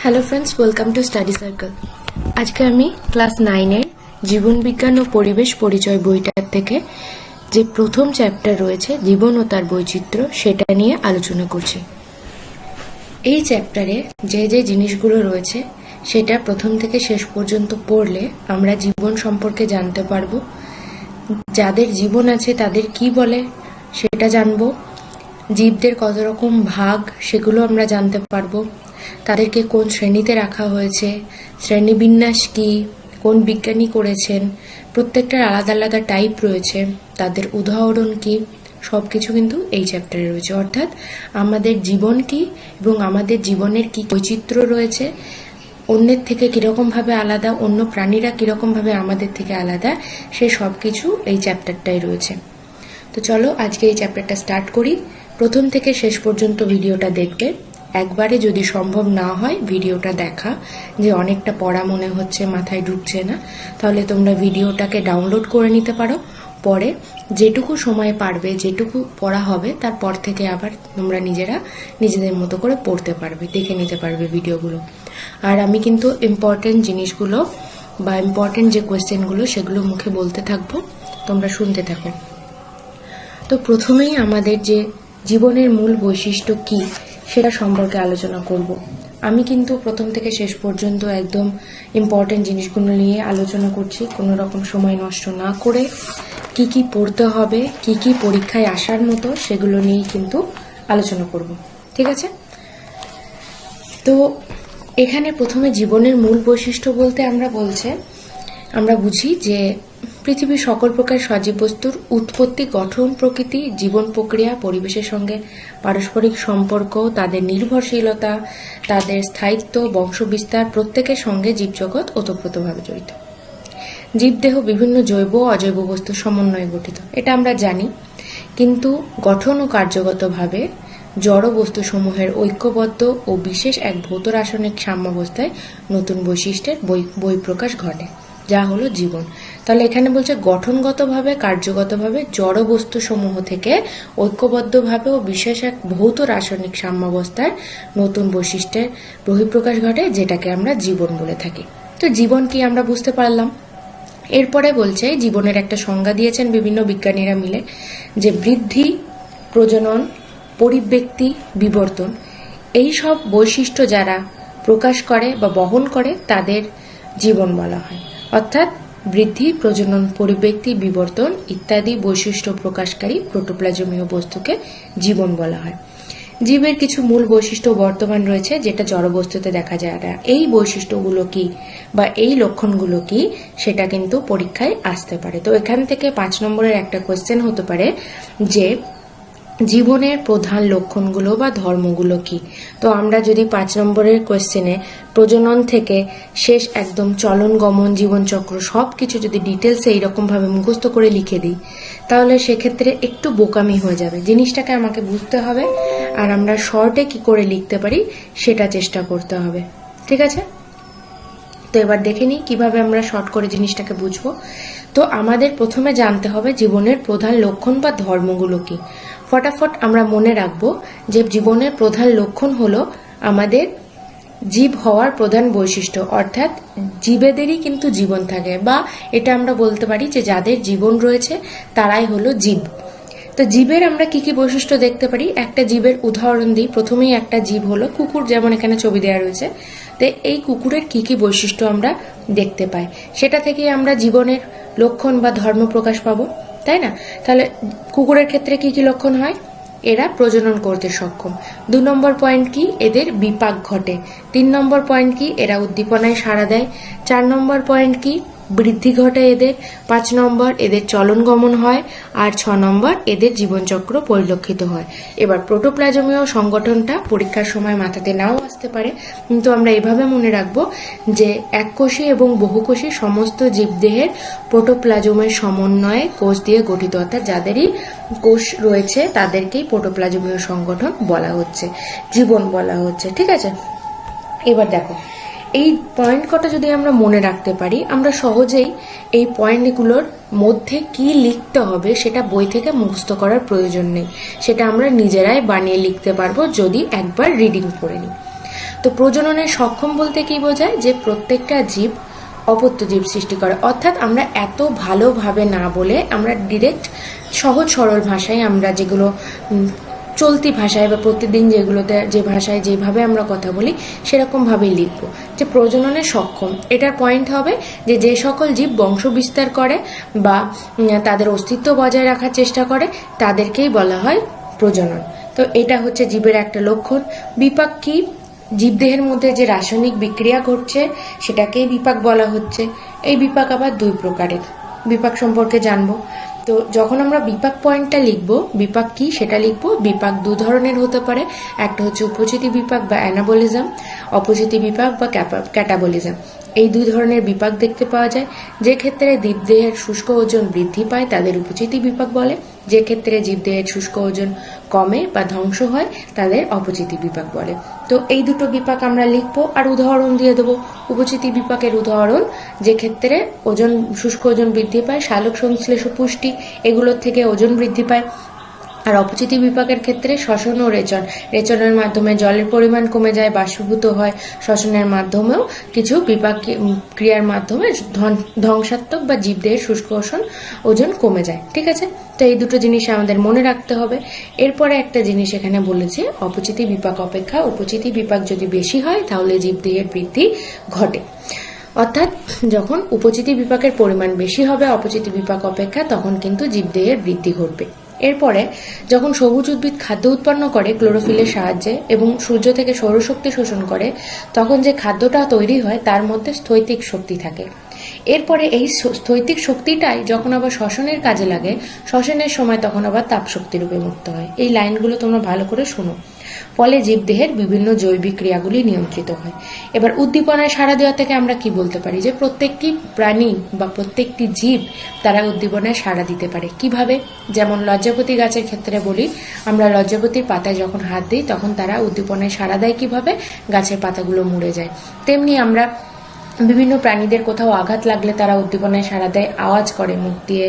Hello friends, welcome to study circle. আজকে আমি class 9-এর জীবন বিজ্ঞান ও পরিবেশ পরিচয় বইটার থেকে যে প্রথম চ্যাপ্টার রয়েছে জীবন ও তার বৈচিত্র্য, সেটা নিয়ে আলোচনা করছি। এই চ্যাপ্টারে যে যে জিনিসগুলো রয়েছে সেটা প্রথম থেকে শেষ পর্যন্ত পড়লে আমরা জীবন সম্পর্কে জানতে পারবো। যাদের জীবন আছে তাদের কি বলে সেটা জানবো। জীবদের কত রকম ভাগ সেগুলো আমরা জানতে পারবো। তাদেরকে কোন শ্রেণীতে রাখা হয়েছে, শ্রেণীবিন্যাস কি, কোন বিজ্ঞানী করেছেন, প্রত্যেকটার আলাদা আলাদা টাইপ রয়েছে, তাদের উদাহরণ কি, সব কিছু কিন্তু এই চ্যাপ্টারে রয়েছে। অর্থাৎ আমাদের জীবন কি এবং আমাদের জীবনের কি বৈচিত্র্য রয়েছে, অন্যের থেকে কীরকমভাবে আলাদা, অন্য প্রাণীরা কীরকমভাবে আমাদের থেকে আলাদা, সে সব কিছু এই চ্যাপ্টারটাই রয়েছে। তো চলো আজকে এই চ্যাপ্টারটা স্টার্ট করি। প্রথম থেকে শেষ পর্যন্ত ভিডিওটা দেখবে। একবারে যদি সম্ভব না হয় ভিডিওটা দেখা, যে অনেকটা পড়া মনে হচ্ছে, মাথায় ঢুকছে না, তাহলে তোমরা ভিডিওটাকে ডাউনলোড করে নিতে পারো। পরে যেটুকু সময় পারবে, যেটুকু পড়া হবে, তারপর থেকে আবার তোমরা নিজেদের মতো করে পড়তে পারবে, দেখে নিতে পারবে ভিডিওগুলো। আর আমি কিন্তু ইম্পর্টেন্ট জিনিসগুলো বা ইম্পর্টেন্ট যে কোয়েশ্চেনগুলো সেগুলো মুখে বলতে থাকবো, তোমরা শুনতে থাকো। তো প্রথমেই আমাদের যে জীবনের মূল বৈশিষ্ট্য কি সেটা সম্পর্কে আলোচনা করব। আমি কিন্তু প্রথম থেকে শেষ পর্যন্ত একদম ইম্পর্টেন্ট জিনিসগুলো নিয়ে আলোচনা করছি, কোনো রকম সময় নষ্ট না করে। কি কি পড়তে হবে, কি কি পরীক্ষায় আসার মতো, সেগুলো নিয়েই কিন্তু আলোচনা করব। ঠিক আছে? তো এখানে প্রথমে জীবনের মূল বৈশিষ্ট্য বলতে আমরা বুঝি যে পৃথিবীর সকল প্রকার সজীব বস্তুর উৎপত্তি, গঠন, প্রকৃতি, জীবন প্রক্রিয়া, পরিবেশের সঙ্গে পারস্পরিক সম্পর্ক, তাদের নির্ভরশীলতা, তাদের স্থায়িত্ব, বংশবিস্তার, প্রত্যেকের সঙ্গে জীবজগৎ ওতপ্রোতভাবে জড়িত। জীবদেহ বিভিন্ন জৈব ও অজৈব বস্তুর সমন্বয়ে গঠিত, এটা আমরা জানি। কিন্তু গঠন ও কার্যগতভাবে জড় বস্তুসমূহের ঐক্যবদ্ধ ও বিশেষ এক ভৌত রাসায়নিক সাম্যাবস্থায় নতুন বৈশিষ্ট্যের বহিঃপ্রকাশ ঘটে, যা হলো জীবন। তাহলে এখানে বলছে গঠনগতভাবে, কার্যগতভাবে জড় বস্তুসমূহ থেকে ঐক্যবদ্ধভাবে ও বিশেষ এক ভৌত রাসায়নিক সাম্যাবস্থায় নতুন বৈশিষ্ট্যের বহিঃপ্রকাশ ঘটে, যেটাকে আমরা জীবন বলে থাকি। তো জীবন কি আমরা বুঝতে পারলাম। এরপরে বলছে জীবনের একটা সংজ্ঞা দিয়েছেন বিভিন্ন বিজ্ঞানীরা মিলে, যে বৃদ্ধি, প্রজনন, পরিব্যক্তি, বিবর্তন, এই সব বৈশিষ্ট্য যারা প্রকাশ করে বা বহন করে তাদের জীবন বলা হয়। অর্থাৎ বৃদ্ধি, প্রজনন, পরিব্যক্তি, বিবর্তন ইত্যাদি বৈশিষ্ট্য প্রকাশকারী প্রোটোপ্লাজমীয় বস্তুকে জীবন বলা হয়। জীবের কিছু মূল বৈশিষ্ট্য বর্তমান রয়েছে, যেটা জড়বস্তুতে দেখা যায় না। এই বৈশিষ্ট্যগুলো কি বা এই লক্ষণগুলো কি, সেটা কিন্তু পরীক্ষায় আসতে পারে। তো এখান থেকে 5 নম্বরের একটা কোয়েশ্চেন হতে পারে যে জীবনের প্রধান লক্ষণগুলো বা ধর্মগুলো কি। তো আমরা যদি 5 নম্বরের কোয়েশ্চেনে প্রজনন থেকে শেষ একদম চলন, গমন, জীবনচক্র সব কিছু যদি ডিটেলসে এইরকমভাবে মুখস্থ করে লিখে দিই, তাহলে সেক্ষেত্রে একটু বোকামি হয়ে যাবে। জিনিসটাকে আমাকে বুঝতে হবে, আর আমরা শর্টে কি করে লিখতে পারি সেটা চেষ্টা করতে হবে। ঠিক আছে? তো এবার দেখে নিই কিভাবে আমরা শর্ট করে জিনিসটাকে বুঝবো। তো আমাদের প্রথমে জানতে হবে জীবনের প্রধান লক্ষণ বা ধর্মগুলো কি। ফটাফট আমরা মনে রাখবো যে জীবনের প্রধান লক্ষণ হলো আমাদের জীব হওয়ার প্রধান বৈশিষ্ট্য, অর্থাৎ জীবেদেরই কিন্তু জীবন থাকে, বা এটা আমরা বলতে পারি যে যাদের জীবন রয়েছে তারাই হলো জীব। তো জীবের আমরা কি কি বৈশিষ্ট্য দেখতে পারি, একটা জীবের উদাহরণ দিই। প্রথমেই একটা জীব হলো কুকুর, যেমন এখানে ছবি দেওয়া রয়েছে। তো এই কুকুরের কি কি বৈশিষ্ট্য আমরা দেখতে পাই, সেটা থেকে আমরা জীবনের লক্ষণ বা ধর্ম প্রকাশ পাবো, তাই না? তাহলে কুকুরের ক্ষেত্রে কি কি লক্ষণ হয়? এরা প্রজনন করতে সক্ষম। 2 নম্বর পয়েন্ট কি? এদের বিপাক ঘটে। 3 নম্বর পয়েন্ট কি? এরা উদ্দীপনায় সাড়া দেয়। 4 নম্বর পয়েন্ট কি? বৃদ্ধি ঘটে এদের। 5 নম্বর এদের চলন গমন হয়। আর 6 নম্বর এদের জীবনচক্র পরিলক্ষিত হয়। এবার প্রোটোপ্লাজমীয় সংগঠনটা পরীক্ষার সময় মাথাতে নাও আসতে পারে, কিন্তু আমরা এভাবে মনে রাখবো যে এককোষী এবং বহুকোষী সমস্ত জীবদেহের প্রোটোপ্লাজমের সমন্বয়ে কোষ দিয়ে গঠিত, অর্থাৎ যাদেরই কোষ রয়েছে তাদেরকেই প্রোটোপ্লাজমীয় সংগঠন বলা হচ্ছে, জীবন বলা হচ্ছে। ঠিক আছে? এবার দেখো, এই পয়েন্ট কটা যদি আমরা মনে রাখতে পারি, আমরা সহজেই এই পয়েন্টগুলোর মধ্যে কি লিখতে হবে সেটা বই থেকে মুখস্থ করার প্রয়োজন নেই, সেটা আমরা নিজেরাই বানিয়ে লিখতে পারবো যদি একবার রিডিং করে নিই। তো প্রজননের সক্ষম বলতে কি বোঝায়, যে প্রত্যেকটা জীব অপত্য জীব সৃষ্টি করে। অর্থাৎ আমরা এত ভালোভাবে না বলে আমরা ডিরেক্ট সহজ সরল ভাষায়, আমরা যেগুলো চলতি ভাষায় বা প্রতিদিন যেগুলোতে যে ভাষায় যেভাবে আমরা কথা বলি সেরকমভাবেই লিখবো যে প্রজননে সক্ষম। এটার পয়েন্ট হবে যে যে সকল জীব বংশ বিস্তার করে বা তাদের অস্তিত্ব বজায় রাখার চেষ্টা করে তাদেরকেই বলা হয় প্রজনন। তো এটা হচ্ছে জীবের একটা লক্ষণ। বিপাক কি? জীবদেহের মধ্যে যে রাসায়নিক বিক্রিয়া ঘটছে সেটাকেই বিপাক বলা হচ্ছে। এই বিপাক আবার দুই প্রকারের। বিপাক সম্পর্কে জানবো। তো যখন আমরা বিপাক পয়েন্টটা লিখবো, বিপাক কি সেটা লিখবো। বিপাক দু ধরনের হতে পারে, একটা হচ্ছে উপচিতি বিপাক বা অ্যানাবলিজম, অপচিতি বিপাক বা ক্যাটাবলিজম। এই দুই ধরনের বিপাক দেখতে পাওয়া যায়। যে ক্ষেত্রে জীবদেহের শুষ্ক ওজন বৃদ্ধি পায় তাদের উপচিতি বিপাক বলে, যে ক্ষেত্রে জীবদেহের শুষ্ক ওজন কমে বা ধ্বংস হয় তাদের অপচিতি বিপাক বলে। তো এই দুটো বিপাক আমরা লিখবো আর উদাহরণ দিয়ে দেবো। উপচিতি বিপাকের উদাহরণ, যে ক্ষেত্রে শুষ্ক ওজন বৃদ্ধি পায়, সালোক সংশ্লেষ পুষ্টি এগুলোর থেকে ওজন বৃদ্ধি পায়। আর অপচিতি বিপাকের ক্ষেত্রে শ্বসন ও রেচনের মাধ্যমে জলের পরিমাণ কমে যায়, বাষ্পীভূত হয়। শ্বসনের মাধ্যমেও কিছু বিপাক ক্রিয়ার মাধ্যমে ধ্বংসাত্মক বা জীবদেহের শুষ্ক ওজন কমে যায়। ঠিক আছে, তো এই দুটো জিনিস আমাদের মনে রাখতে হবে। এরপরে একটা জিনিস এখানে বলেছে, অপচিতি বিপাক অপেক্ষা উপচিতি বিপাক যদি বেশি হয় তাহলে জীবদেহের বৃদ্ধি ঘটে। অর্থাৎ যখন উপচিতি বিপাকের পরিমাণ বেশি হবে অপচিতি বিপাক অপেক্ষা, তখন কিন্তু জীবদেহের বৃদ্ধি ঘটবে। এরপরে যখন সবুজ উদ্ভিদ খাদ্য উৎপন্ন করে ক্লোরোফিলের সাহায্যে এবং সূর্য থেকে সৌরশক্তি শোষণ করে, তখন যে খাদ্যটা তৈরি হয় তার মধ্যে স্থৈতিক শক্তি থাকে। এরপরে এই স্থৈতিক শক্তিটাই যখন আবার শ্বসনের কাজে লাগে, শ্বসনের সময় তখন আবার তাপশক্তি রূপে মুক্ত হয়। এই লাইনগুলো তোমরা ভালো করে শোনো। ফলে জীবদেহের বিভিন্ন জৈবিক ক্রিয়াগুলি নিয়ন্ত্রিত হয়। এবার উদ্দীপনায় সাড়া দেওয়া থেকে আমরা কি বলতে পারি, যে প্রত্যেকটি প্রাণী বা প্রত্যেকটি জীব তারা উদ্দীপনায় সাড়া দিতে পারে। কিভাবে? যেমন লজ্জাপতি গাছের ক্ষেত্রে বলি, আমরা লজ্জাপতির পাতায় যখন হাত দিই তখন তারা উদ্দীপনায় সাড়া দেয়। কিভাবে? গাছের পাতাগুলো মুড়ে যায়। তেমনি আমরা বিভিন্ন প্রাণীদের কোথাও আঘাত লাগলে তারা উদ্দীপনায় সাড়া দেয়, আওয়াজ করে মুখ দিয়ে।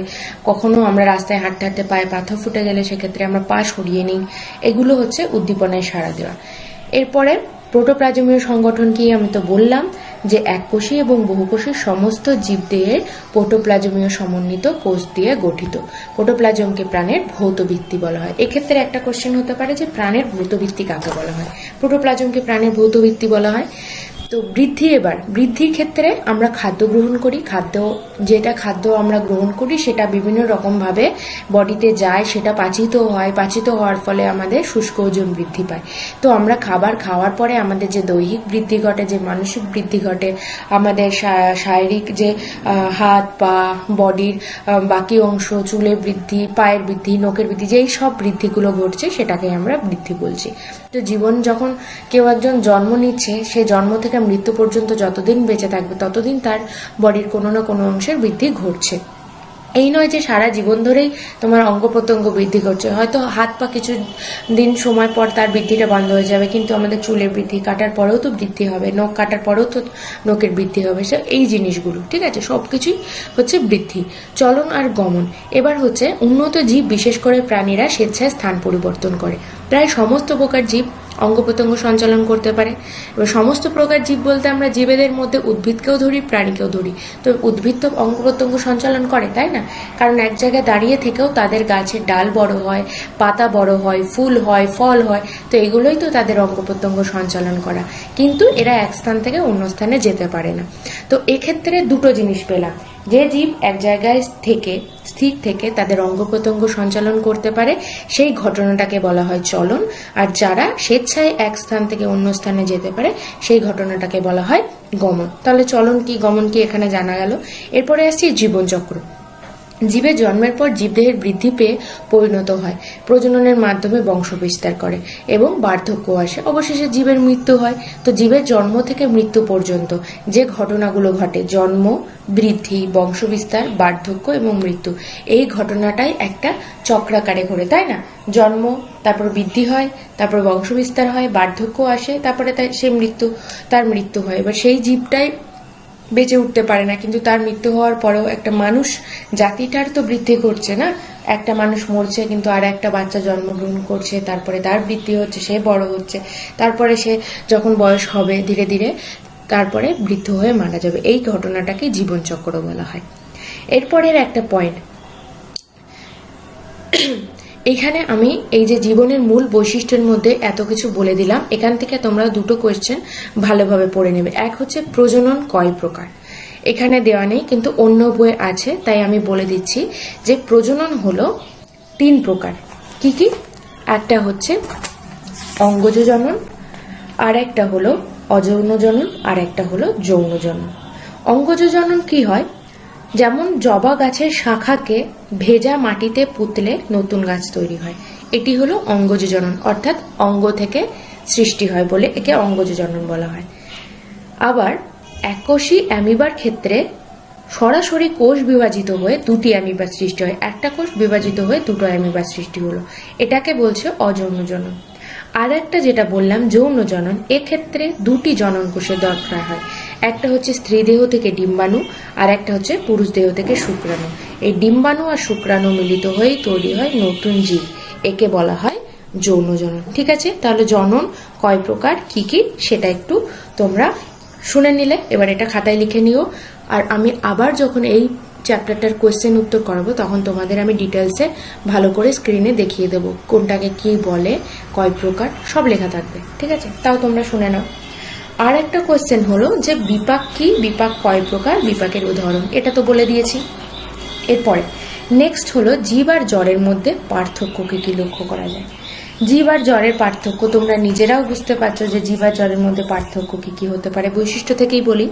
কখনো আমরা রাস্তায় হাঁটতে হাঁটতে পায়ে পাথর ফুটে গেলে সেক্ষেত্রে আমরা পা সরিয়ে নিই। এগুলো হচ্ছে উদ্দীপনায় সাড়া দেওয়া। এরপরে প্রোটোপ্লাজমীয় সংগঠন কি? আমি তো বললাম যে এককোষী এবং বহুকোষী সমস্ত জীবদেহের প্রোটোপ্লাজমীয় সমন্বিত কোষ দিয়ে গঠিত। প্রোটোপ্লাজমকে প্রাণের ভৌত ভিত্তি বলা হয়। এক্ষেত্রে একটা কোশ্চেন হতে পারে যে প্রাণের ভৌত ভিত্তি কাকে বলা হয়? প্রোটোপ্লাজমকে প্রাণের ভৌত ভিত্তি বলা হয়। তো বৃদ্ধির ক্ষেত্রে আমরা খাদ্য গ্রহণ করি। যেটা খাদ্য আমরা গ্রহণ করি সেটা বিভিন্ন রকম ভাবে বডিতে যায়, সেটা পাচিত হয়। পাচিত হওয়ার ফলে আমাদের শুষ্ক ওজন বৃদ্ধি পায়। তো আমরা খাবার খাওয়ার পরে আমাদের যে দৈহিক বৃদ্ধি ঘটে, যে মানসিক বৃদ্ধি ঘটে, আমাদের শারীরিক যে হাত পা বডির বাকি অংশ, চুলের বৃদ্ধি, পায়ের বৃদ্ধি, নখের বৃদ্ধি, যেই সব বৃদ্ধিগুলো ঘটছে সেটাকে আমরা বৃদ্ধি বলছি। তো জীবন যখন কেউ একজন জন্ম নিচ্ছে, সে জন্ম থেকে মৃত্যু পর্যন্ত যতদিন বেঁচে থাকবে ততদিন তার বডির কোনো না কোনো অংশের বৃদ্ধি ঘটছে। এই নয় যে সারা জীবন ধরেই তোমার অঙ্গ প্রত্যঙ্গ বৃদ্ধি করছে। হয়তো হাত পা কিছু দিন সময় পর তার বৃদ্ধিটা বন্ধ হয়ে যাবে, কিন্তু আমাদের চুলের বৃদ্ধি কাটার পরেও তো বৃদ্ধি হবে, নখ কাটার পরেও তো নখের বৃদ্ধি হবে। এই জিনিসগুলো ঠিক আছে, সবকিছুই হচ্ছে বৃদ্ধি। চলন আর গমন। এবার হচ্ছে উন্নত জীব, বিশেষ করে প্রাণীরা স্বেচ্ছায় স্থান পরিবর্তন করে। প্রায় সমস্ত প্রকার জীব অঙ্গ প্রত্যঙ্গ সঞ্চালন করতে পারে। এবার সমস্ত প্রকার জীব বলতে আমরা জীবেদের মধ্যে উদ্ভিদকেও ধরি, প্রাণীকেও ধরি। তো উদ্ভিদ তো অঙ্গ প্রত্যঙ্গ সঞ্চালন করে, তাই না? কারণ এক জায়গায় দাঁড়িয়ে থেকেও তাদের গাছের ডাল বড় হয়, পাতা বড় হয়, ফুল হয়, ফল হয়। তো এগুলোই তো তাদের অঙ্গ প্রত্যঙ্গ সঞ্চালন করা। কিন্তু এরা এক স্থান থেকে অন্য স্থানে যেতে পারে না। তো এক্ষেত্রে দুটো জিনিস পেলাম, যে জীব এক জায়গায় স্থির থেকে তাদের অঙ্গ প্রত্যঙ্গ সঞ্চালন করতে পারে সেই ঘটনাটাকে বলা হয় চলন, আর যারা স্বেচ্ছায় এক স্থান থেকে অন্য স্থানে যেতে পারে সেই ঘটনাটাকে বলা হয় গমন। তাহলে চলন কি গমন কি এখানে জানা গেল। এরপরে আসছি জীবনচক্র। জীবের জন্মের পর জীবদেহের বৃদ্ধি পেয়ে পরিণত হয়, প্রজননের মাধ্যমে বংশ বিস্তার করে এবং বার্ধক্য আসে, অবশেষে জীবের মৃত্যু হয়। তো জীবের জন্ম থেকে মৃত্যু পর্যন্ত যে ঘটনাগুলো ঘটে, জন্ম, বৃদ্ধি, বংশ বিস্তার, বার্ধক্য এবং মৃত্যু, এই ঘটনাটাই একটা চক্রাকারে ঘটে, তাই না? জন্ম, তারপর বৃদ্ধি হয়, তারপর বংশ বিস্তার হয়, বার্ধক্য আসে, তারপরে তার মৃত্যু হয়। এবার সেই জীবটাই বেঁচে উঠতে পারে না, কিন্তু তার মৃত্যু হওয়ার পরেও একটা মানুষ জাতিটার তো বৃদ্ধি ঘটছে না। একটা মানুষ মরছে, কিন্তু আর একটা বাচ্চা জন্মগ্রহণ করছে, তারপরে তার বৃদ্ধি হচ্ছে, সে বড় হচ্ছে, তারপরে সে যখন বয়স হবে ধীরে ধীরে তারপরে বৃদ্ধ হয়ে মারা যাবে। এই ঘটনাটাকে জীবনচক্র বলা হয়। এরপরের একটা পয়েন্ট, এখানে আমি এই যে জীবনের মূল বৈশিষ্ট্যের মধ্যে এত কিছু বলে দিলাম, এখান থেকে তোমরা দুটো কোয়েশ্চেন ভালোভাবে পড়ে নেবে। এক হচ্ছে প্রজনন কয় প্রকার, এখানে দেওয়া নেই কিন্তু অন্য বইয়ে আছে, তাই আমি বলে দিচ্ছি যে প্রজনন হলো 3 প্রকার। কি কি? একটা হচ্ছে অঙ্গজ জনন, আর একটা হলো অযৌন জনন, আর একটা হলো যৌন জনন। অঙ্গজ জনন কি হয়? যেমন জবা গাছের শাখাকে ভেজা মাটিতে পুঁতলে নতুন গাছ তৈরি হয়, এটি হলো অঙ্গজ জনন, অর্থাৎ অঙ্গ থেকে সৃষ্টি হয় বলে একে অঙ্গজ জনন বলা হয়। আবার এককোষী অ্যামিবার ক্ষেত্রে সরাসরি কোষ বিভাজিত হয়ে 2টি অ্যামিবার সৃষ্টি হয়, একটা কোষ বিভাজিত হয়ে 2টো অ্যামিবার সৃষ্টি হলো, এটাকে বলছে অযৌন জনন। আর একটা যেটা বললাম যৌন জনন, এক্ষেত্রে 2টি জনন কোষের দরকার হয়, একটা হচ্ছে স্ত্রী দেহ থেকে ডিম্বাণু, আর একটা হচ্ছে পুরুষ দেহ থেকে শুক্রাণু। এই ডিম্বাণু আর শুক্রাণু মিলিত হয়েই তৈরি হয় নতুন জীব, একে বলা হয় যৌন জনন। ঠিক আছে, তাহলে জনন কয় প্রকার, কি কি সেটা একটু তোমরা শুনে নিলে। এবার এটা খাতায় লিখে নিও, আর আমি আবার যখন এই চ্যাপ্টারটার কোয়েশ্চেন উত্তর করাবো তখন তোমাদের আমি ডিটেলসে ভালো করে স্ক্রিনে দেখিয়ে দেবো কোনটাকে কি বলে, কয় প্রকার, সব লেখা থাকবে। ঠিক আছে, তাও তোমরা শুনে নাও। আর একটা কোয়েশ্চেন হলো যে বিপাক কি, বিপাক কয় প্রকার, বিপাকের উদাহরণ, এটা তো বলে দিয়েছি। এরপরে নেক্সট হলো জীব আর জ্বরের মধ্যে পার্থক্য কি কি লক্ষ্য করা যায়। জীব আর জ্বরের পার্থক্য তোমরা নিজেরাও বুঝতে পারছো যে জীব আর জ্বরের মধ্যে পার্থক্য কি কি হতে পারে। বৈশিষ্ট্য থেকেই বলি,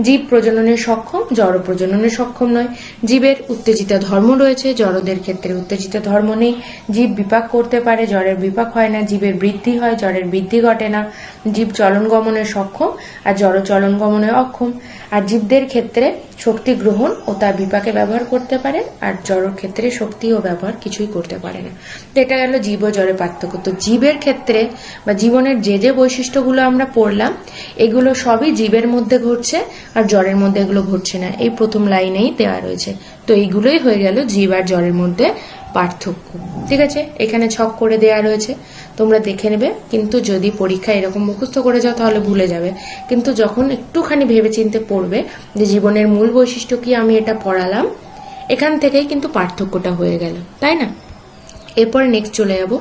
জীব প্রজননে সক্ষম, জড় প্রজননে সক্ষম নয়। জীবের উত্তেজিত ধর্ম রয়েছে, জড়দের ক্ষেত্রে উত্তেজিত ধর্ম নেই। জীব বিপাক করতে পারে, জড়ের বিপাক হয় না। জীবের বৃদ্ধি হয়, জড়ের বৃদ্ধি ঘটে না। জীব চলন গমনে সক্ষম আর জড় চলন গমনে অক্ষম। আর জীবদের ক্ষেত্রে শক্তি গ্রহণ ও তার বিপাকে ব্যবহার করতে পারে, আর জড়র ক্ষেত্রে শক্তি ও ব্যবহার কিছুই করতে পারে না। তো এটা গেল জীব ও জড়ের পার্থক্য। তো জীবের ক্ষেত্রে বা জীবনের যে যে বৈশিষ্ট্যগুলো আমরা পড়লাম, এগুলো সবই জীবের মধ্যে ঘটছে, আর জড়ের মধ্যে এগুলো ঘটছে না, এই প্রথম লাইনেই দেওয়া রয়েছে। তো এইগুলোই হয়ে গেল জীব আর জড়ের মধ্যে পার্থক্য। ঠিক আছে, এখানে ছক করে দেওয়া রয়েছে, তোমরা দেখে নেবে। কিন্তু যদি পরীক্ষা এরকম মুখস্থ করে যাও তাহলে ভুলে যাবে, কিন্তু যখন একটুখানি ভেবেচিন্তে পড়বে যে জীবনের মূল বৈশিষ্ট্য কি, আমি এটা পড়ালাম, এখান থেকেই কিন্তু পার্থক্যটা হয়ে গেল, তাই না? এরপরে নেক্সট চলে যাব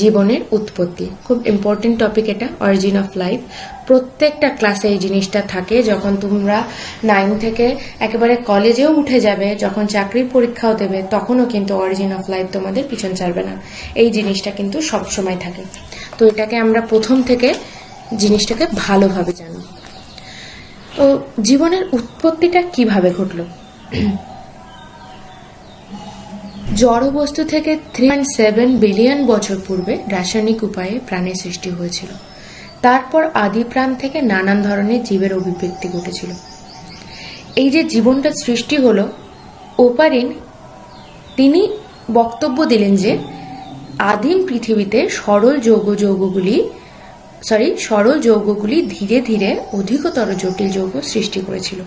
জীবনের উৎপত্তি। খুব ইম্পর্টেন্ট টপিক এটা, অরিজিন অফ লাইফ। প্রত্যেকটা ক্লাসে এই জিনিসটা থাকে। যখন তোমরা 9 থেকে একেবারে কলেজেও উঠে যাবে, যখন চাকরির পরীক্ষাও দেবে, তখনও কিন্তু অরিজিন অফ লাইফ তোমাদের পিছন ছাড়বে না, এই জিনিসটা কিন্তু সব সময় থাকে। তো এটাকে আমরা প্রথম থেকে জিনিসটাকে ভালোভাবে জানি। তো জীবনের উৎপত্তিটা কিভাবে ঘটলো? জড় বস্তু থেকে 3.7 বিলিয়ন বছর পূর্বে রাসায়নিক উপায়ে প্রাণের সৃষ্টি হয়েছিল। তারপর আদি প্রাণ থেকে নানান ধরনের জীবের অভিব্যক্তি ঘটেছিল। এই যে জীবনটা সৃষ্টি হলো, ওপারিন তিনি বক্তব্য দিলেন যে আদিম পৃথিবীতে সরল যৌগগুলি ধীরে ধীরে অধিকতর জটিল যৌগ সৃষ্টি করেছিল।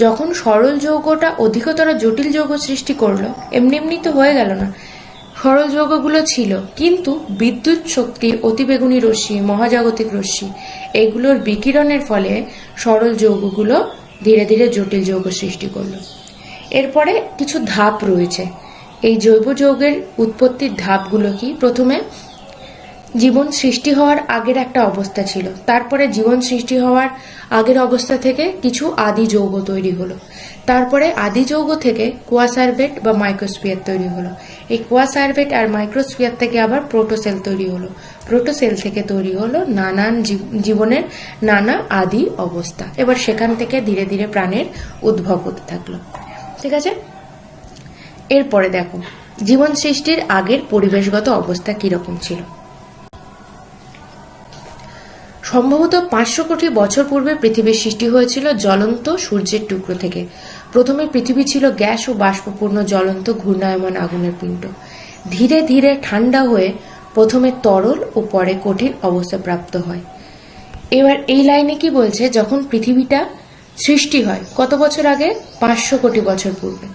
যখন সরল যৌগটা অধিকতর জটিল যৌগ সৃষ্টি করলো, এমনি এমনি তো হয়ে গেল না। সরল যৌগগুলো ছিল, কিন্তু বিদ্যুৎ শক্তি, অতিবেগুনি রশ্মি, মহাজাগতিক রশ্মি, এগুলোর বিকিরণের ফলে সরল যৌগগুলো ধীরে ধীরে জটিল যৌগ সৃষ্টি করলো। এরপরে কিছু ধাপ রয়েছে। এই জৈব যৌগের উৎপত্তির ধাপগুলো কি? প্রথমে জীবন সৃষ্টি হওয়ার আগের একটা অবস্থা ছিল, তারপরে জীবন সৃষ্টি হওয়ার আগের অবস্থা থেকে কিছু আদি যৌগ তৈরি হলো, তারপরে আদি যৌগ থেকে কোয়াসার্ভেট বা মাইক্রোস্ফিয়ার তৈরি হলো, এই কোয়াসার্ভেট আর মাইক্রোস্ফিয়ার থেকে আবার প্রোটোসেল তৈরি হলো, প্রোটোসেল থেকে তৈরি হলো নানান জীবনের নানা আদি অবস্থা। এবার সেখান থেকে ধীরে ধীরে প্রাণের উদ্ভব হতে থাকলো। ঠিক আছে, এরপরে দেখো জীবন সৃষ্টির আগের পরিবেশগত অবস্থা কিরকম ছিল। সম্ভবত 500 কোটি বছর পূর্বে পৃথিবীর সৃষ্টি হয়েছিল জ্বলন্ত সূর্যের টুকরো থেকে। প্রথমে পৃথিবী ছিল গ্যাস ও বাষ্পপূর্ণ জ্বলন্ত ঘূর্ণায়মান আগুনের পিণ্ড। ধীরে ধীরে ঠান্ডা হয়ে প্রথমে তরল ও পরে কঠিন অবস্থা প্রাপ্ত হয়। এবার এই লাইনে কি বলছে, যখন পৃথিবীটা সৃষ্টি হয় কত বছর আগে? 500 কোটি বছর পূর্বে।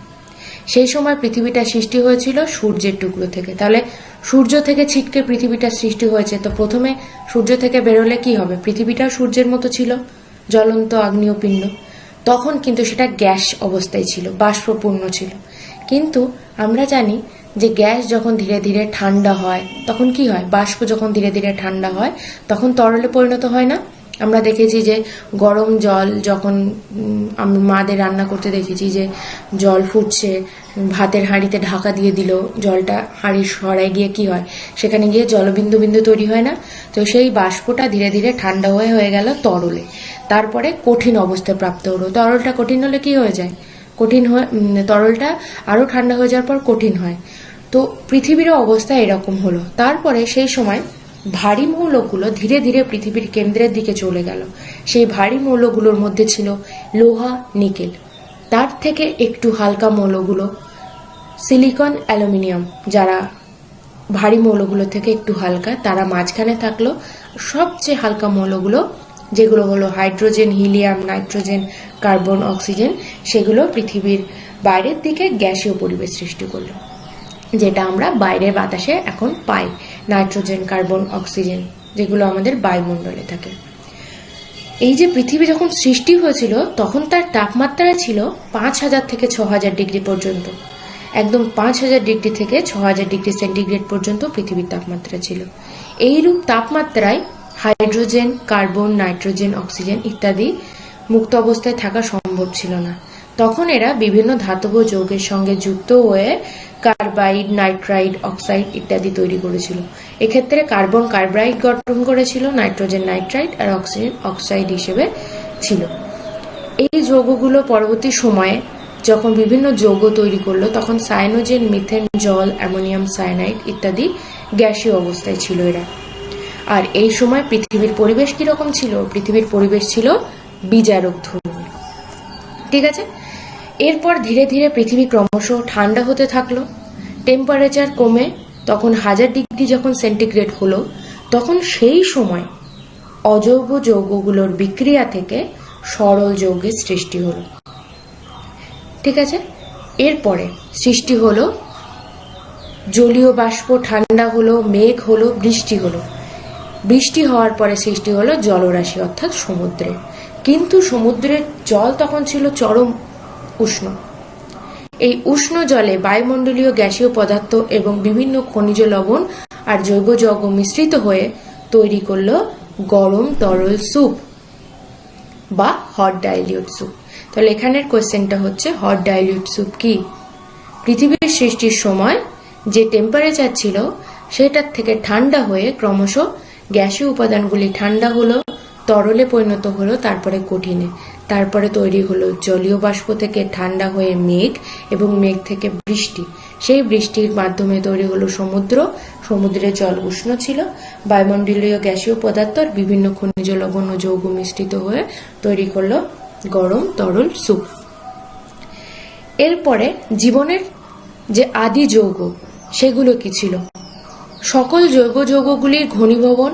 সেই সময় পৃথিবীটা সৃষ্টি হয়েছিল সূর্যের টুকরো থেকে। তাহলে সূর্য থেকে ছিটকে পৃথিবীটা সৃষ্টি হয়েছে, তো প্রথমে সূর্য থেকে বেরোলে কি হবে? পৃথিবীটাও সূর্যের মতো ছিল, জ্বলন্ত আগ্নেয় পিণ্ড। তখন কিন্তু সেটা গ্যাস অবস্থায় ছিল, বাষ্পপূর্ণ ছিল। কিন্তু আমরা জানি যে গ্যাস যখন ধীরে ধীরে ঠান্ডা হয় তখন কি হয়? বাষ্প যখন ধীরে ধীরে ঠান্ডা হয় তখন তরলে পরিণত হয় না? আমরা দেখেছি যে গরম জল যখন আমি মাদের রান্না করতে দেখেছি যে জল ফুটছে, ভাতের হাঁড়িতে ঢাকা দিয়ে দিল, জলটা হাঁড়ির সরায় গিয়ে কি হয়? সেখানে গিয়ে জলবিন্দু বিন্দু তৈরি হয় না? তো সেই বাষ্পটা ধীরে ধীরে ঠান্ডা হয়ে গেল তরলে, তারপরে কঠিন অবস্থায় প্রাপ্ত হলো। তরলটা কঠিন হলে কি হয়ে যায়? কঠিন হয়ে তরলটা আরো ঠান্ডা হয়ে যাওয়ার পর কঠিন হয়। তো পৃথিবীর অবস্থা এরকম হলো। তারপরে সেই সময় ভারী মৌলগুলো ধীরে ধীরে পৃথিবীর কেন্দ্রের দিকে চলে গেল। সেই ভারী মৌলগুলোর মধ্যে ছিল লোহা, নিকেল। তার থেকে একটু হালকা মৌলগুলো সিলিকন, অ্যালুমিনিয়াম, যারা ভারী মৌলগুলো থেকে একটু হালকা, তারা মাঝখানে থাকলো। সবচেয়ে হালকা মৌলগুলো যেগুলো হলো hydrogen, helium, nitrogen, carbon, oxygen, সেগুলো পৃথিবীর বাইরের দিকে গ্যাসীয় পরিবেশ সৃষ্টি করলো, যেটা আমরা বাইরের বাতাসে এখন পাই। নাইট্রোজেন, কার্বন, অক্সিজেন, যেগুলো আমাদের বায়ুমণ্ডলে থাকে। এই যে পৃথিবী যখন সৃষ্টি হয়েছিল তখন তার তাপমাত্রা ছিল 5000 থেকে 6000 ডিগ্রি পর্যন্ত। একদম 5000 ডিগ্রি থেকে 6000 ডিগ্রি সেন্টিগ্রেড পর্যন্ত পৃথিবীর তাপমাত্রা ছিল। এইরূপ তাপমাত্রায় হাইড্রোজেন, কার্বন, নাইট্রোজেন, অক্সিজেন ইত্যাদি মুক্ত অবস্থায় থাকা সম্ভব ছিল না। তখন এরা বিভিন্ন ধাতব যৌগের সঙ্গে যুক্ত হয়ে কার্বাইড, নাইট্রাইড, অক্সাইড ইত্যাদি তৈরি করেছিল। এক্ষেত্রে কার্বন কার্বাইড গঠন করেছিল, নাইট্রোজেন নাইট্রাইড, আর অক্সিজেন অক্সাইড হিসেবে ছিল। এই যৌগগুলো পরবর্তী সময়ে যখন বিভিন্ন যৌগ তৈরি করলো তখন সায়ানোজেন, মিথেন, জল, অ্যামোনিয়াম সায়ানাইড ইত্যাদি গ্যাসীয় অবস্থায় ছিল এরা। আর এই সময় পৃথিবীর পরিবেশ কিরকম ছিল? পৃথিবীর পরিবেশ ছিল বিজারক ধর্মী। ঠিক আছে। এরপর ধীরে ধীরে পৃথিবী ক্রমশ ঠান্ডা হতে থাকলো, টেম্পারেচার কমে তখন 1000 ডিগ্রি যখন সেন্টিগ্রেড হলো তখন সেই সময় অজৈব যৌগগুলোর বিক্রিয়া থেকে সরল যৌগের সৃষ্টি হলো। ঠিক আছে। এরপরে সৃষ্টি হলো জলীয় বাষ্প, ঠান্ডা হলো, মেঘ হলো, বৃষ্টি হলো। বৃষ্টি হওয়ার পরে সৃষ্টি হলো জলরাশি অর্থাৎ সমুদ্রে। কিন্তু সমুদ্রের জল তখন ছিল চরম উষ্ণ। এই উষ্ণ জলে বায়ুমণ্ডলীয় গ্যাসীয় পদার্থ এবং বিভিন্ন খনিজ লবণ আর জৈব যৌগ মিশ্রিত হয়ে তৈরি করলো গরম তরল স্যুপ বা হট ডাইলিউট স্যুপ। তাহলে এখানের কোয়েশ্চেনটা হচ্ছে হট ডাইলিউট স্যুপ কি? পৃথিবীর সৃষ্টির সময় যে টেম্পারেচার ছিল সেটার থেকে ঠান্ডা হয়ে ক্রমশ গ্যাসীয় উপাদানগুলি ঠান্ডা হলো, তরলে পরিণত হলো, তারপরে কঠিনে, তারপরে তৈরি হলো জলীয় বাষ্প থেকে ঠান্ডা হয়ে মেঘ, এবং মেঘ থেকে বৃষ্টি। সেই বৃষ্টির মাধ্যমে তৈরি হলো সমুদ্র। সমুদ্রের জল উষ্ণ ছিল, বায়ুমণ্ডলীয় গ্যাসীয় পদার্থ আর বিভিন্ন খনিজ লবণ ও যৌগ মিশ্রিত হয়ে তৈরি করলো গরম তরল স্যুপ। এরপরে জীবনের যে আদি যৌগ সেগুলো কি ছিল? সকল জৈব যৌগগুলির ঘনীভবন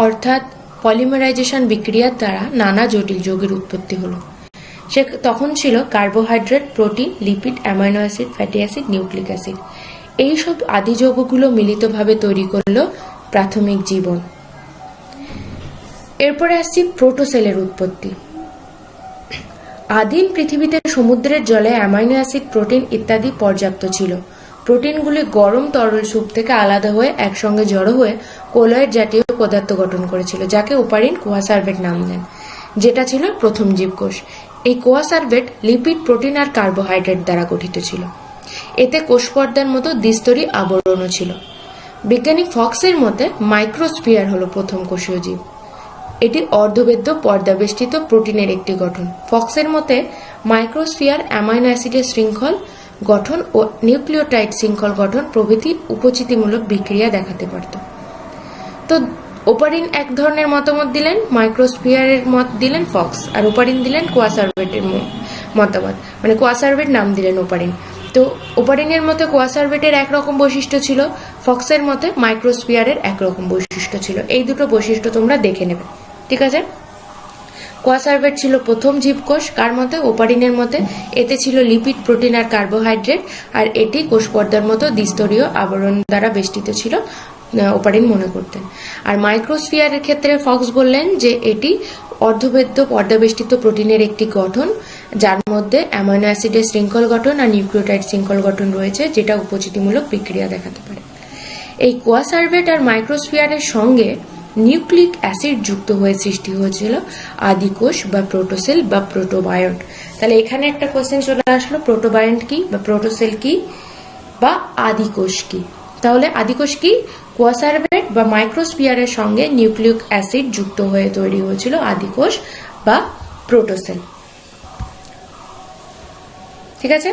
অর্থাৎ পলিমারাইজেশন বিক্রিয়ার দ্বারা নানা জটিল যৌগের উৎপত্তি হলো। সে তখন ছিল carbohydrate, protein, lipid, amino acid, fatty acid, nucleic acid. এইসব আদি যৌগগুলো মিলিতভাবে তৈরি করলো প্রাথমিক জীবন। এরপরে আসছি প্রোটোসেলের উৎপত্তি। আদিম পৃথিবীতে সমুদ্রের জলে অ্যামাইনো অ্যাসিড, প্রোটিন ইত্যাদি পর্যাপ্ত ছিল। প্রোটিনগুলি গরম তরল স্যুপ থেকে আলাদা হয়ে একসঙ্গে জড়ো হয়ে কোলয়েড জাতীয় পদার্থ গঠন করেছিল, যাকে ওপারিন কোয়াসার্ভেট নাম দেন, যেটা ছিল প্রথম জীবকোষ। এই কোয়াসার্ভেট লিপিড, প্রোটিন আর কার্বোহাইড্রেট দ্বারা গঠিত ছিল। এতে কোষপর্দার মতো দ্বিস্তরী আবরণও ছিল। বিজ্ঞানী ফক্সের মতে মাইক্রোস্ফিয়ার হলো প্রথম কোষীয় জীব। এটি অর্ধবেদ্য পর্দাবেষ্টিত প্রোটিনের একটি গঠন। ফক্সের মতে মাইক্রোস্ফিয়ার অ্যামাইনো অ্যাসিডের শৃঙ্খল গঠন ও নিউক্লিওটাইড শৃঙ্খল গঠন প্রভৃতি উপচিতিমূলক বিক্রিয়া দেখাতে পারত। তো ওপারিন এক ধরনের মতামত দিলেন, মাইক্রোস্ফিয়ারের মত দিলেন ফক্স, আর ওপারিন দিলেন কোয়াসার্ভেটের মতামত, মানে কোয়াসার্ভেট নাম দিলেন ওপারিন। তো ওপারিনের মতে কোয়াসার্ভেটের একরকম বৈশিষ্ট্য ছিল, ফক্সের মতে মাইক্রোস্ফিয়ারের একরকম বৈশিষ্ট্য ছিল। এই দুটো বৈশিষ্ট্য তোমরা দেখে নেবে, ঠিক আছে। কোয়াসার্ভেট ছিল প্রথম জীবকোষ, কার মতে? ওপারিনের মতে। এতে ছিল লিপিড, প্রোটিন আর কার্বোহাইড্রেট, আর এটি কোষ পর্দার মতো দ্বিস্তরীয় আবরণ দ্বারা বেষ্টিত ছিল, ওপারিন মনে করতেন। আর মাইক্রোস্ফিয়ারের ক্ষেত্রে ফক্স বললেন যে এটি অর্ধবেদ্য পর্দাবেষ্টিত প্রোটিনের একটি গঠন, যার মধ্যে অ্যামাইনো অ্যাসিডের শৃঙ্খল গঠন আর নিউক্লিওটাইড শৃঙ্খল গঠন রয়েছে, যেটা উপচিতিমূলক বিক্রিয়া দেখাতে পারে। এই কোয়াসার্ভেট আর মাইক্রোস্ফিয়ারের সঙ্গে নিউক্লিক অ্যাসিড যুক্ত হয়ে সৃষ্টি হয়েছিল আদিকোষ বা প্রোটোসেল বা প্রোটোবায়ন্ট। তাহলে এখানে একটা কোশ্চেন চলে আসলো, প্রোটোবায়ন্ট কি বা প্রোটোসেল কি বা আদিকোষ কি? তাহলে আদিকোষ কি? কোয়াসার্ভেট বা মাইক্রোস্ফিয়ারের সঙ্গে নিউক্লিক অ্যাসিড যুক্ত হয়ে তৈরি হয়েছিল আদিকোষ বা প্রোটোসেল। ঠিক আছে?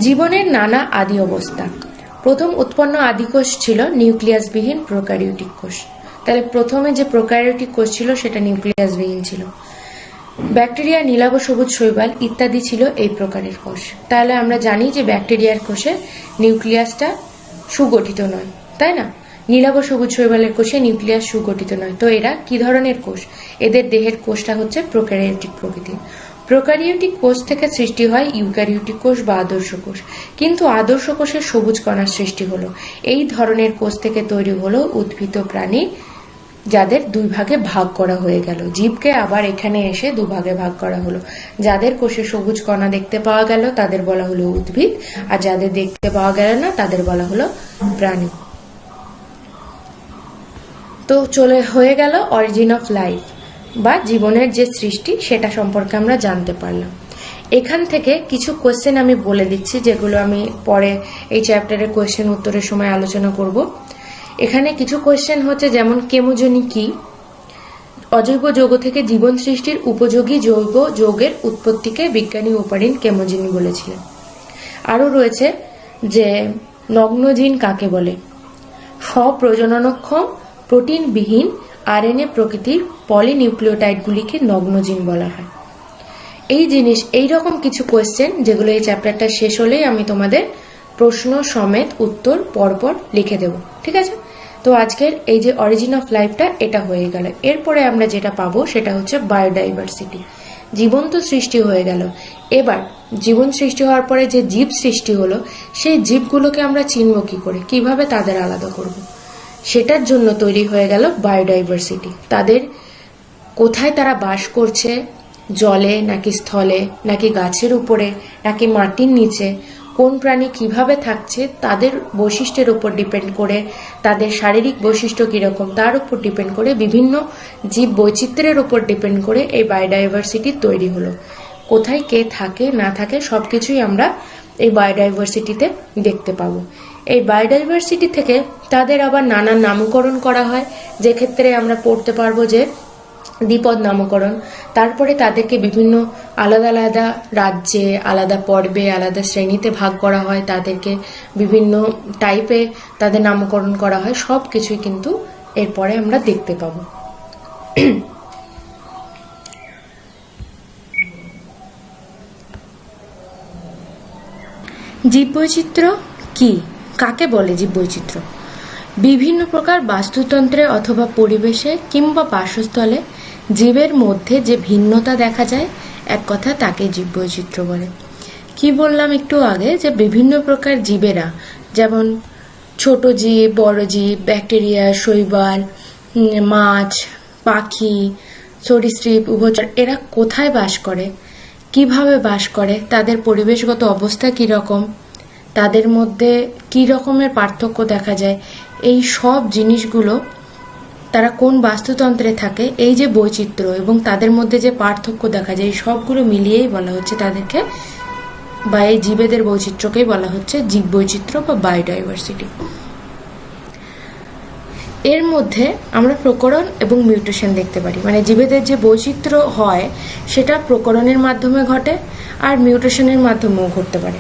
জীবনের নানা আদি অবস্থা। প্রথম উৎপন্ন আদিকোষ ছিল নিউক্লিয়াসবিহীন প্রোক্যারিওটিক কোষ। তাহলে প্রথমে যে প্রোক্যারিওটিক কোষ ছিল সেটা নিউক্লিয়াসবিহীন ছিল। ব্যাকটেরিয়া, নীলাভ সবুজ শৈবাল ইত্যাদি ছিল এই প্রকারের কোষ। তাহলে আমরা জানি যে ব্যাকটেরিয়ার কোষে নিউক্লিয়াসটা সুগঠিত নয়, তাই না? নীলাভ সবুজ শৈবালের কোষে নিউক্লিয়াস সুগঠিত নয়। তো এরা কি ধরনের কোষ? এদের দেহের কোষটা হচ্ছে প্রোক্যারিওটিক প্রকৃতির। প্রোক্যারিওটিক কোষ থেকে সৃষ্টি হয় ইউক্যারিওটিক কোষ বা আদর্শ কোষ। কিন্তু আদর্শ কোষের সবুজ কণার সৃষ্টি হলো। এই ধরনের কোষ থেকে তৈরি হলো উদ্ভিদ প্রাণী, যাদের দুই ভাগে ভাগ করা হয়ে গেল। জীবকে আবার এখানে এসে দুভাগে ভাগ করা হলো। যাদের কোষে সবুজ কণা দেখতে পাওয়া গেল তাদের বলা হলো উদ্ভিদ, আর যাদের দেখতে পাওয়া গেল না তাদের বলা হলো প্রাণী। তো হয়ে গেল অরিজিন অফ লাইফ বা জীবনের যে সৃষ্টি, সেটা সম্পর্কে আমরা জানতে পারলাম। এখান থেকে কিছু কোয়েশ্চেন আমি বলে দিচ্ছি, যেগুলো আমি পরে এই চ্যাপ্টারের কোয়েশ্চেন উত্তরের সময় আলোচনা করব। এখানে কিছু কোয়েশ্চেন হচ্ছে, যেমন কেমোজেনি কি? অজৈব যৌগ থেকে জীবন সৃষ্টির উপযোগী জৈব যৌগের উৎপত্তিকে বিজ্ঞানী ওপারিন কেমোজেনি বলেছিলেন। আরও রয়েছে যে নগ্নজিন কাকে বলে? স্বপ্রজননক্ষম প্রোটিনবিহীন আরএনএ প্রকৃতির পলিনিউক্লিওটাইডগুলিকে নগ্নজিন বলা হয়। এই রকম কিছু কোয়েশ্চেন, যেগুলো এই চ্যাপ্টারটা শেষ হলেই আমি তোমাদের প্রশ্ন সমেত উত্তর পরপর লিখে দেব। ঠিক আছে? তো আজকের এই যে অরিজিন অফ লাইফটা, এটা হয়ে গেল। এরপরে আমরা যেটা পাবো সেটা হচ্ছে বায়োডাইভার্সিটি। জীবন তো সৃষ্টি হয়ে গেল, এবার জীবন সৃষ্টি হওয়ার পরে যে জীব সৃষ্টি হলো, সেই জীবগুলোকে আমরা চিনব কি করে? কিভাবে তাদের আলাদা করব? সেটার জন্য তৈরি হয়ে গেল বায়োডাইভার্সিটি। তাদের কোথায় তারা বাস করছে, জলে নাকি স্থলে নাকি গাছের উপরে নাকি মাটির নিচে, কোন প্রাণী কিভাবে থাকছে, তাদের বৈশিষ্ট্যের উপর ডিপেন্ড করে, তাদের শারীরিক বৈশিষ্ট্য কিরকম তার উপর ডিপেন্ড করে, বিভিন্ন জীব বৈচিত্র্যের উপর ডিপেন্ড করে এই বায়োডাইভার্সিটি তৈরি হলো। কোথায় কে থাকে না থাকে সবকিছুই আমরা এই বায়োডাইভার্সিটিতে দেখতে পাবো। এই বায়োডাইভার্সিটি থেকে তাদের আবার নানান নামকরণ করা হয়, যে ক্ষেত্রে আমরা পড়তে পারবো যে দ্বিপদ নামকরণ। তারপরে তাদেরকে বিভিন্ন আলাদা আলাদা রাজ্যে, আলাদা পর্বে, আলাদা শ্রেণীতে ভাগ করা হয়, তাদেরকে বিভিন্ন টাইপে তাদের নামকরণ করা হয়। সব কিছুই কিন্তু এরপরে আমরা দেখতে পাবো। জীববৈচিত্র্য কি? কাকে বলে জীববৈচিত্র্য? বিভিন্ন প্রকার বাস্তুতন্ত্রে অথবা পরিবেশে কিংবা বাসস্থলে জীবের মধ্যে যে ভিন্নতা দেখা যায়, এক কথা তাকে জীববৈচিত্র্য বলে। কি বললাম একটু আগে, যে বিভিন্ন প্রকার জীবেরা, যেমন ছোট জীব, বড় জীব, ব্যাকটেরিয়া, শৈবাল, মাছ, পাখি, সরীসৃপ, উভচর, এরা কোথায় বাস করে, কিভাবে বাস করে, তাদের পরিবেশগত অবস্থা কিরকম, তাদের মধ্যে কি রকমের পার্থক্য দেখা যায়, এই সব জিনিসগুলো, তারা কোন বাস্তুতন্ত্রে থাকে, এই যে বৈচিত্র্য এবং তাদের মধ্যে যে পার্থক্য দেখা যায়, এই সবগুলো মিলিয়েই বলা হচ্ছে তাদেরকে, বা এই জীবেদের বৈচিত্র্যকেই বলা হচ্ছে জীববৈচিত্র্য বা বায়োডাইভার্সিটি। এর মধ্যে আমরা প্রকরণ এবং মিউটেশন দেখতে পারি। মানে জীবেদের যে বৈচিত্র্য হয় সেটা প্রকরণের মাধ্যমে ঘটে আর মিউটেশনের মাধ্যমেও ঘটতে পারে।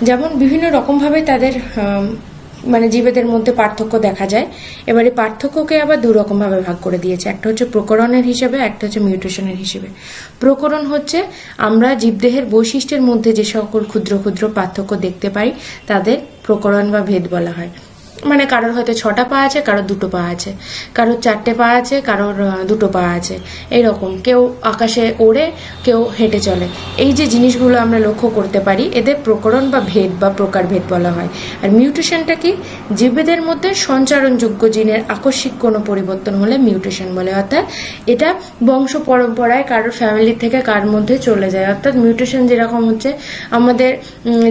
যেমন বিভিন্ন রকমভাবে তাদের মানে জীবেদের মধ্যে পার্থক্য দেখা যায়। এবারে পার্থক্যকে আবার দু রকম ভাবে ভাগ করে দিয়েছে, একটা হচ্ছে প্রকরণের হিসেবে, একটা হচ্ছে মিউটেশনের হিসেবে। প্রকরণ হচ্ছে আমরা জীবদেহের বৈশিষ্ট্যের মধ্যে যে সকল ক্ষুদ্র ক্ষুদ্র পার্থক্য দেখতে পাই তাদের প্রকরণ বা ভেদ বলা হয়। মানে কারোর হয়তো 6টা পা আছে, কারোর 2টো পা আছে, কারোর 4টে পা আছে, কারোর 2টো পা আছে, এইরকম। কেউ আকাশে ওড়ে, কেউ হেঁটে চলে। এই যে জিনিসগুলো আমরা লক্ষ্য করতে পারি এদের প্রকরণ বা ভেদ বা প্রকারভেদ বলা হয়। আর মিউটেশনটা কি? জীবেদের মধ্যে সঞ্চারণযোগ্য জিনের আকস্মিক কোনো পরিবর্তন হলে মিউটেশন বলে। অর্থাৎ এটা বংশ পরম্পরায় কারোর ফ্যামিলি থেকে কার মধ্যে চলে যায়। অর্থাৎ মিউটেশন যেরকম হচ্ছে আমাদের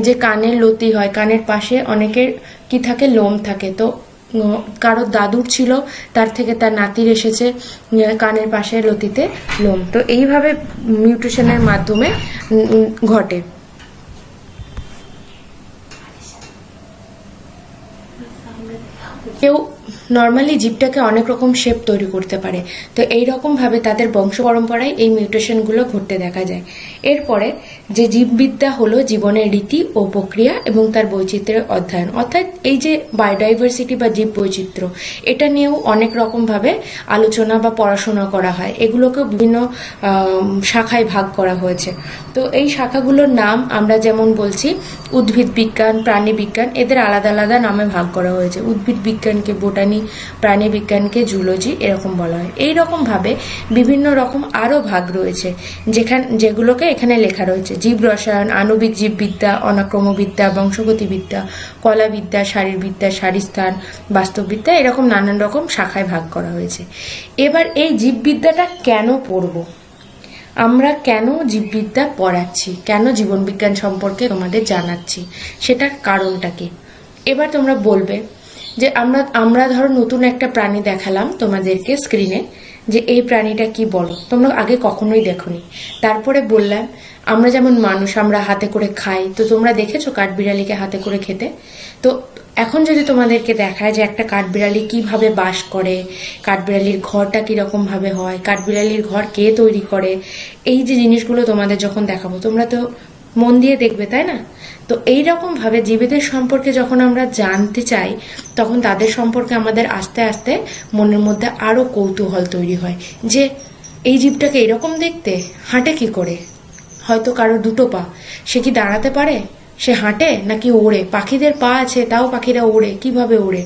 যে কানের লতি হয়, কানের পাশে অনেকের কি থাকে, লোম থাকে। তো কারোর দাদুর ছিল, তার থেকে তার নাতির এসেছে কানের পাশে লতিতে লোম। তো এইভাবে মিউটেশনের মাধ্যমে ঘটে। কেউ নর্মালি জীবটাকে অনেক রকম শেপ তৈরি করতে পারে। তো এই রকম ভাবে তাদের বংশ পরম্পরায় এই মিউটেশনগুলো ঘটতে দেখা যায়। এরপরে যে জীববিদ্যা হলো জীবনের রীতি ও প্রক্রিয়া এবং তার বৈচিত্র্যের অধ্যয়ন। অর্থাৎ এই যে বায়োডাইভার্সিটি বা জীব বৈচিত্র্য, এটা নিয়েও অনেক রকম ভাবে আলোচনা বা পড়াশোনা করা হয়। এগুলোকেও বিভিন্ন শাখায় ভাগ করা হয়েছে। তো এই শাখাগুলোর নাম আমরা যেমন বলছি উদ্ভিদ বিজ্ঞান, প্রাণী বিজ্ঞান, এদের আলাদা আলাদা নামে ভাগ করা হয়েছে। উদ্ভিদ বিজ্ঞানকে বোটানি, প্রাণী বিজ্ঞানকে জুলজি, এরকম বলা হয়। এইরকম ভাবে বিভিন্ন রকম আরো ভাগ রয়েছে যেগুলোকে এখানে লেখা রয়েছে। জীব রসায়ন, আণবিক জীববিদ্যা, অনাক্রমবিদ্যা, বংশগতিবিদ্যা, কলাবিদ্যা, শারীরবিদ্যা, শারীরস্থান, বাস্তববিদ্যা, এরকম নানান রকম শাখায় ভাগ করা হয়েছে। এবার এই জীববিদ্যাটা কেন পড়বো, আমরা কেন জীববিদ্যা পড়াচ্ছি, কেন জীবন বিজ্ঞান সম্পর্কে তোমাদের জানাচ্ছি, সেটার কারণটা কি? এবার তোমরা বলবে যে আমরা ধরো নতুন একটা প্রাণী দেখালাম তোমাদেরকে স্ক্রিনে, যে এই প্রাণীটা কি বলো, তোমরা আগে কখনোই দেখোনি। তারপরে বললাম আমরা যেমন মানুষ, আমরা হাতে করে খাই, তো তোমরা দেখেছো কাঠবিড়ালিকে হাতে করে খেতে? তো এখন যদি তোমাদেরকে দেখায় যে একটা কাঠবিড়ালি কিভাবে বাস করে, কাঠবিড়ালির ঘরটা কিরকম ভাবে হয়, কাঠবিড়ালির ঘর কে তৈরি করে, এই যে জিনিসগুলো তোমাদের যখন দেখাবো তোমরা তো মন দিয়ে দেখবে, তাই না? তো এইরকম ভাবে জীবেদের সম্পর্কে যখন আমরা জানতে চাই তখন তাদের সম্পর্কে আমাদের আস্তে আস্তে মনের মধ্যে আরো কৌতূহল তৈরি হয় যে এই জীবটাকে এরকম দেখতে, হাঁটে কি করে, হয়তো কারোর 2টো পা, সে কি দাঁড়াতে পারে, সে হাঁটে নাকি ওড়ে? পাখিদের পা আছে, তাও পাখিরা ওড়ে, কিভাবে ওড়ে?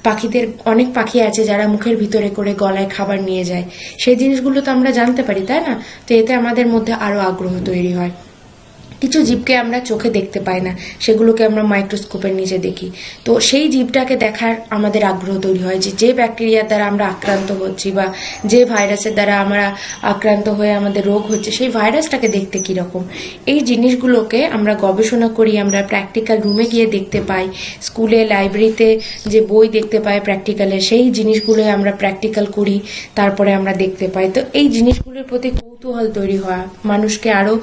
পাখিদের অনেক পাখি আছে যারা মুখের ভিতরে করে গলায় খাবার নিয়ে যায়। সেই জিনিসগুলো তো আমরা জানতে পারি, তাই না? তো এতে আমাদের মধ্যে আরো আগ্রহ তৈরি হয়। কিছু জীবকে আমরা চোখে দেখতে পাই না, সেগুলোকে আমরা মাইক্রোস্কোপের নিচে দেখি। তো সেই জীবটাকে দেখার আমাদের আগ্রহ তৈরি হয় যে ব্যাকটেরিয়ার দ্বারা আমরা আক্রান্ত হচ্ছি বা যে ভাইরাসের দ্বারা আমরা আক্রান্ত হয়ে আমাদের রোগ হচ্ছে, সেই ভাইরাসটাকে দেখতে কিরকম। এই জিনিসগুলোকে আমরা গবেষণা করি, আমরা প্র্যাকটিক্যাল রুমে গিয়ে দেখতে পাই, স্কুলে লাইব্রেরিতে যে বই দেখতে পাই প্র্যাকটিক্যালের, সেই জিনিসগুলোই আমরা প্র্যাকটিক্যাল করি, তারপরে আমরা দেখতে পাই। তো এই জিনিসগুলোর প্রতি কৌতূহল তৈরি হওয়া, মানুষকে আরো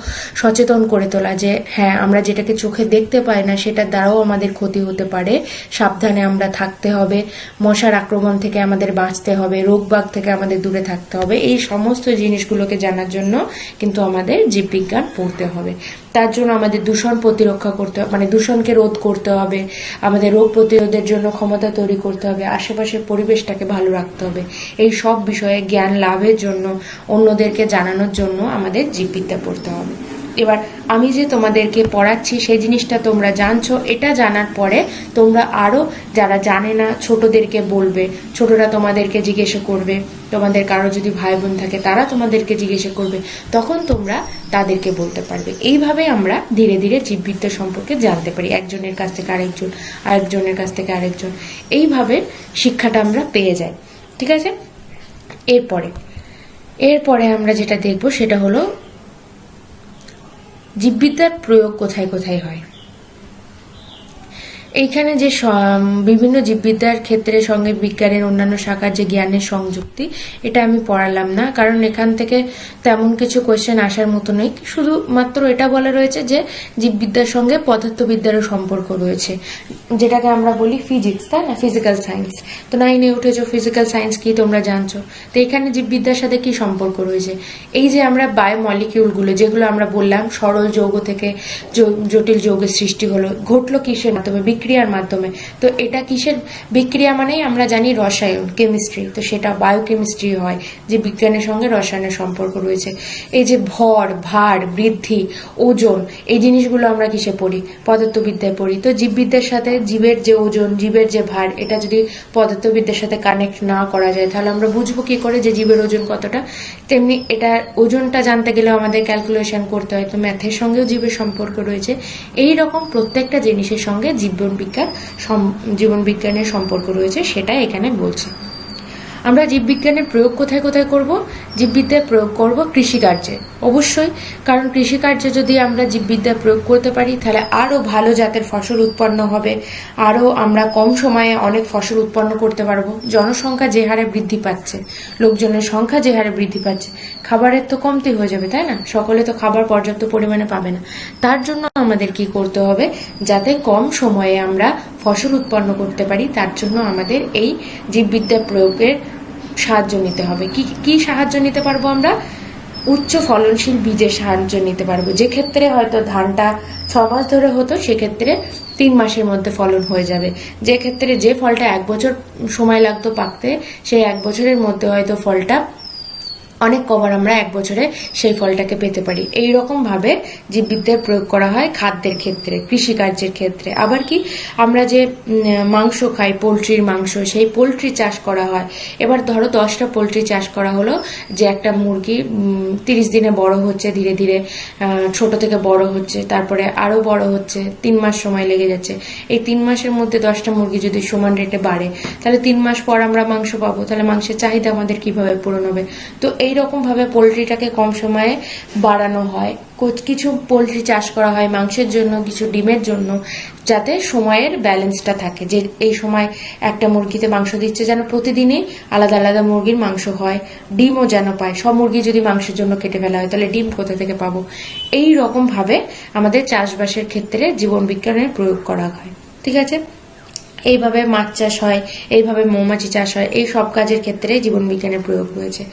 সচেতন করে তোলা যে হ্যাঁ, আমরা যেটাকে চোখে দেখতে পাই না সেটার দ্বারাও আমাদের ক্ষতি হতে পারে, সাবধানে আমরা থাকতে হবে, মশার আক্রমণ থেকে আমাদের বাঁচতে হবে, রোগবাগ থেকে আমাদের দূরে থাকতে হবে। এই সমস্ত জিনিসগুলোকে জানার জন্য কিন্তু আমাদের জীববিজ্ঞান পড়তে হবে। তার জন্য আমাদের দূষণ প্রতিরক্ষা করতে হবে, মানে দূষণকে রোধ করতে হবে, আমাদের রোগ প্রতিরোধের জন্য ক্ষমতা তৈরি করতে হবে, আশেপাশের পরিবেশটাকে ভালো রাখতে হবে। এই সব বিষয়ে জ্ঞান লাভের জন্য, অন্যদেরকে জানানোর জন্য আমাদের জীববিদ্যা পড়তে হবে। এবার আমি যে তোমাদেরকে পড়াচ্ছি সেই জিনিসটা তোমরা জানছো, এটা জানার পরে তোমরা আরো যারা জানে না ছোটদেরকে বলবে, ছোটরা তোমাদেরকে জিজ্ঞেস করবে, তোমাদের কারো যদি ভাই বোন থাকে তারা তোমাদেরকে জিজ্ঞেস করবে, তখন তোমরা তাদেরকে বলতে পারবে। এইভাবে আমরা ধীরে ধীরে জীববিদ্যা সম্পর্কে জানতে পারি, একজনের কাছ থেকে আরেকজন, আরেকজনের কাছ থেকে আরেকজন, এইভাবে শিক্ষাটা আমরা পেয়ে যাই। ঠিক আছে? এরপরে আমরা যেটা দেখব সেটা হলো জীববিদ্যার প্রয়োগ কোথায় কোথায় হয়। এইখানে যে বিভিন্ন জীববিদ্যার ক্ষেত্রে সঙ্গে বিজ্ঞানের অন্যান্য শাখার যে জ্ঞানের সংযুক্তি, এটা আমি পড়ালাম না, কারণ এখান থেকে তেমন কিছু কোয়েশ্চেন আসার মতো নেই। শুধুমাত্র এটা বলা রয়েছে যে জীববিদ্যার সঙ্গে পদার্থবিদ্যারও সম্পর্ক রয়েছে, যেটাকে আমরা বলি ফিজিক্স, তাই না, ফিজিক্যাল সায়েন্স। তো 9-এ উঠেছো, ফিজিক্যাল সায়েন্স কি তোমরা জানছো। তো এখানে জীববিদ্যার সাথে কি সম্পর্ক রয়েছে? এই যে আমরা বায়োমলিকিউলগুলো, যেগুলো আমরা বললাম সরল যৌগ থেকে জটিল যৌগের সৃষ্টি ঘটলো কিসের মাধ্যমে? বিক্রিয়ার মাধ্যমে। তো এটা কিসের বিক্রিয়া? মানেই আমরা জানি রসায়ন, কেমিস্ট্রি, তো সেটা বায়োকেমিস্ট্রি হয়, যে বিজ্ঞানের সঙ্গে রসায়নের সম্পর্ক রয়েছে। এই যে ভর, ভার, বৃদ্ধি, ওজন, এই জিনিসগুলো আমরা কিসে পড়ি? পদার্থবিদ্যায় পড়ি। তো জীববিদ্যার সাথে জীবের যে ওজন, জীবের যে ভার, এটা যদি পদার্থবিদ্যার সাথে কানেক্ট না করা যায় তাহলে আমরা বুঝবো কি করে যে জীবের ওজন কতটা? তেমনি এটা ওজনটা জানতে গেলেও আমাদের ক্যালকুলেশন করতে হয়, তো ম্যাথের সঙ্গেও জীবের সম্পর্ক রয়েছে। এই রকম প্রত্যেকটা জিনিসের সঙ্গে জীবনবিজ্ঞানের সম্পর্ক রয়েছে, সেটা এখানে বলছে। আমরা জীববিজ্ঞানের প্রয়োগ কোথায় কোথায় করব? জীববিদ্যার প্রয়োগ করব কৃষিকার্যে, অবশ্যই। কারণ কৃষিকার্যে যদি আমরা জীববিদ্যা প্রয়োগ করতে পারি তাহলে আরও ভালো জাতের ফসল উৎপন্ন হবে, আরও আমরা কম সময়ে অনেক ফসল উৎপন্ন করতে পারবো। জনসংখ্যা যে হারে বৃদ্ধি পাচ্ছে, লোকজনের সংখ্যা যে হারে বৃদ্ধি পাচ্ছে, খাবারের তো কমতি হয়ে যাবে, তাই না? সকলে তো খাবার পর্যাপ্ত পরিমাণে পাবে না। তার জন্য আমাদের কি করতে হবে? যাতে কম সময়ে আমরা ফসল উৎপন্ন করতে পারি, তার জন্য আমাদের এই জীববিদ্যা প্রয়োগের সাহায্য নিতে হবে। কি সাহায্য নিতে পারবো আমরা? উচ্চ ফলনশীল বীজের সাহায্য নিতে পারবো। যে ক্ষেত্রে হয়তো ধানটা 6 মাস ধরে হতো, সেক্ষেত্রে 3 মাসের মধ্যে ফলন হয়ে যাবে। যে ক্ষেত্রে যে ফলটা 1 বছর সময় লাগতো পাকতে, সেই 1 বছরের মধ্যে হয়তো ফলটা অনেক কবার আমরা 1 বছরে সেই ফলটাকে পেতে পারি। এই রকম ভাবে জীববিদ্যার প্রয়োগ করা হয় খাদ্যের ক্ষেত্রে, কৃষিকার্যের ক্ষেত্রে। আবার কি, আমরা যে মাংস খাই, পোলট্রির মাংস, সেই পোলট্রি চাষ করা হয়। এবার ধরো 10টা পোলট্রি চাষ করা হলো, যে একটা মুরগি 30 দিনে বড় হচ্ছে, ধীরে ধীরে ছোট থেকে বড় হচ্ছে, তারপরে আরো বড় হচ্ছে, 3 মাস সময় লেগে যাচ্ছে। এই 3 মাসের মধ্যে 10টা মুরগি যদি সমান রেটে বাড়ে, তাহলে 3 মাস পর আমরা মাংস পাবো। তাহলে মাংসের চাহিদা আমাদের কিভাবে পূরণ হবে? তো এইরকম ভাবে পোলট্রিটাকে কম সময়ে বাড়ানো হয়। কিছু পোলট্রি চাষ করা হয় মাংসের জন্য, কিছু ডিমের জন্য, যাতে সময়ের ব্যালেন্সটা থাকে। যে এই সময় একটা মুরগিতে মাংস দিচ্ছে, যেন প্রতিদিনই আলাদা আলাদা মুরগির মাংস হয়, ডিমও যেন পায়। সব মুরগি যদি মাংসের জন্য কেটে ফেলা হয়, তাহলে ডিম কোথা থেকে পাবো? এই রকম ভাবে আমাদের চাষবাসের ক্ষেত্রে জীবন বিজ্ঞানের প্রয়োগ করা হয়। ঠিক আছে? এইভাবে মাছ চাষ হয়, এইভাবে মৌমাছি চাষ হয়, এই সব কাজের ক্ষেত্রে জীবন বিজ্ঞানের প্রয়োগ রয়েছে।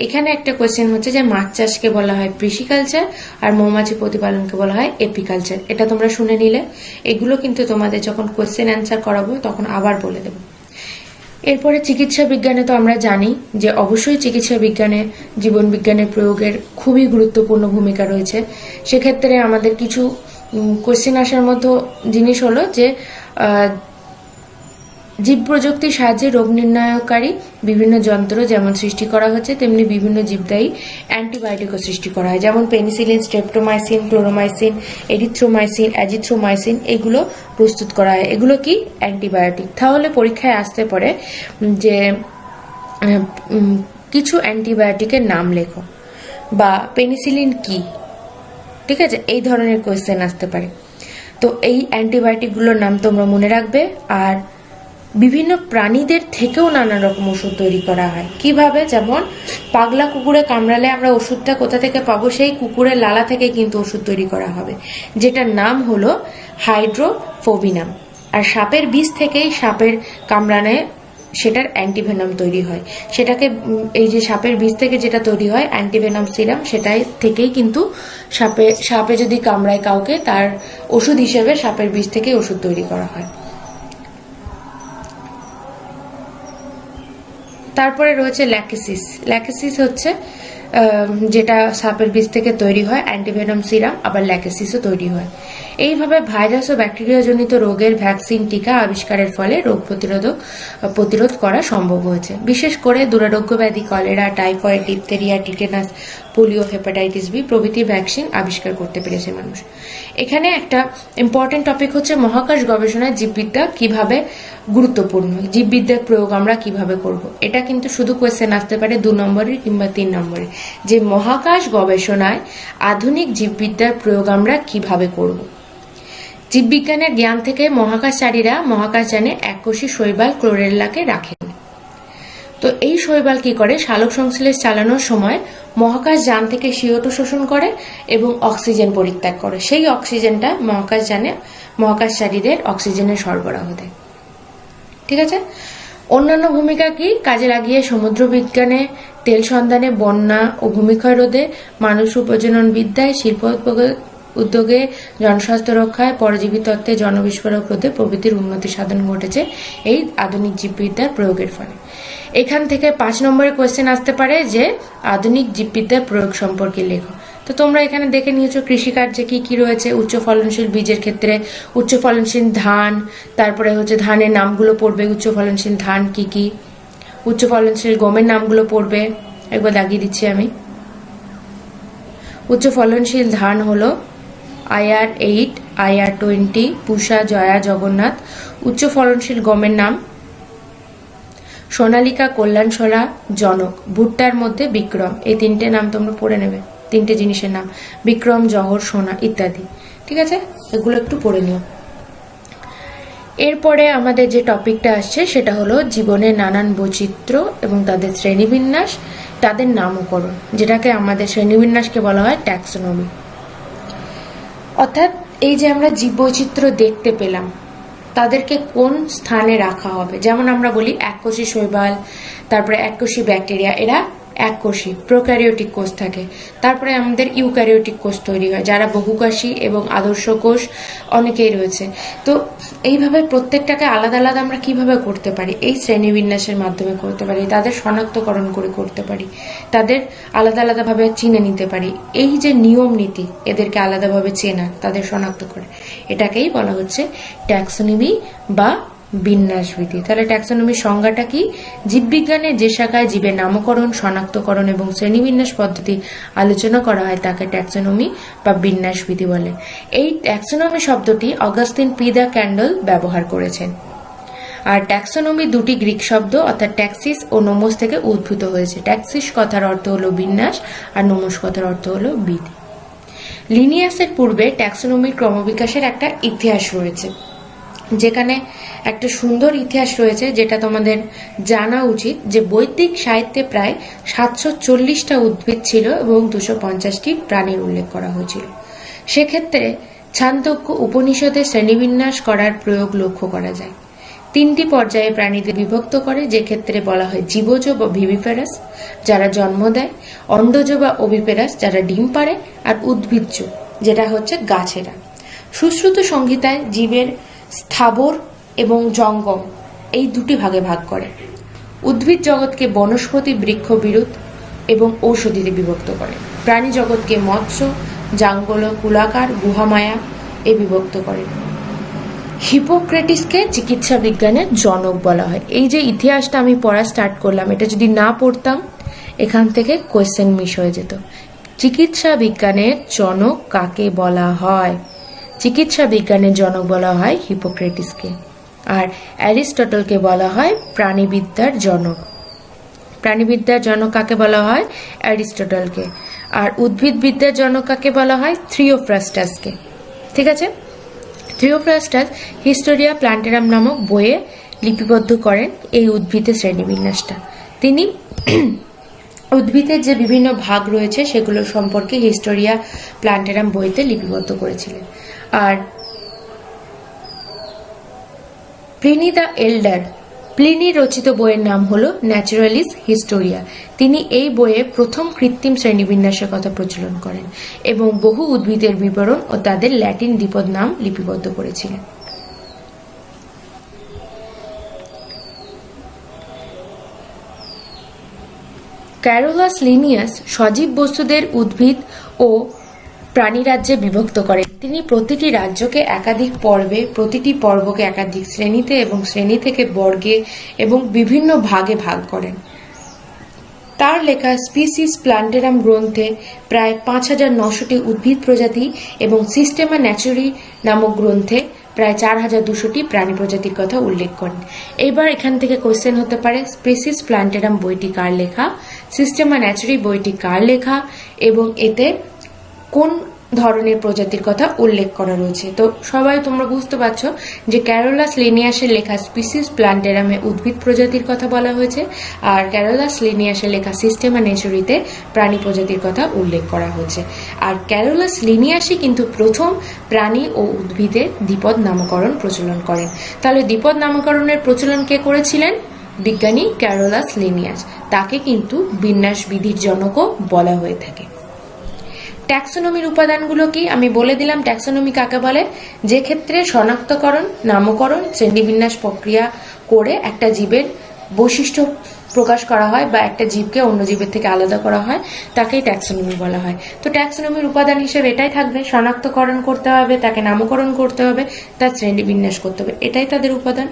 এখানে একটা কোয়েশ্চেন হচ্ছে যে মাছ চাষকে বলা হয় পিসিকালচার আর মৌমাছি প্রতিপালনকে বলা হয় এপিকালচার। এটা তোমরা শুনে নিলে। এগুলো কিন্তু তোমাদের যখন কোয়েশ্চেন অ্যান্সার করাবো তখন আবার বলে দেবো। এরপরে চিকিৎসা বিজ্ঞানে তো আমরা জানি যে অবশ্যই চিকিৎসা বিজ্ঞানে জীবন বিজ্ঞানের প্রয়োগের খুবই গুরুত্বপূর্ণ ভূমিকা রয়েছে। সেক্ষেত্রে আমাদের কিছু কোয়েশ্চেন আসার মতো জিনিস হলো যে জীব প্রযুক্তির সাহায্যে রোগ নির্ণয়কারী বিভিন্ন যন্ত্র যেমন সৃষ্টি করা হচ্ছে, তেমনি বিভিন্ন জীবদায়ী অ্যান্টিবায়োটিকও সৃষ্টি করা হয়। যেমন penicillin, streptomycin, chloromycin, erythromycin, azithromycin, এগুলো প্রস্তুত করা হয়। এগুলো কি? অ্যান্টিবায়োটিক। তাহলে পরীক্ষায় আসতে পারে যে কিছু অ্যান্টিবায়োটিকের নাম লেখো, বা পেনিসিলিন কি, ঠিক আছে, এই ধরনের কোয়েশ্চেন আসতে পারে। তো এই অ্যান্টিবায়োটিকগুলোর নাম তোমরা মনে রাখবে। আর বিভিন্ন প্রাণীদের থেকেও নানা রকম ওষুধ তৈরি করা হয়। কিভাবে? যেমন পাগলা কুকুরে কামড়ালে আমরা ওষুধটা কোথা থেকে পাবো? সেই কুকুরের লালা থেকে কিন্তু ওষুধ তৈরি করা হবে, যেটার নাম হলো হাইড্রোফোবিনাম। আর সাপের বিষ থেকেই সাপের কামড়ানে সেটার অ্যান্টিভেনাম তৈরি হয়। সেটাকে এই যে সাপের বিষ থেকে যেটা তৈরি হয় অ্যান্টিভেনাম সিরাম, সেটাই থেকেই কিন্তু সাপে যদি কামড়ায় কাউকে, তার ওষুধ হিসেবে সাপের বিষ থেকে ওষুধ তৈরি করা হয়। তারপরে রয়েছে ল্যাকেসিস। ল্যাকেসিস হচ্ছে যেটা সাপের বিষ থেকে তৈরি হয় অ্যান্টিভেনম সিরাম, আবার ল্যাকেসিসও তৈরি হয়। এইভাবে ভাইরাস ও ব্যাকটেরিয়া জনিত রোগের ভ্যাকসিন, টিকা আবিষ্কারের ফলে রোগ প্রতিরোধ করা সম্ভব হয়েছে। বিশেষ করে দুরারোগ্য ব্যাধি cholera, typhoid, diphtheria, tetanus, polio, hepatitis B প্রভৃতি ভ্যাকসিন আবিষ্কার করতে পেরেছে মানুষ। এখানে একটা ইম্পর্টেন্ট টপিক হচ্ছে মহাকাশ গবেষণায় জীববিদ্যা কিভাবে গুরুত্বপূর্ণ, জীববিদ্যার প্রয়োগ আমরা কিভাবে করব। এটা কিন্তু শুধু কোয়েশ্চেন আসতে পারে 2 নম্বরের কিংবা 3 নম্বরের, যে মহাকাশ গবেষণায় আধুনিক জীববিদ্যার প্রয়োগ আমরা কিভাবে করব। জীববিজ্ঞানের জ্ঞান থেকে মহাকাশচারীরা মহাকাশযানে এককোষী শৈবাল ক্লোরেল্লাকে রাখেন। তো এই শৈবাল কি করে? সালোক সংশ্লেষ চালানোর সময় মহাকাশযান থেকে CO2 শোষণ করে এবং অক্সিজেন পরিত্যাগ করে। সেই অক্সিজেনটা মহাকাশযানে মহাকাশচারীদের অক্সিজেনের সরবরাহ দেয়। ঠিক আছে? অন্যান্য ভূমিকা কি? কাজে লাগিয়ে সমুদ্র বিজ্ঞানে, তেল সন্ধানে, বন্যা ও ভূমিক্ষয় রোধে, মানুষ প্রজনন বিদ্যায়, শিল্প উদ্যোগে জনস্বাস্থ্য রক্ষায়, পরজীবী তত্ত্বে, জনবিস্ফোরক রোধে প্রভৃতির উন্নতি সাধন ঘটেছে এই আধুনিক জীববিদ্যার প্রয়োগের ফলে। এখান থেকে 5 নম্বরের কোয়েশ্চেন আসতে পারে যে আধুনিক জীববিদ্যার প্রয়োগ সম্পর্কে লেখো। তো তোমরা এখানে দেখে নিয়েছো কৃষিকার্যে কি কি রয়েছে। উচ্চ ফলনশীল বীজের ক্ষেত্রে উচ্চ ফলনশীল ধান, তারপরে হচ্ছে ধানের নামগুলো পড়বে, উচ্চ ফলনশীল ধান কি কি, উচ্চ ফলনশীল গমের নামগুলো পড়বে। একবার দাগিয়ে দিচ্ছি আমি। উচ্চ ফলনশীল ধান হলো IR8, IR20, পুষা, জয়া, জগন্নাথ। উচ্চ ফলনশীল গমের নাম সোনালিকা, কল্যাণসরা, জনক। ভুট্টার মধ্যে বিক্রম। এই 3টে নাম তোমরা পড়ে নেবে, 3টে জিনিসের নাম, বিক্রম, জহর, সোনা ইত্যাদি। ঠিক আছে, এগুলো একটু পড়ে নিও। এরপরে আমাদের যে টপিকটা আসছে সেটা হলো জীবনের নানান বৈচিত্র্য এবং তাদের শ্রেণীবিন্যাস, তাদের নামকরণ, যেটাকে আমাদের শ্রেণীবিন্যাসকে বলা হয় ট্যাক্সোনমি। অর্থাৎ এই যে আমরা জীববৈচিত্র্য দেখতে পেলাম, তাদেরকে কোন স্থানে রাখা হবে। যেমন আমরা বলি এককোষী শৈবাল, তারপরে এককোষী ব্যাকটেরিয়া, এরা এককোষী প্রোক্যারিওটিক কোষ থাকে। তারপরে আমাদের ইউক্যারিওটিক কোষ তৈরি হয়, যারা বহুকোষী এবং আদর্শ কোষ অনেকেই রয়েছে। তো এইভাবে প্রত্যেকটাকে আলাদা আলাদা আমরা কিভাবে করতে পারি, এই শ্রেণীবিন্যাসের মাধ্যমে করতে পারি, তাদের শনাক্তকরণ করে করতে পারি, তাদের আলাদা আলাদাভাবে চিনে নিতে পারি। এই যে নিয়ম নীতি, এদেরকে আলাদাভাবে চেনা, তাদের শনাক্ত করে, এটাকেই বলা হচ্ছে ট্যাক্সোনমি বা বিন্যাসবিধি। তাহলে ট্যাক্সোনমির সংজ্ঞাটা কি? জীববিজ্ঞানের যে শাখায় জীবের নামকরণ, শনাক্তকরণ এবং শ্রেণীবিন্যাস পদ্ধতি আলোচনা করা হয় তাকে ট্যাক্সোনমি বা বিন্যাসবিধি বলে। এই ট্যাক্সোনমি শব্দটি অগাস্টিন পি দ্য ক্যান্ডল ব্যবহার করেছেন। আর ট্যাক্সোনমি দুটি গ্রিক শব্দ অর্থাৎ ট্যাক্সিস ও নোমোস থেকে উদ্ভূত হয়েছে। ট্যাক্সিস কথার অর্থ হলো বিন্যাস আর নোমোস কথার অর্থ হলো বিধি। লিনিয়াসের পূর্বে ট্যাক্সোনমির ক্রমবিকাশের একটা ইতিহাস রয়েছে, যেখানে একটা সুন্দর ইতিহাস রয়েছে, যেটা তোমাদের জানা উচিত যে বৈদিক সাহিত্যে প্রায় 740টা উদ্ভিদ ছিল এবং 250টি প্রাণীর উল্লেখ করা হয়েছিল। সেক্ষেত্রে ছান্দোগ্য উপনিষদে শ্রেণীবিন্যাস করার প্রয়োগ লক্ষ্য করা যায়। 3টি পর্যায়ে প্রাণীদের বিভক্ত করে, যে ক্ষেত্রে বলা হয় জীবজ বা ভিভিফেরাস, যারা জন্ম দেয়, অন্ডজ বা ওভিপেরাস, যারা ডিম পাড়ে, আর উদ্ভিজ্জ, যেটা হচ্ছে গাছেরা। সুশ্রুত সংহিতায় জীবের স্থাবর এবং জঙ্গম এই দুটি ভাগে ভাগ করে। উদ্ভিদ জগৎকে বনস্পতি, বৃক্ষ, বিরুৎ এবং ঔষধিতে বিভক্ত করে। প্রাণী জগৎকে মৎস্য, জাঙ্গল, কুলাকার, গুহামায়া এ বিভক্ত করে। হিপোক্রেটিসকে চিকিৎসা বিজ্ঞানের জনক বলা হয়। এই যে ইতিহাসটা আমি পড়া স্টার্ট করলাম, এটা যদি না পড়তাম এখান থেকে কোয়েশ্চেন মিস হয়ে যেত। চিকিৎসা বিজ্ঞানের জনক কাকে বলা হয়? চিকিৎসা বিজ্ঞানের জনক বলা হয় হিপোক্রেটিসকে। আর অ্যারিস্টটলকে বলা হয় প্রাণীবিদ্যার জনক। প্রাণীবিদ্যার জনক কাকে বলা হয়? অ্যারিস্টটলকে। আর উদ্ভিদবিদ্যার জনক কাকে বলা হয়? থিওফ্রাস্টাসকে। ঠিক আছে, থিওফ্রাস্টাস হিস্টোরিয়া প্ল্যান্টেরাম নামক বইয়ে লিপিবদ্ধ করেন এই উদ্ভিদের শ্রেণীবিন্যাসটা। তিনি উদ্ভিদের যে বিভিন্ন ভাগ রয়েছে সেগুলো সম্পর্কে হিস্টোরিয়া প্ল্যান্টেরাম বইতে লিপিবদ্ধ করেছিলেন। আর প্লিনি দ্য এল্ডার, প্লিনি রচিত বইয়ের নাম হলো ন্যাচুরালিস হিস্টোরিয়া। তিনি এই বইয়ে প্রথম কৃত্রিম শ্রেণীবিন্যাসের কথা প্রচলন করেন এবং বহু উদ্ভিদের বিবরণ ও তাদের ল্যাটিন দ্বিপদ নাম লিপিবদ্ধ করেছিলেন। ক্যারোলাস লিনিয়াস সজীব বস্তুদের উদ্ভিদ ও প্রাণীরাজ্যে বিভক্ত করেন। তিনি প্রতিটি রাজ্যকে একাধিক পর্বে, প্রতিটি পর্বকে একাধিক শ্রেণীতে এবং শ্রেণী থেকে বর্গে এবং বিভিন্ন ভাগে ভাগ করেন। তার লেখা স্পিসিস প্ল্যান্টেরাম গ্রন্থে প্রায় 5900টি উদ্ভিদ প্রজাতি এবং সিস্টেমা ন্যাচুরি নামক গ্রন্থে প্রায় 4200টি প্রাণী প্রজাতির কথা উল্লেখ করেন। এবার এখান থেকে কোশ্চেন হতে পারে স্পিসিস প্ল্যান্টেরাম বইটি কার লেখা, সিস্টেমা ন্যাচুরি বইটি কার লেখা এবং এতে কোন ধরনের প্রজাতির কথা উল্লেখ করা রয়েছে। তো সবাই তোমরা বুঝতে পারছো যে ক্যারোলাস লিনিয়াসের লেখা স্পিসিস প্ল্যান্টেরামে উদ্ভিদ প্রজাতির কথা বলা হয়েছে, আর ক্যারোলাস লিনিয়াসের লেখা সিস্টেমা ন্যাচুরিতে প্রাণী প্রজাতির কথা উল্লেখ করা হয়েছে। আর ক্যারোলাস লিনিয়াসই কিন্তু প্রথম প্রাণী ও উদ্ভিদের দ্বিপদ নামকরণ প্রচলন করেন। তাহলে দ্বিপদ নামকরণের প্রচলন কে করেছিলেন? বিজ্ঞানী ক্যারোলাস লিনিয়াস। তাকে কিন্তু বিন্যাস বিধির জনকও বলা হয়ে থাকে। ট্যাক্সোনমির উপাদানগুলো কি আমি বলে দিলাম। ট্যাক্সোনমি কাকে বলে? যে ক্ষেত্রে শনাক্তকরণ, নামকরণ, শ্রেণীবিন্যাস প্রক্রিয়া করে একটা জীবের বৈশিষ্ট্য প্রকাশ করা হয় বা একটা জীবকে অন্য জীবের থেকে আলাদা করা হয়, তাকেই ট্যাক্সোনমি বলা হয়। তো ট্যাক্সোনমির উপাদান হিসেবে এটাই থাকবে, শনাক্তকরণ করতে হবে, তাকে নামকরণ করতে হবে, তার শ্রেণীবিন্যাস করতে হবে, এটাই তাদের উপাদান।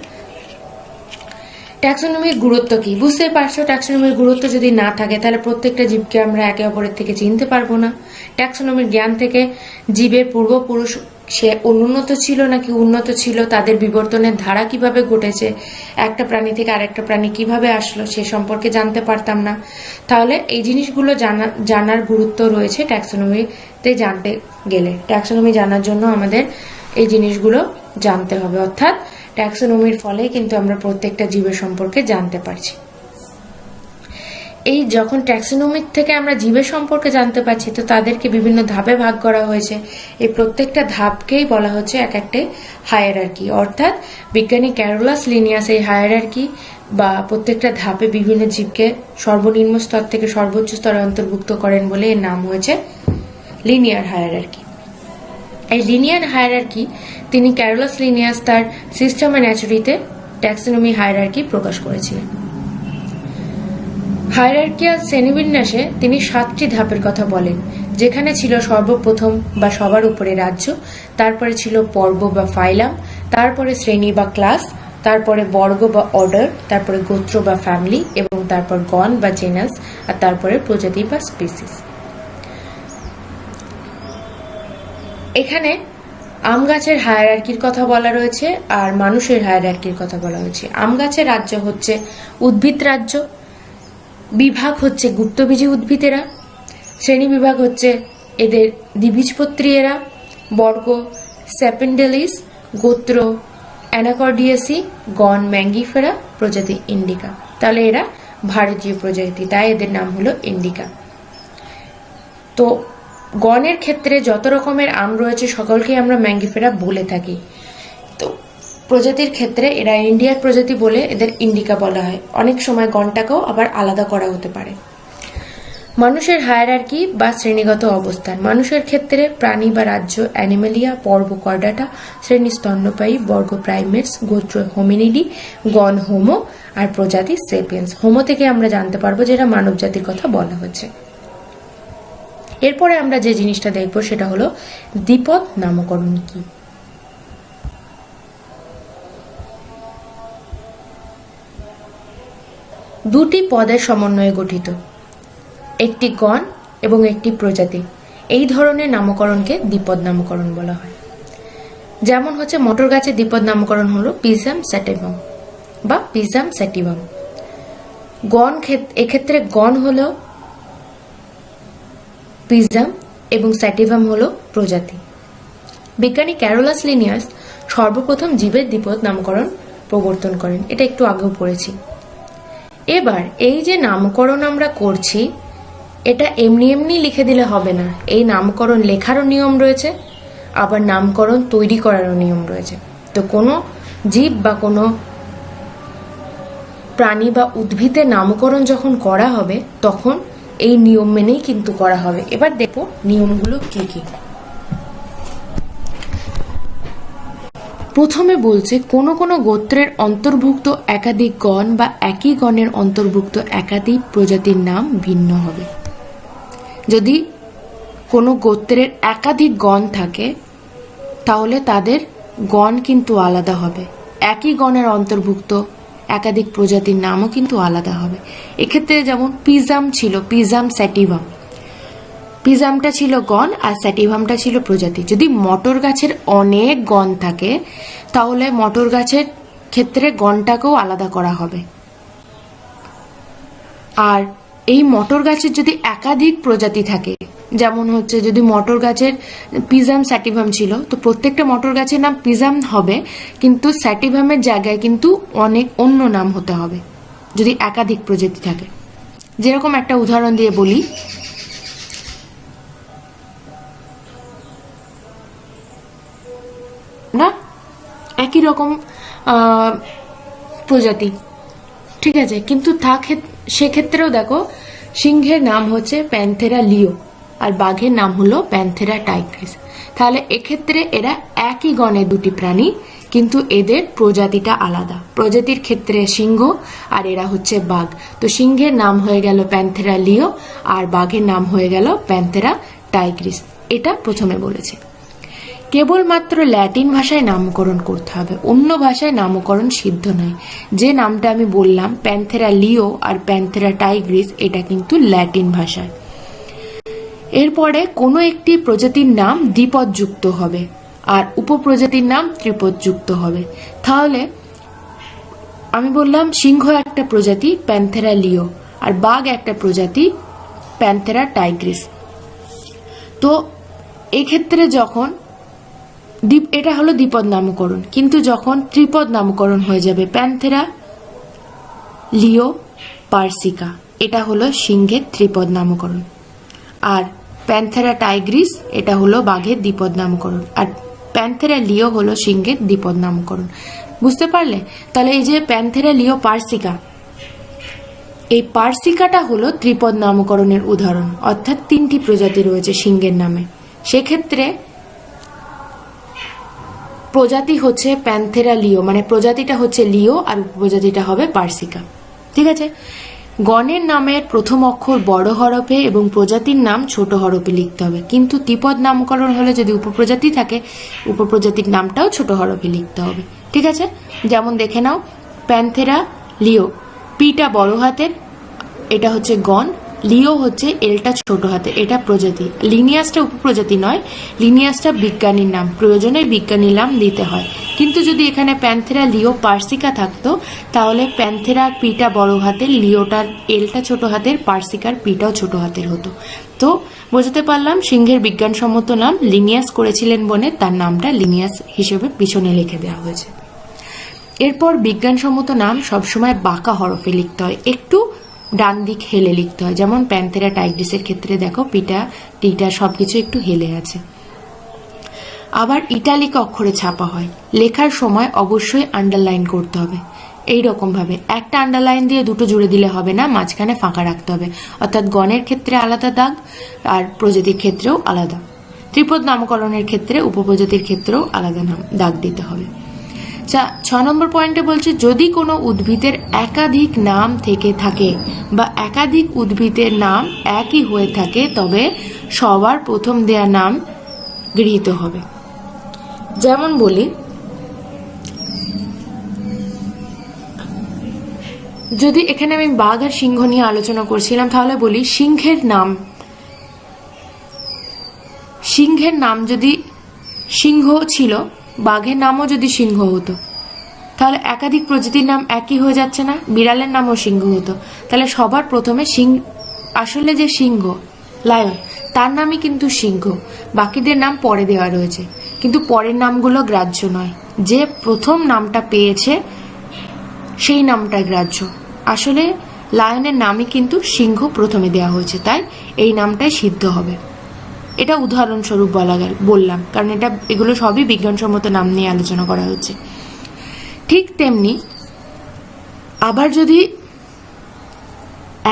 ট্যাক্সোনমির গুরুত্ব কি? বুঝতেই পারছো, ট্যাক্সোনমির গুরুত্ব যদি না থাকে তাহলে প্রত্যেকটা জীবকে আমরা একে অপরের থেকে চিনতে পারবো না। ট্যাক্সোনমির জ্ঞান থেকে জীবের পূর্বপুরুষ সে অনুন্নত ছিল নাকি উন্নত ছিল, তাদের বিবর্তনের ধারা কিভাবে ঘটেছে, একটা প্রাণী থেকে আরেকটা প্রাণী কিভাবে আসলো সে সম্পর্কে জানতে পারতাম না। তাহলে এই জিনিসগুলো জানার গুরুত্ব রয়েছে ট্যাক্সোনমিতে জানতে গেলে। ট্যাক্সোনমি জানার জন্য আমাদের এই জিনিসগুলো জানতে হবে, অর্থাৎ ট্যাক্সোনমির ফলে কিন্তু আমরা প্রত্যেকটা জীবের সম্পর্কে জানতে পারছি। এই যখন ট্যাক্সোনমির থেকে আমরা জীবের সম্পর্কে জানতে পারছি, তো তাদেরকে বিভিন্ন ধাপে ভাগ করা হয়েছে। এই প্রত্যেকটা ধাপকেই বলা হচ্ছে এক একটা হায়ারার্কি, অর্থাৎ বিজ্ঞানী ক্যারোলাস লিনিয়াস এই হায়ারার্কি বা প্রত্যেকটা ধাপে বিভিন্ন জীবকে সর্বনিম্ন স্তর থেকে সর্বোচ্চ স্তরে অন্তর্ভুক্ত করেন বলে এর নাম হয়েছে লিনিয়ার হায়ারার্কি। এই লিনিয়ার হায়ারার্কি তিনি ক্যারোলাস লিনিয়াস তার সিস্টেম ন্যাচুরিতে ট্যাক্সোনমি হায়ারার্কি প্রকাশ করেছিলেন। হায়ারার্কিয়াল শ্রেণীবিন্যাসে তিনি 7টি ধাপের কথা বলেন, যেখানে ছিল সর্বপ্রথম বা সবার উপরে রাজ্য, তারপরে ছিল পর্ব বা ফাইলাম, তারপরে শ্রেণী বা ক্লাস, তারপরে বর্গ বা অর্ডার, তারপরে গোত্র বা ফ্যামিলি, এবং তারপর গণ বা জেনাস, আর তারপরে প্রজাতি বা স্পিসিস। এখানে আম গাছের হায়ারার্কির কথা বলা রয়েছে আর মানুষের হায়ারার্কির কথা বলা হয়েছে। আম গাছের রাজ্য হচ্ছে উদ্ভিদ রাজ্য, বিভাগ হচ্ছে গুপ্তবীজী উদ্ভিদেরা, শ্রেণী বিভাগ হচ্ছে এদের দ্বিবীজপত্রী এরা, বর্গ স্যাপেন্ডেলিস, গোত্র অ্যানাকর্ডিয়াসি, গণ ম্যাঙ্গিফেরা, প্রজাতি ইন্ডিকা। তাহলে এরা ভারতীয় প্রজাতি, তাই এদের নাম হলো ইন্ডিকা। তো গণের ক্ষেত্রে যত রকমের আম রয়েছে সকলকেই আমরা ম্যাঙ্গিফেরা বলে থাকি। তো প্রজাতির ক্ষেত্রে এরা ইন্ডিয়ার প্রজাতি বলে এদের ইন্ডিকা বলা হয়। অনেক সময় গণটাকেও আবার আলাদা করা হতে পারে। মানুষের হায়ারার্কি বা শ্রেণীগত অবস্থান। মানুষের ক্ষেত্রে প্রাণী বা রাজ্য অ্যানিমেলিয়া, পর্ব কর্ডাটা, শ্রেণী স্তন্যপায়ী, বর্গ প্রাইমেটস, গোত্র হোমিনিডি, গণ হোমো, আর প্রজাতি সেপিয়েন্স। হোমো থেকে আমরা জানতে পারবো যেটা মানব জাতির কথা বলা হচ্ছে। এরপরে আমরা যে জিনিসটা দেখব সেটা হলো দ্বিপদ নামকরণ কি। দুটি পদের সমন্বয়ে গঠিত, একটি গণ এবং একটি প্রজাতি, এই ধরনের নামকরণকে দ্বিপদ নামকরণ বলা হয়। যেমন হচ্ছে মটর গাছের দ্বিপদ নামকরণ হলো পিজাম স্যাটিভাম বা পিজাম স্যাটিভাম। গণ এক্ষেত্রে গণ হলো পিজাম এবং স্যাটিভাম হলো প্রজাতি। বিজ্ঞানী ক্যারোলাস লিনিয়াস সর্বপ্রথম জীবের দ্বিপদ নামকরণ প্রবর্তন করেন, এটা একটু আগেও পড়েছি। এবার এই যে নামকরণ আমরা করছি এটা এমনি এমনি লিখে দিলে হবে না, এই নামকরণ লেখারও নিয়ম রয়েছে, আবার নামকরণ তৈরি করারও নিয়ম রয়েছে। তো কোনো জীব বা কোনো প্রাণী বা উদ্ভিদের নামকরণ যখন করা হবে তখন এই নিয়ম মেনেই কিন্তু করা হবে। এবার দেখো নিয়মগুলো কি কি। প্রথমে বলছে কোন কোন গোত্রের অন্তর্ভুক্ত একাধিক গণ বা একই গণের অন্তর্ভুক্ত একাধিক প্রজাতির নাম ভিন্ন হবে। যদি কোনো গোত্রের একাধিক গণ থাকে তাহলে তাদের গণ কিন্তু আলাদা হবে, একই গণের অন্তর্ভুক্ত একাধিক প্রজাতির নামও কিন্তু আলাদা হবে। এক্ষেত্রে যেমন পিজাম ছিল, পিজাম স্যাটিভাম, পিজামটা ছিল গণ আর স্যাটিভামটা ছিল প্রজাতি। যদি মটর গাছের অনেক গণ থাকে তাহলে মটর গাছের ক্ষেত্রে গণটাকেও আলাদা করা হবে। আর এই মটর গাছের যদি একাধিক প্রজাতি থাকে, যেমন হচ্ছে যদি মটর গাছের পিজাম স্যাটিভাম ছিল তো প্রত্যেকটা মটর গাছের নাম পিজাম হবে, কিন্তু স্যাটিভামের জায়গায় কিন্তু অনেক অন্য নাম হতে হবে যদি একাধিক প্রজাতি থাকে। যেরকম একটা উদাহরণ দিয়ে বলি, না একই রকম প্রজাতি, ঠিক আছে, কিন্তু সেক্ষেত্রেও দেখো সিংহের নাম হচ্ছে প্যান্থেরা লিও আর বাঘের নাম হলো প্যান্থেরা টাইগ্রিস। তাহলে এক্ষেত্রে এরা একই গণের দুটি প্রাণী, কিন্তু এদের প্রজাতিটা আলাদা। প্রজাতির ক্ষেত্রে সিংহ আর এরা হচ্ছে বাঘ। তো সিংহের নাম হয়ে গেল প্যান্থেরা লিও আর বাঘের নাম হয়ে গেল প্যান্থেরা টাইগ্রিস। এটা প্রথমে বলেছে। কেবলমাত্র ল্যাটিন ভাষায় নামকরণ করতে হবে, অন্য ভাষায় নামকরণ সিদ্ধ নয়। যে নামটা আমি বললাম প্যান্থেরা লিও আর প্যান্থেরা টাইগ্রিস, এটা কিন্তু ল্যাটিন ভাষায়। এরপরে কোনো একটি প্রজাতির নাম দ্বিপদ যুক্ত হবে আর উপপ্রজাতির নাম ত্রিপদ যুক্ত হবে। তাহলে আমি বললাম সিংহ একটা প্রজাতি প্যান্থেরা লিও আর বাঘ একটা প্রজাতি প্যান্থেরা টাইগ্রিস। তো এক্ষেত্রে যখন এটা হলো দ্বিপদ নামকরণ, কিন্তু যখন ত্রিপদ নামকরণ হয়ে যাবে প্যান্থেরা লিও পার্সিকা, এটা হলো সিংহের ত্রিপদ নামকরণ। আর প্যান্থেরা টাইগ্রিস এটা হলো বাঘের দ্বিপদ নামকরণ, আর প্যান্থেরা লিও হলো সিংহের দ্বিপদ নামকরণ। বুঝতে পারলে? তাহলে এই যে প্যান্থেরা লিও পার্সিকা, এই পার্সিকাটা হলো ত্রিপদ নামকরণের উদাহরণ, অর্থাৎ তিনটি প্রজাতি রয়েছে সিংহের নামে। সেক্ষেত্রে প্রজাতি হচ্ছে প্যান্থেরা লিও, মানে প্রজাতিটা হচ্ছে লিও আর উপপ্রজাতিটা হবে পার্সিকা। ঠিক আছে? গণের নামের প্রথম অক্ষর বড় হরফে এবং প্রজাতির নাম ছোট হরফে লিখতে হবে, কিন্তু ত্রিপদ নামকরণ হলে যদি উপপ্রজাতি থাকে উপপ্রজাতির নামটাও ছোট হরফে লিখতে হবে। ঠিক আছে? যেমন দেখে নাও, প্যান্থেরা লিও, পিটা বড় হাতের, এটা হচ্ছে গণ, লিও হচ্ছে এলটা ছোট হাতে, এটা প্রজাতি। লিনিয়াসটা উপপ্রজাতি নয়, লিনিয়াসটা বিজ্ঞানীর নাম, প্রয়োজনে বিজ্ঞানীর নাম দিতে হয়। কিন্তু যদি এখানে প্যান্থেরা লিও পার্সিকা থাকতো তাহলে প্যান্থেরার পিটা বড় হাতের, লিওটার এলটা ছোট হাতের, পার্সিকার পিটাও ছোট হাতের হতো। তো বোঝাতে পারলাম সিংহের বিজ্ঞানসম্মত নাম লিনিয়াস করেছিলেন বনে তার নামটা লিনিয়াস হিসেবে পিছনে লিখে দেওয়া হয়েছে। এরপর বিজ্ঞানসম্মত নাম সবসময় বাঁকা হরফে লিখতে হয়, একটু ডান দিক হেলে লিখতে হয়। যেমন প্যান্থেরা টাইগ্রিসের ক্ষেত্রে দেখো পিটা টিটা সবকিছু একটু হেলে আছে। আবার ইটালিক অক্ষরে ছাপা হয়, লেখার সময় অবশ্যই আন্ডারলাইন করতে হবে। এই রকম ভাবে একটা আন্ডারলাইন দিয়ে দুটো জুড়ে দিলে হবে না, মাঝখানে ফাঁকা রাখতে হবে। অর্থাৎ গণের ক্ষেত্রে আলাদা দাগ আর প্রজাতির ক্ষেত্রেও আলাদা। ত্রিপদ নামকরণের ক্ষেত্রে উপপ্রজাতির ক্ষেত্রেও আলাদা দাগ দিতে হবে। 6 নম্বর পয়েন্টে বলছে, যদি কোনো উদ্ভিদের একাধিক নাম থেকে থাকে বা একাধিক উদ্ভিদের নাম একই হয়ে থাকে তবে সবার প্রথম দেয়া নাম গৃহীত হবে। যেমন বলি, যদি এখানে আমি বাঘ আর সিংহ নিয়ে আলোচনা করছিলাম তাহলে বলি সিংহের নাম যদি সিংহ ছিল, বাঘের নামও যদি সিংহ হতো তাহলে একাধিক প্রজাতির নাম একই হয়ে যাচ্ছে না? বিড়ালের নামও সিংহ হতো, তাহলে সবার প্রথমে আসলে যে সিংহ লায়ন তার নামই কিন্তু সিংহ, বাকিদের নাম পরে দেওয়া রয়েছে, কিন্তু পরের নামগুলো গ্রাহ্য নয়। যে প্রথম নামটা পেয়েছে সেই নামটা গ্রাহ্য। আসলে লায়নের নামই কিন্তু সিংহ প্রথমে দেওয়া হয়েছে, তাই এই নামটাই সিদ্ধ হবে। এটা উদাহরণস্বরূপ বললাম, কারণ এগুলো সবই বিজ্ঞানসম্মত নাম নিয়ে আলোচনা করা হচ্ছে। ঠিক তেমনি আবার যদি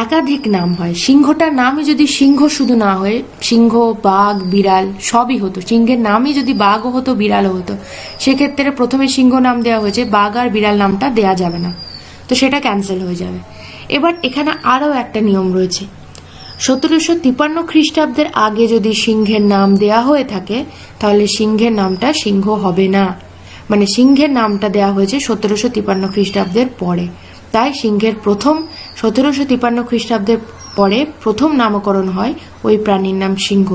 একাধিক নাম হয়, সিংহটার নামই যদি সিংহ শুধু না হয়ে সিংহ, বাঘ, বিড়াল সবই হতো, সিংহের নামই যদি বাঘও হতো বিড়ালও হতো, সেক্ষেত্রে প্রথমে সিংহ নাম দেওয়া হয়েছে, বাঘ আর বিড়াল নামটা দেয়া যাবে না, তো সেটা ক্যান্সেল হয়ে যাবে। এবার এখানে আরও একটা নিয়ম রয়েছে, 1753 খ্রিস্টাব্দের আগে যদি সিংহের নাম দেয়া হয়ে থাকে তাহলে সিংহের নামটা সিংহ হবে না। মানে সিংহের নামটা দেয়া হয়েছে 1753 খ্রিস্টাব্দের পরে, তাই সিংহের প্রথম 1753 খ্রিস্টাব্দের পরে প্রথম নামকরণ হয় ওই প্রাণীর নাম সিংহ,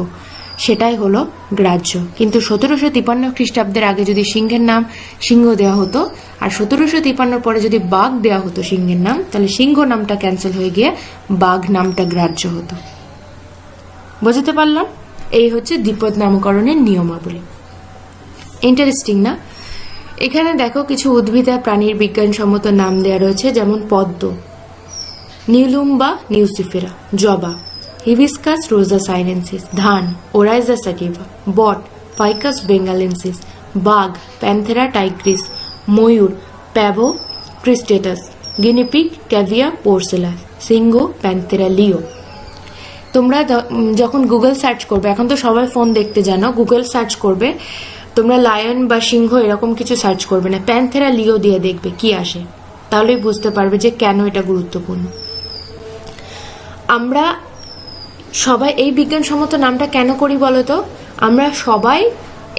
সেটাই হলো গ্রাহ্য। কিন্তু 1753 খ্রিস্টাব্দের আগে যদি সিংহের নাম সিংহ দেওয়া হতো আর 1753 পরে যদি বাঘ দেওয়া হতো সিংহের নাম, তাহলে সিংহ নামটা ক্যান্সেল হয়ে গিয়ে বাঘ নামটা গ্রাহ্য হতো। বুঝতে পারলাম? এই হচ্ছে দ্বিপদ নামকরণের নিয়মাবলী। ইন্টারেস্টিং না? এখানে দেখো কিছু উদ্ভিদ আর প্রাণীর বিজ্ঞানসম্মত নাম দেওয়া রয়েছে, যেমন পদ্ম, নিউলুম্বা নিউসিফেরা, জবা, হিবিস্কাস রোজা সাইনেন্সিস, ধান, ওরাইজা স্যাটিভা, বট, ফাইকাস বেঙ্গালেন্সিস, বাঘ, প্যান্থেরা টাইগ্রিস, ময়ূর, প্যাভো ক্রিস্টেটাস, গিনিপিগ, ক্যাভিয়া পোর্সেলাস, সিংহ, প্যান্থেরা লিও। তোমরা যখন গুগল সার্চ করবে, এখন তো সবাই ফোন দেখতে জানো, গুগল সার্চ করবে, তোমরা লায়ন বা সিংহ এরকম কিছু সার্চ করবে না, প্যান্থেরা লিও দিয়ে দেখবে কি আসে, তাহলেই বুঝতে পারবে যে কেন এটা গুরুত্বপূর্ণ। আমরা সবাই এই বিজ্ঞানসম্মত নামটা কেন করি বলতো? আমরা সবাই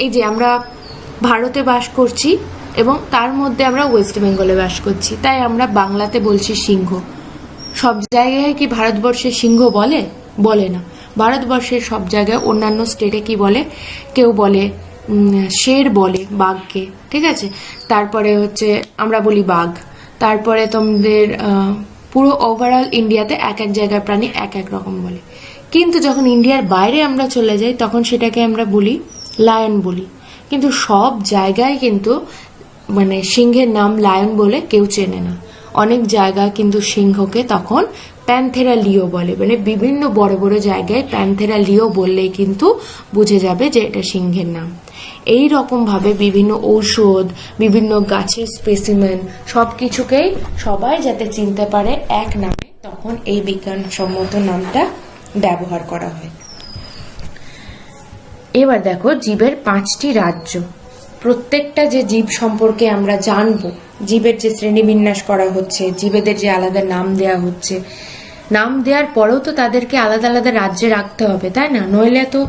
এই যে আমরা ভারতে বাস করছি এবং তার মধ্যে আমরা ওয়েস্ট বেঙ্গলে বাস করছি, তাই আমরা বাংলাতে বলছি সিংহ। সব জায়গায় কি ভারতবর্ষের সিংহ বলে? বলে না। ভারতবর্ষের সব জায়গায় অন্যান্য স্টেটে কি বলে? কেউ বলে শের বলে বাঘকে, ঠিক আছে, তারপরে হচ্ছে আমরা বলি বাঘ, তারপরে তোমাদের পুরো ওভারঅল ইন্ডিয়াতে এক এক জায়গার প্রাণী এক এক রকম বলে। কিন্তু যখন ইন্ডিয়ার বাইরে আমরা চলে যাই তখন সেটাকে আমরা বলি লায়ন বলি। কিন্তু সব জায়গায় কিন্তু মানে সিংহের নাম লায়ন বলে কেউ চেনে না। অনেক জায়গায় কিন্তু সিংহকে তখন প্যান্থেরা লিও বলে, মানে বিভিন্ন বড় বড় জায়গায় প্যান্থেরা লিও বললেই কিন্তু বুঝে যাবে যে এটা সিংহের নাম। এই রকম ভাবে বিভিন্ন ঔষধ, বিভিন্ন গাছের স্পেসিমেন সবকিছুকেই সবাই যাতে চিনতে পারে এক নামে, তখন এই বিজ্ঞানসম্মত নামটা ব্যবহার করা হয়। এবার দেখো জীবের 5টি রাজ্য। প্রত্যেকটা যে জীব সম্পর্কে আমরা জানবো, জীবের যে শ্রেণীবিন্যাস করা হচ্ছে, জীবেদের যে আলাদা নাম দেয়া হচ্ছে, নাম দেওয়ার পরেও তো তাদেরকে আলাদা আলাদা রাজ্যে রাখতে হবে, তাই না? নইলে তো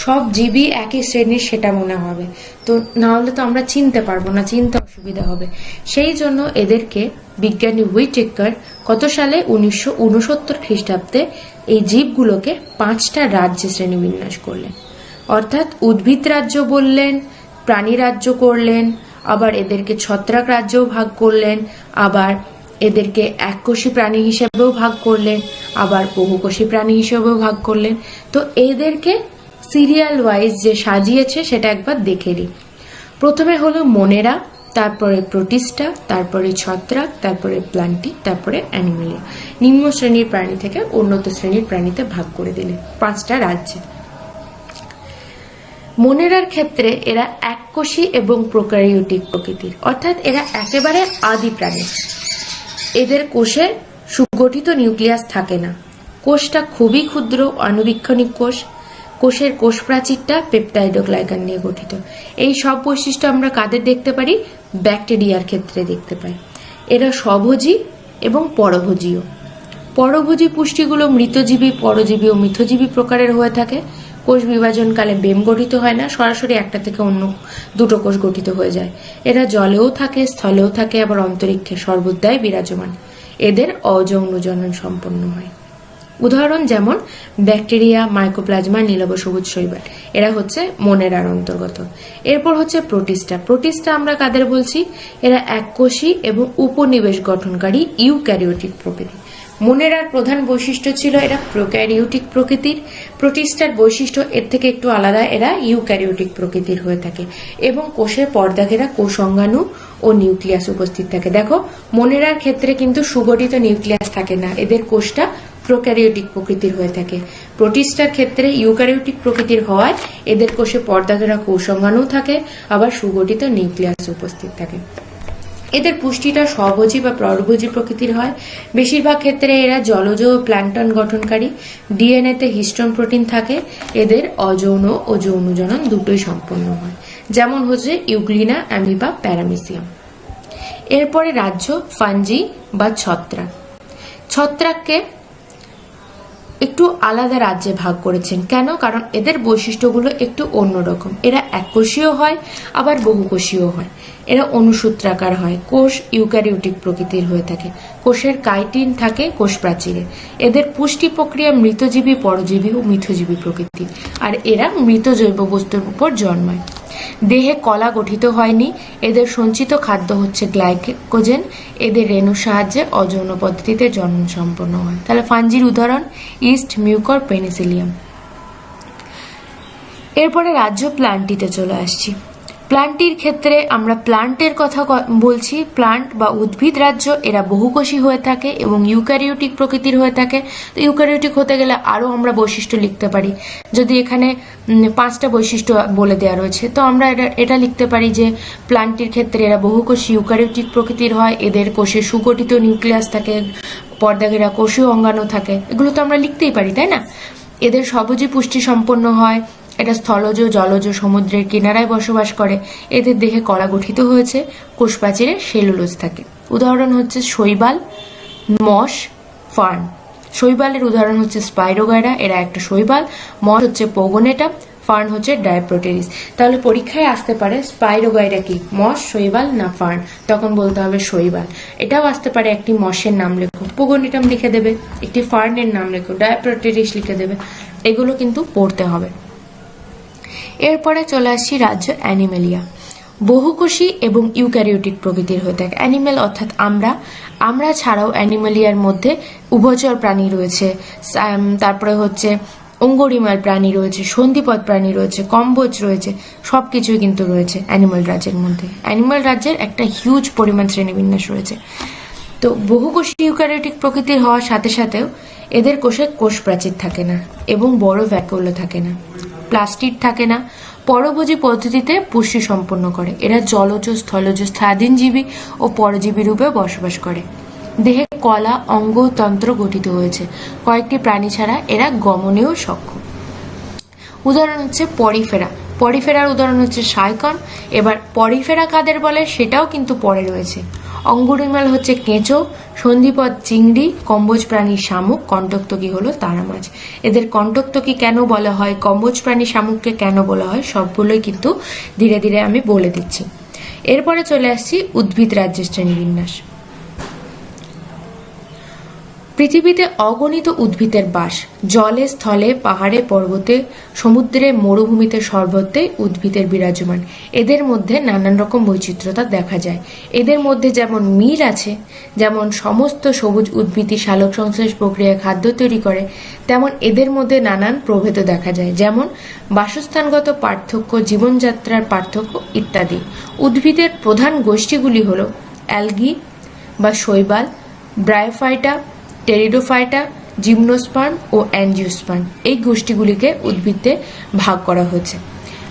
সব জীবই একই শ্রেণীর সেটা মনে হবে, তো না হলে তো আমরা চিনতে পারবো না, চিনতে অসুবিধা হবে। সেই জন্য এদেরকে বিজ্ঞানী হুইটেকার কত সালে 1969 খ্রিস্টাব্দে এই জীবগুলোকে 5টা রাজ্যে শ্রেণীবিন্যাস করলেন। অর্থাৎ উদ্ভিদ রাজ্য বললেন, প্রাণী রাজ্য করলেন, আবার এদেরকে ছত্রাক রাজ্যও ভাগ করলেন, আবার এদেরকে এককোষী প্রাণী হিসেবেও ভাগ করলেন, আবার বহুকোষী প্রাণী হিসেবেও ভাগ করলেন। তো এদেরকে সিরিয়াল ওয়াইজ যে সাজিয়েছে সেটা একবার দেখে নিই। প্রথমে হলো মোনেরা, তারপরে প্রোটিস্টা, তারপরে ছত্রাক, তারপরে প্লান্টি, তারপরে অ্যানিমেলিয়া। নিম্ন শ্রেণীর প্রাণী থেকে উন্নত শ্রেণীর প্রাণীতে ভাগ করে দিলে 5টা রাজ্যে। মোনেরার ক্ষেত্রে এরা এককোষী এবং প্রোক্যারিওটিক প্রকৃতির, অর্থাৎ এরা একেবারে আদি প্রাণী। এদের কোষে সুগঠিত নিউক্লিয়াস থাকে না, কোষটা খুবই ক্ষুদ্র অণুবীক্ষণিক কোষ, কোষের কোষ প্রাচীরটা পেপটাইডোগ্লাইকান নিয়ে গঠিত। এই সব বৈশিষ্ট্য আমরা কাদের দেখতে পারি? ব্যাকটেরিয়ার ক্ষেত্রে দেখতে পাই। এরা স্বভোজী এবং পরভোজীয়। পরভোজী পুষ্টিগুলো মৃতজীবী, পরজীবী ও মিথজীবী প্রকারের হয়ে থাকে। কোষ বিভাজনকালে বেম গঠিত হয় না, সরাসরি একটা থেকে অন্য দুটো কোষ গঠিত হয়ে যায়। এরা জলেও থাকে, স্থলেও থাকে, আবার অন্তরিক্ষে সর্বদাই বিরাজমান। এদের অযৌন জনন সম্পন্ন হয়। উদাহরণ যেমন ব্যাকটেরিয়া, মাইকোপ্লাজমা, নীলব সবুজ শৈবাল, এরা হচ্ছে মোনেরার অন্তর্গত। এরপর হচ্ছে প্রোটিস্টা। প্রোটিস্টা আমরা কাদের বলছি? এরা এককোষী এবং উপনিবেশ গঠনকারী ইউক্যারিওটিক প্রকৃতি। মোনেরার প্রধান বৈশিষ্ট্য ছিল এরা প্রোক্যারিওটিক প্রকৃতির। প্রোটিস্টার বৈশিষ্ট্য এর থেকে একটু আলাদা, এরা ইউক্যারিওটিক প্রকৃতির হয়ে থাকে এবং কোষের পর্দাঘেরা কোষ অঙ্গাণু ও নিউক্লিয়াস উপস্থিত থাকে। দেখো মোনেরার ক্ষেত্রে কিন্তু সুগঠিত নিউক্লিয়াস থাকে না, এদের কোষটা প্রোক্যারিওটিক প্রকৃতির হয়ে থাকে। প্রোটিস্টার ক্ষেত্রে ইউক্যারিওটিক প্রকৃতির হওয়ায় এদের কোষে পর্দাঘেরা কোষ অঙ্গাণু থাকে, আবার সুগঠিত নিউক্লিয়াস উপস্থিত থাকে। এদের পুষ্টিটা স্বভোজী বা পরভোজী প্রকৃতির হয়। বেশিরভাগ ক্ষেত্রে এরা জলজ ও প্ল্যাঙ্কটন গঠনকারী। ডিএনএতে হিস্টোন প্রোটিন থাকে। এদের অযৌন ও যৌন জনন দুটোই সম্পন্ন হয়, যেমন হচ্ছে ইউগ্লিনা, অ্যামিবা, প্যারামিসিয়াম। এরপরে রাজ্য ফাঞ্জি বা ছত্রাক। ছত্রাককে একটু আলাদা রাজ্যে ভাগ করেছেন। কেন? কারণ এদের বৈশিষ্ট্যগুলো একটু অন্যরকম। এরা এককোষীয় হয়, আবার বহুকোষীয় হয়। এরা অনুসূত্রাকার হয়, কোষ ইউক্যারিওটিক প্রকৃতির হয়ে থাকে। কোষের কাইটিন থাকে কোষ প্রাচীরে। এদের পুষ্টি প্রক্রিয়া মৃতজীবী, পরজীবী ও মিথজীবী প্রকৃতির, আর এরা মৃত জৈব বস্তুর উপর জন্মায়। দেহে কলা গঠিত হয়নি। এদের সঞ্চিত খাদ্য হচ্ছে গ্লাইকোজেন। এদের রেণুর সাহায্যে অযৌন পদ্ধতিতে জন্ম সম্পন্ন হয়। তাহলে ফাঞ্জির উদাহরণ ইস্ট, মিউকর, পেনিসিলিয়াম। এরপরে রাজ্য প্লান্টিতে চলে আসছি। প্লান্টির ক্ষেত্রে আমরা প্লান্টের কথা বলছি। প্লান্ট বা উদ্ভিদ রাজ্য, এরা বহুকোষী হয়ে থাকে এবং ইউক্যারিওটিক প্রকৃতির হয়ে থাকে। তো ইউক্যারিওটিক হতে গেলে আরও আমরা বৈশিষ্ট্য লিখতে পারি। যদি এখানে 5টা বৈশিষ্ট্য বলে দেওয়া রয়েছে, তো আমরা এটা লিখতে পারি যে প্লান্টির ক্ষেত্রে এরা বহুকোষী ইউক্যারিওটিক প্রকৃতির হয়। এদের কোষে সুগঠিত নিউক্লিয়াস থাকে, পর্দাঘেরা কোষীয় অঙ্গাণু থাকে। এগুলো তো আমরা লিখতেই পারি, তাই না? এদের সবুজই পুষ্টি সম্পন্ন হয়। এটা স্থলজ, জলজ, সমুদ্রের কিনারায় বসবাস করে। এদের দেহে কলা গঠিত হয়েছে, কোষপ্রাচীরে সেলুলোজ থাকে। উদাহরণ হচ্ছে শৈবাল, মস, ফার্ন। শৈবালের উদাহরণ হচ্ছে স্পাইরোগাইরা, এরা একটা শৈবাল। মস হচ্ছে পোগোনেটা, ফার্ন হচ্ছে ডায়প্রোটেরিস। তাহলে পরীক্ষায় আসতে পারে স্পাইরোগাইরা কি, মস, শৈবাল না ফার্ন? তখন বলতে হবে শৈবাল। এটাও আসতে পারে একটি মসের নাম লেখো, পোগোনেটাম লিখে দেবে। একটি ফার্নের নাম লেখো, ডায়প্রোটেরিস লিখে দেবে। এগুলো কিন্তু পড়তে হবে। এরপরে চলে আসছি রাজ্য অ্যানিমেলিয়া। বহুকোষী এবং ইউক্যারিওটিক প্রকৃতির হয়ে থাকে। অ্যানিমেল অর্থাৎ আমরা ছাড়াও অ্যানিমেলিয়ার মধ্যে উভচর প্রাণী রয়েছে, তারপরে হচ্ছে অঙ্গরিমাল প্রাণী রয়েছে, সন্ধিপদ প্রাণী রয়েছে, কম্বোজ রয়েছে, সবকিছুই কিন্তু রয়েছে অ্যানিমাল রাজ্যের মধ্যে। অ্যানিমাল রাজ্যের একটা হিউজ পরিমাণ শ্রেণীবিন্যাস রয়েছে। তো বহুকোষী ইউক্যারিওটিক প্রকৃতির হওয়ার সাথে সাথেও এদের কোষে কোষ প্রাচীর থাকে না এবং বড় ভ্যাকুওল থাকে না, প্লাস্টিড থাকে না। পরভোজী পদ্ধতিতে পুষ্টি সম্পন্ন করে। এরা জলজ, স্থলজ, স্বাধীনজীবী ও পরজীবী রূপে বসবাস করে। দেহে কলা, অঙ্গ, তন্ত্র গঠিত হয়েছে। কয়েকটি প্রাণী ছাড়া এরা গমনেও সক্ষম। উদাহরণ হচ্ছে পরিফেরা। পরিফেরার উদাহরণ হচ্ছে সাইকন। এবার পরিফেরা কাদের বলে সেটাও কিন্তু পরে রয়েছে। অঙ্গুরিমাল হচ্ছে কেঁচো, সন্ধিপদ চিংড়ি, কম্বোজ প্রাণী শামুক, কণ্টকতকি হলো তারা মাছ। এদের কণ্টকতকি কেন বলা হয়, কম্বোজ প্রাণী শামুককে কেন বলা হয়, সবগুলোই কিন্তু ধীরে ধীরে আমি বলে দিচ্ছি। এরপরে চলে আসছি উদ্ভিদ রাজ্যের শ্রেণীবিন্যাস। পৃথিবীতে অগণিত উদ্ভিদের বাস। জলে, স্থলে, পাহাড়ে, পর্বতে, সমুদ্রে, মরুভূমিতে সর্বত্রই উদ্ভিদের বিরাজমান। এদের মধ্যে নানান রকম বৈচিত্র্যতা দেখা যায়। এদের মধ্যে যেমন মিল আছে, যেমন সমস্ত সবুজ উদ্ভিদই সালোক সংশ্লেষ প্রক্রিয়ায় খাদ্য তৈরি করে, তেমন এদের মধ্যে নানান প্রভেদও দেখা যায়, যেমন বাসস্থানগত পার্থক্য, জীবনযাত্রার পার্থক্য ইত্যাদি। উদ্ভিদের প্রধান গোষ্ঠীগুলি হল অ্যালগি বা শৈবাল, ব্রায়োফাইটা, টেরিডোফাইটা, জিমনোস্পার্ম ও অ্যাঞ্জিওস্পার্ম। এই গোষ্ঠীগুলিকে উদ্ভিদে ভাগ করা হয়েছে।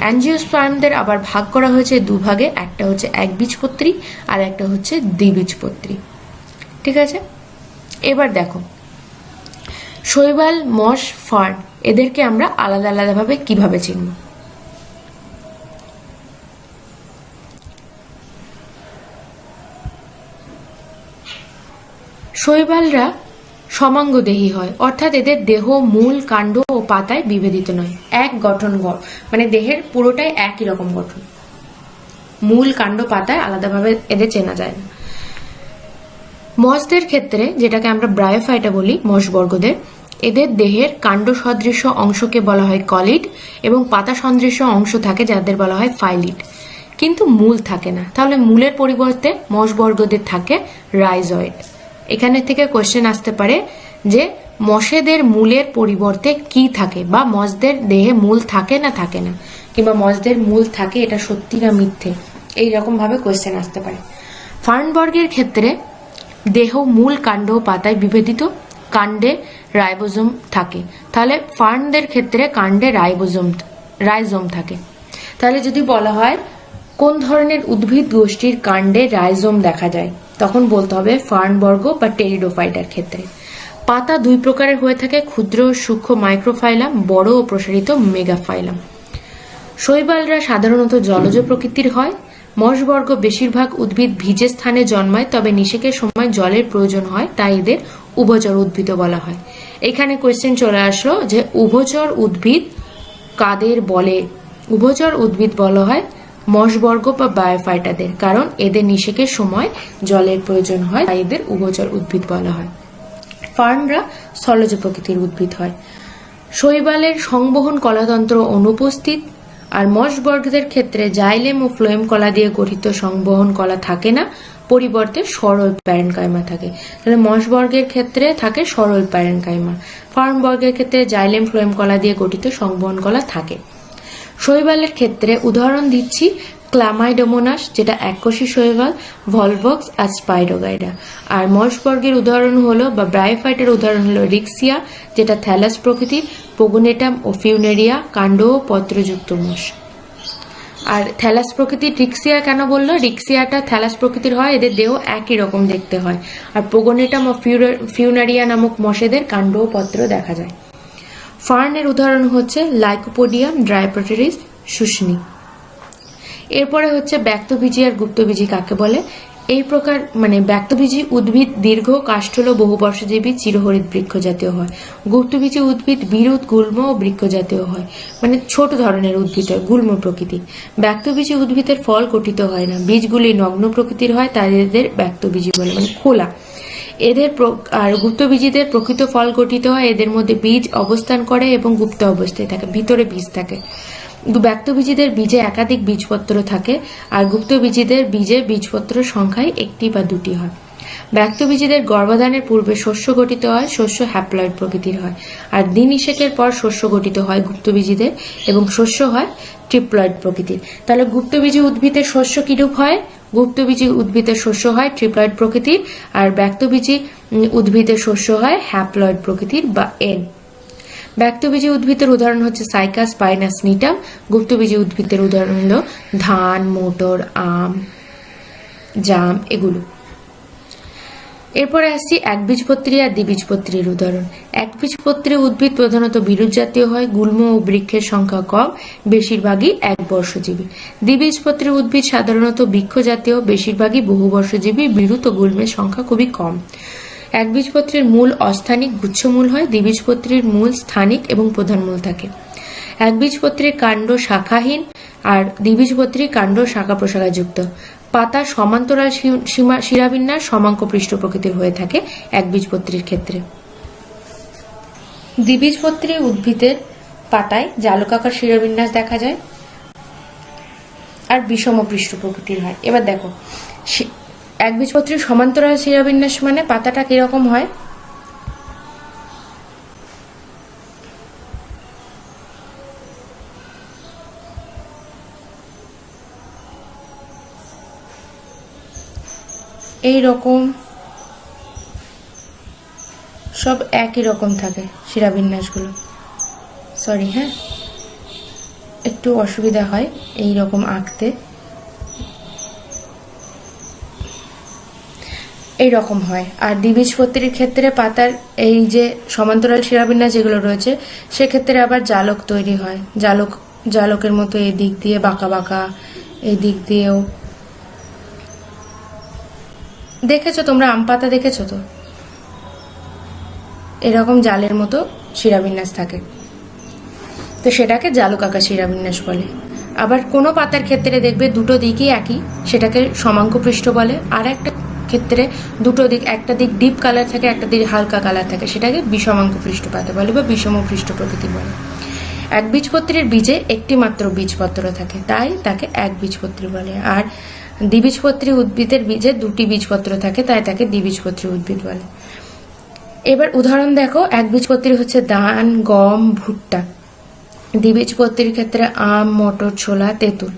অ্যাঞ্জিওস্পার্মদের আবার ভাগ করা হয়েছে দুভাগে, একটা হচ্ছে একবীজপত্রী আর একটা হচ্ছে দ্বিবীজপত্রী। ঠিক আছে, এবার দেখো শৈবাল, মস, ফার্ন এদেরকে আমরা আলাদা আলাদাভাবে কিভাবে চিনব। শৈবালরা সমাঙ্গদেহী হয়, অর্থাৎ এদের দেহ মূল, কাণ্ড ও পাতায় বিভেদিত নয়, এক গঠন, মানে দেহের পুরোটাই একই রকম গঠন। মূল, কাণ্ড, পাতায় আলাদাভাবে এদের চেনা যায় না। মসদের ক্ষেত্রে, যেটাকে আমরা ব্রায়োফাইটা বলি, মসবর্গদের, এদের দেহের কাণ্ড সদৃশ অংশকে বলা হয় কলিড এবং পাতা সদৃশ অংশ থাকে যাদের বলা হয় ফাইলিড, কিন্তু মূল থাকে না। তাহলে মূলের পরিবর্তে মসবর্গদের থাকে রাইজয়েড। এখানে থেকে কোশ্চেন আসতে পারে যে মসেদের মূলের পরিবর্তে কি থাকে, বা মসদের দেহে মূল থাকে না থাকে না, কিংবা মসদের মূল থাকে এটা সত্যি না মিথ্যে, এইরকম ভাবে কোশ্চেন আসতে পারে। ফার্নবর্গের ক্ষেত্রে দেহ মূল, কাণ্ড ও পাতায় বিভেদিত, কাণ্ডে রাইবোজোম থাকে। তাহলে ফার্নদের ক্ষেত্রে কাণ্ডে রাইজোম থাকে। তাহলে যদি বলা হয় কোন ধরনের উদ্ভিদ গোষ্ঠীর কাণ্ডে রাইজোম দেখা যায়, তখন বলতে হবে ফার্নবর্গ বা টেরিডোফাইটার ক্ষেত্রে। পাতা দুই প্রকারের হয়ে থাকে, ক্ষুদ্র ও সূক্ষ্ম মাইক্রোফাইলাম, বড় ও প্রসারিত মেগাফাইলাম। শৈবালরা সাধারণত জলজ প্রকৃতির হয়। মসবর্গ বেশিরভাগ উদ্ভিদ ভিজে স্থানে জন্মায়, তবে নিষেকের সময় জলের প্রয়োজন হয়, তাই এদের উভচর উদ্ভিদও বলা হয়। এখানে কোয়েশ্চেন চলে আসলো যে উভচর উদ্ভিদ কাদের বলে। উভচর উদ্ভিদ বলা হয় মসবর্গ বা বায়োফাইটাদের, কারণ এদের নিষেকের সময় জলের প্রয়োজন হয়, তাই এদের উভচর উদ্ভিদ বলা হয়। ফার্নরা স্থলজ প্রকৃতির উদ্ভিদ হয়। শৈবালের সংবহন কলাতন্ত্র অনুপস্থিত, আর মসবর্গদের ক্ষেত্রে জাইলেম ও ফ্লোয়েম কলা দিয়ে গঠিত সংবহন কলা থাকে না, পরিবর্তে সরল প্যারেনকাইমা থাকে। তাহলে মসবর্গের ক্ষেত্রে থাকে সরল প্যারেনকাইমা, ফার্নবর্গের ক্ষেত্রে জাইলেম, ফ্লোয়েম কলা দিয়ে গঠিত সংবহন কলা থাকে। শৈবালের ক্ষেত্রে উদাহরণ দিচ্ছি ক্লামাইডোমোনাস, যেটা এককোষী শৈবাল, ভলভক্স আর স্পাইরোগাইডা। আর মসবর্গের উদাহরণ হলো বা ব্রায়োফাইটের উদাহরণ হলো রিক্সিয়া, যেটা থ্যালাস প্রকৃতির, পোগোনেটাম ও ফিউনেরিয়া, কাণ্ড ও পত্রযুক্ত মস। আর থ্যালাস প্রকৃতির রিক্সিয়া কেন বললো, রিক্সিয়াটা থ্যালাস প্রকৃতির হয়, এদের দেহ একই রকম দেখতে হয়। আর পোগোনেটাম ও ফিউনারিয়া নামক মসেদের কাণ্ড ও পত্র দেখা যায়। ফার্নের উদাহরণ হচ্ছে লাইকোপোডিয়াম, ড্রাইপোটেরিস, শুষ্নি। এরপরে হচ্ছে ব্যক্তবীজী আর গুপ্তবীজী কাকে বলে। এই প্রকার ব্যক্তবীজী উদ্ভিদ দীর্ঘ কাষ্ঠল বহুবর্ষজীবী চিরহরিৎ বৃক্ষ জাতীয় হয়। গুপ্তবীজী উদ্ভিদ বিরুৎ, গুল্ম ও বৃক্ষ জাতীয় হয়, ছোট ধরনের উদ্ভিদ হয়, গুল্ম প্রকৃতির। ব্যক্তবীজী উদ্ভিদের ফল গঠিত হয় না, বীজগুলি নগ্ন প্রকৃতির হয়, তাই এদের ব্যক্তবীজী বলে, খোলা। আর গুপ্তবীজীদের প্রকৃত ফল গঠিত হয়, এদের মধ্যে বীজ অবস্থান করে এবং গুপ্ত অবস্থায় থাকে, ভিতরে বীজ থাকে। ব্যক্তবীজীদের বীজে একাধিক বীজপত্র থাকে, আর গুপ্তবীজীদের বীজে বীজপত্র সংখ্যায় একটি বা দুটি হয়। ব্যক্তবীজীদের গর্ভধানের পূর্বে শস্য গঠিত হয়, শস্য হ্যাপ্লয়েড প্রকৃতির হয়, আর দিন নিষেকের পর শস্য গঠিত হয় গুপ্তবীজীদের, এবং শস্য হয় ট্রিপ্লয়েড প্রকৃতির। তাহলে গুপ্তবীজী উদ্ভিদের শস্য কিরূপ হয়? গুপ্তবীজী উদ্ভিদের শস্য হয় ট্রিপ্লয়েড প্রকৃতির, আর ব্যক্তবীজী উদ্ভিদের শস্য হয় হ্যাপ্লয়েড প্রকৃতির বা এন। ব্যক্তবীজী উদ্ভিদের উদাহরণ হচ্ছে সাইকাস, পাইনাস, নিটাম। গুপ্তবীজী উদ্ভিদের উদাহরণ হলো ধান, মোটর, আম, জাম এগুলো। এরপরে আসছি একবীজপত্রী আর দ্বিবীজপত্রীর উদাহরণ। একবীজপত্রী উদ্ভিদ প্রধানত বিরুৎ জাতীয় হয়, গুল্ম ও বৃক্ষের সংখ্যা কম, বেশিরভাগই একবর্ষজীবী। দ্বিবীজপত্রী উদ্ভিদ সাধারণত বৃক্ষ জাতীয়, বেশিরভাগই বহুবর্ষজীবী, বিরুৎ ও গুল্মের সংখ্যা খুবই কম। একবীজপত্রীর মূল অস্থানিক গুচ্ছমূল হয়, দ্বিবীজপত্রীর মূল স্থানিক এবং প্রধান মূল থাকে। একবীজপত্রীর কাণ্ড শাখাহীন আর দ্বিবীজপত্রীর কাণ্ড শাখা প্রশাখা যুক্ত। পাতা সমান্তরাল শিরাবিন্যাস, সমাঙ্ক পৃষ্ঠ প্রকৃতির হয়ে থাকে একবীজপত্রীর ক্ষেত্রে। দ্বিবীজপত্রী উদ্ভিদের পাতায় জালকাকার শিরাবিন্যাস দেখা যায় আর বিষম পৃষ্ঠ প্রকৃতির হয়। এবার দেখো, একবীজপত্রীর সমান্তরাল শিরাবিন্যাস মানে পাতাটা কিরকম হয়? এই রকম সব একই রকম থাকে শিরাবিন্যাসগুলো। সরি হ্যাঁ, একটু অসুবিধা হয় এই রকম আঁকতে। এই রকম হয়। আর দ্বিবীজপত্রীর ক্ষেত্রে পাতার এই যে সমান্তরাল শিরাবিন্যাস যেগুলো রয়েছে সেক্ষেত্রে আবার জালক তৈরি হয়, জালকের মতো এই দিক দিয়ে বাঁকা বাঁকা, এই দিক দিয়েও। দেখেছো তোমরা আম পাতা দেখেছো তো, এরকম জালের মতো শিরাবিন্যাস থাকে, তো সেটাকে জালকাকার শিরাবিন্যাস বলে। আবার কোনো পাতার ক্ষেত্রে দেখবে দুটো দিকই একই, সেটাকে সমাঙ্ক পৃষ্ঠ বলে। আর একটা ক্ষেত্রে দুটো দিক, একটা দিক ডিপ কালার থাকে, একটা দিক হালকা কালার থাকে, সেটাকে বিষমাঙ্ক পৃষ্ঠ পাতা বলে বা বিষম পৃষ্ঠ প্রকৃতি বলে। একবীজপত্রীর বীজে একটি মাত্র বীজপত্র থাকে, তাই তাকে একবীজপত্রী বলে। আর দ্বিবীজপত্রী উদ্ভিদের বীজে দুটি বীজপত্র থাকে, তাই তাকে দ্বিবীজপত্রী উদ্ভিদ বলে। এবার উদাহরণ দেখো, একবীজপত্রী হচ্ছে ধান, গম, ভুট্টা। দ্বিবীজপত্রীর ক্ষেত্রে আম, মটর, ছোলা, তেঁতুল।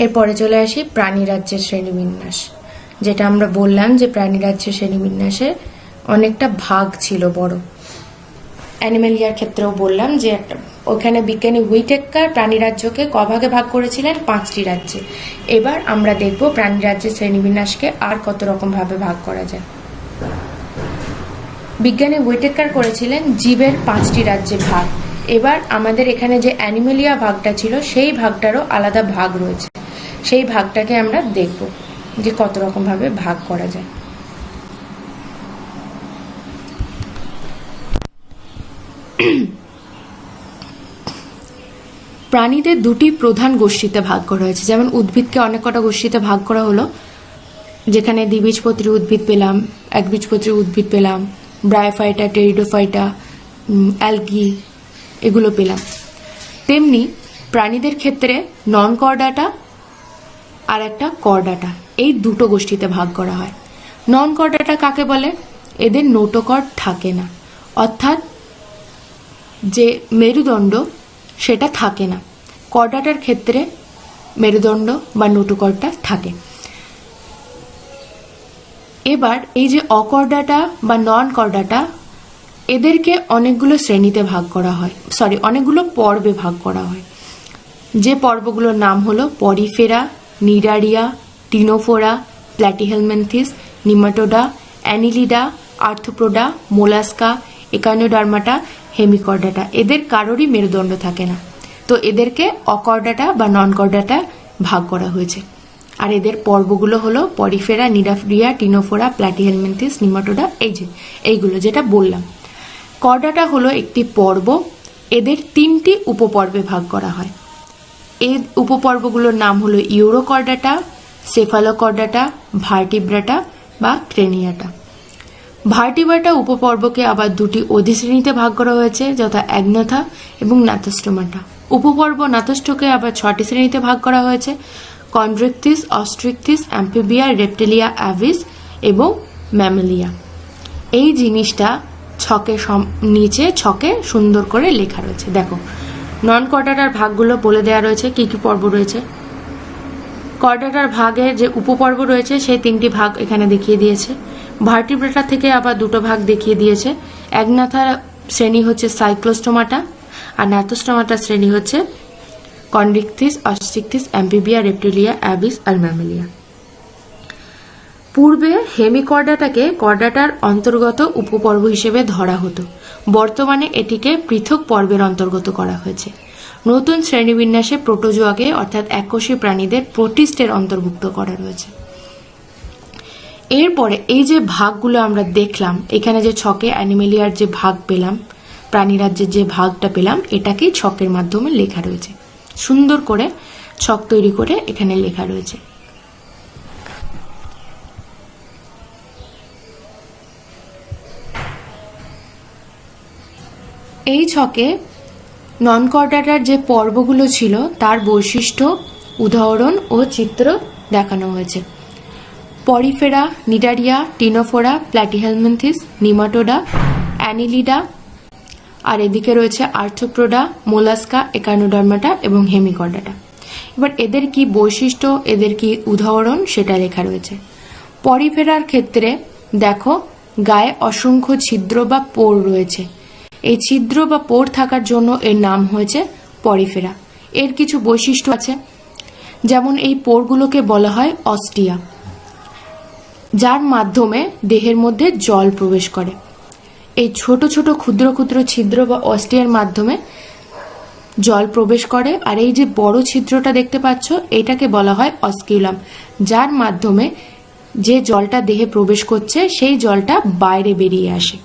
এরপরে চলে আসি প্রাণীরাজ্যের শ্রেণীবিন্যাস, যেটা আমরা বললাম যে প্রাণীরাজ্যের শ্রেণীবিন্যাসে অনেকটা ভাগ ছিল বড়। অ্যানিমেলিয়ার ক্ষেত্রেও বললাম যে ওখানে বিজ্ঞানী হুইটেকার প্রাণীরাজ্যকে কভাগে ভাগ করেছিলেন 5টি রাজ্যে। এবার আমরা দেখব প্রাণীরাজ্যের শ্রেণীবিন্যাসকে আর কত রকম ভাবে ভাগ করা যায়। বিজ্ঞানী হুইটেকার করেছিলেন জীবের 5টি রাজ্যে ভাগ। এবার আমাদের এখানে যে অ্যানিমেলিয়া ভাগটা ছিল সেই ভাগটারও আলাদা ভাগ রয়েছে, সেই ভাগটাকে আমরা দেখব যে কত রকম ভাবে ভাগ করা যায়। প্রাণীদের দুটি প্রধান গোষ্ঠীতে ভাগ করা হয়েছে, যেমন উদ্ভিদকে অনেক কটা গোষ্ঠীতে ভাগ করা হলো, যেখানে দ্বিবীজপত্রী উদ্ভিদ পেলাম, একবীজপত্রী উদ্ভিদ পেলাম, ব্রায়োফাইটা, টেরিডোফাইটা, অ্যালগি এগুলো পেলাম। তেমনি প্রাণীদের ক্ষেত্রে নন কর্ডাটা আর একটা কর্ডাটা, এই দুটো গোষ্ঠীতে ভাগ করা হয়। নন কর্ডাটা কাকে বলে? এদের নোটোকর্ড থাকে না, অর্থাৎ যে মেরুদণ্ড সেটা থাকে না। কর্ডাটার ক্ষেত্রে মেরুদণ্ড বা নোটোকর্ডটা থাকে। এবার এই যে অকর্ডাটা বা নন কর্ডাটা, এদেরকে অনেকগুলো শ্রেণীতে ভাগ করা হয়, অনেকগুলো পর্বে ভাগ করা হয়। যে পর্বগুলোর নাম হলো Porifera, Cnidaria, Ctenophora, Platyhelminthes, Nematoda, Annelida, Arthropoda, Mollusca, Echinodermata, Hemichordata, এদের কারোরই মেরুদণ্ড থাকে না, তো এদেরকে অকর্ডাটা বা নন কর্ডাটা ভাগ করা হয়েছে। আর এদের পর্বগুলো হলো পরিফেরা, নিডারিয়া, টিনোফোরা, প্ল্যাটিহেলমিনথিস, নিমাটোডা, এইগুলো যেটা বললাম। কর্ডাটা হলো একটি পর্ব, এদের 3টি উপপর্বে ভাগ করা হয়। এই উপপর্বগুলোর নাম হলো ইউরোকর্ডাটা, সেফালোকর্ডাটা, ভার্টিব্রাটা বা ক্রেনিয়াটা। ভার্টিব্রাটা উপপর্বকে আবার 2টি অধিশ্রেণীতে ভাগ করা হয়েছে, যথা অ্যাগনাথা এবং নাথোস্টোমাটা। উপপর্ব নাথোস্টোকে আবার 6টি শ্রেণীতে ভাগ করা হয়েছে, কন্ড্রিকথিস, অস্ট্রিকথিস, অ্যাম্ফিবিয়া, রেপ্টিলিয়া, অ্যাভিস এবং ম্যামেলিয়া। এই জিনিসটা নিচে ছকে সুন্দর করে লেখা রয়েছে। দেখো, নন কর্ডাটার ভাগগুলো বলে দেওয়া রয়েছে, কি কি পর্ব রয়েছে। কর্ডাটার ভাগের যে উপপর্ব রয়েছে সেই 3টি ভাগ এখানে দেখিয়ে দিয়েছে। ভার্টিব্রাটা থেকে আবার 2টো ভাগ দেখিয়ে দিয়েছে। অ্যাগনাথার শ্রেণী হচ্ছে সাইক্লোস্টোমাটা, আর নাথোস্টোমাটার শ্রেণী হচ্ছে কন্ড্রিকথিস, অস্ট্রিকথিস, অ্যাম্ফিবিয়া, রেপ্টিলিয়া, অ্যাভিস আর ম্যামেলিয়া। পূর্বে হেমিকর্ডাটাকে কর্ডাটার অন্তর্গত উপপর্ব হিসেবে ধরা হতো, বর্তমানে এটিকে পৃথক পর্বের অন্তর্গত করা হয়েছে। নতুন শ্রেণীবিন্যাসে প্রোটোজোয়াকে অর্থাৎ এককোষী প্রাণীদের প্রোটিস্টের অন্তর্ভুক্ত করা রয়েছে। এরপরে এই যে ভাগগুলো আমরা দেখলাম, এখানে যে ছকে অ্যানিমেলিয়ার যে ভাগ পেলাম, প্রাণীরাজ্যের যে ভাগটা পেলাম, এটাকেই ছকের মাধ্যমে লেখা রয়েছে। সুন্দর করে ছক তৈরি করে এখানে লেখা রয়েছে। এই ছকে নন কর্ডাটার যে পর্বগুলো ছিল তার বৈশিষ্ট্য, উদাহরণ ও চিত্র দেখানো হয়েছে। Porifera, Cnidaria, Ctenophora, Platyhelminthes, Nematoda, Annelida, আর এদিকে রয়েছে আর্থ্রোপোডা, মোলাস্কা, একানোডার্মাটা এবং হেমিকর্ডাটা। এবার এদের কি বৈশিষ্ট্য, এদের কি উদাহরণ সেটা লেখা রয়েছে। পরিফেরার ক্ষেত্রে দেখো, গায়ে অসংখ্য ছিদ্র বা পোর রয়েছে। এই ছিদ্র বা পোর থাকার জন্য এর নাম হয়েছে পরিফেরা। এর কিছু বৈশিষ্ট্য আছে, যেমন এই পোরগুলোকে বলা হয় অস্টিয়া, যার মাধ্যমে দেহের মধ্যে জল প্রবেশ করে। এই ছোট ছোট ক্ষুদ্র ক্ষুদ্র ছিদ্র বা অস্টিয়ার মাধ্যমে জল প্রবেশ করে। আর এই যে বড় ছিদ্রটা দেখতে পাচ্ছ, এটাকে বলা হয় অস্কিউলাম, যার মাধ্যমে যে জলটা দেহে প্রবেশ করছে সেই জলটা বাইরে বেরিয়ে আসে।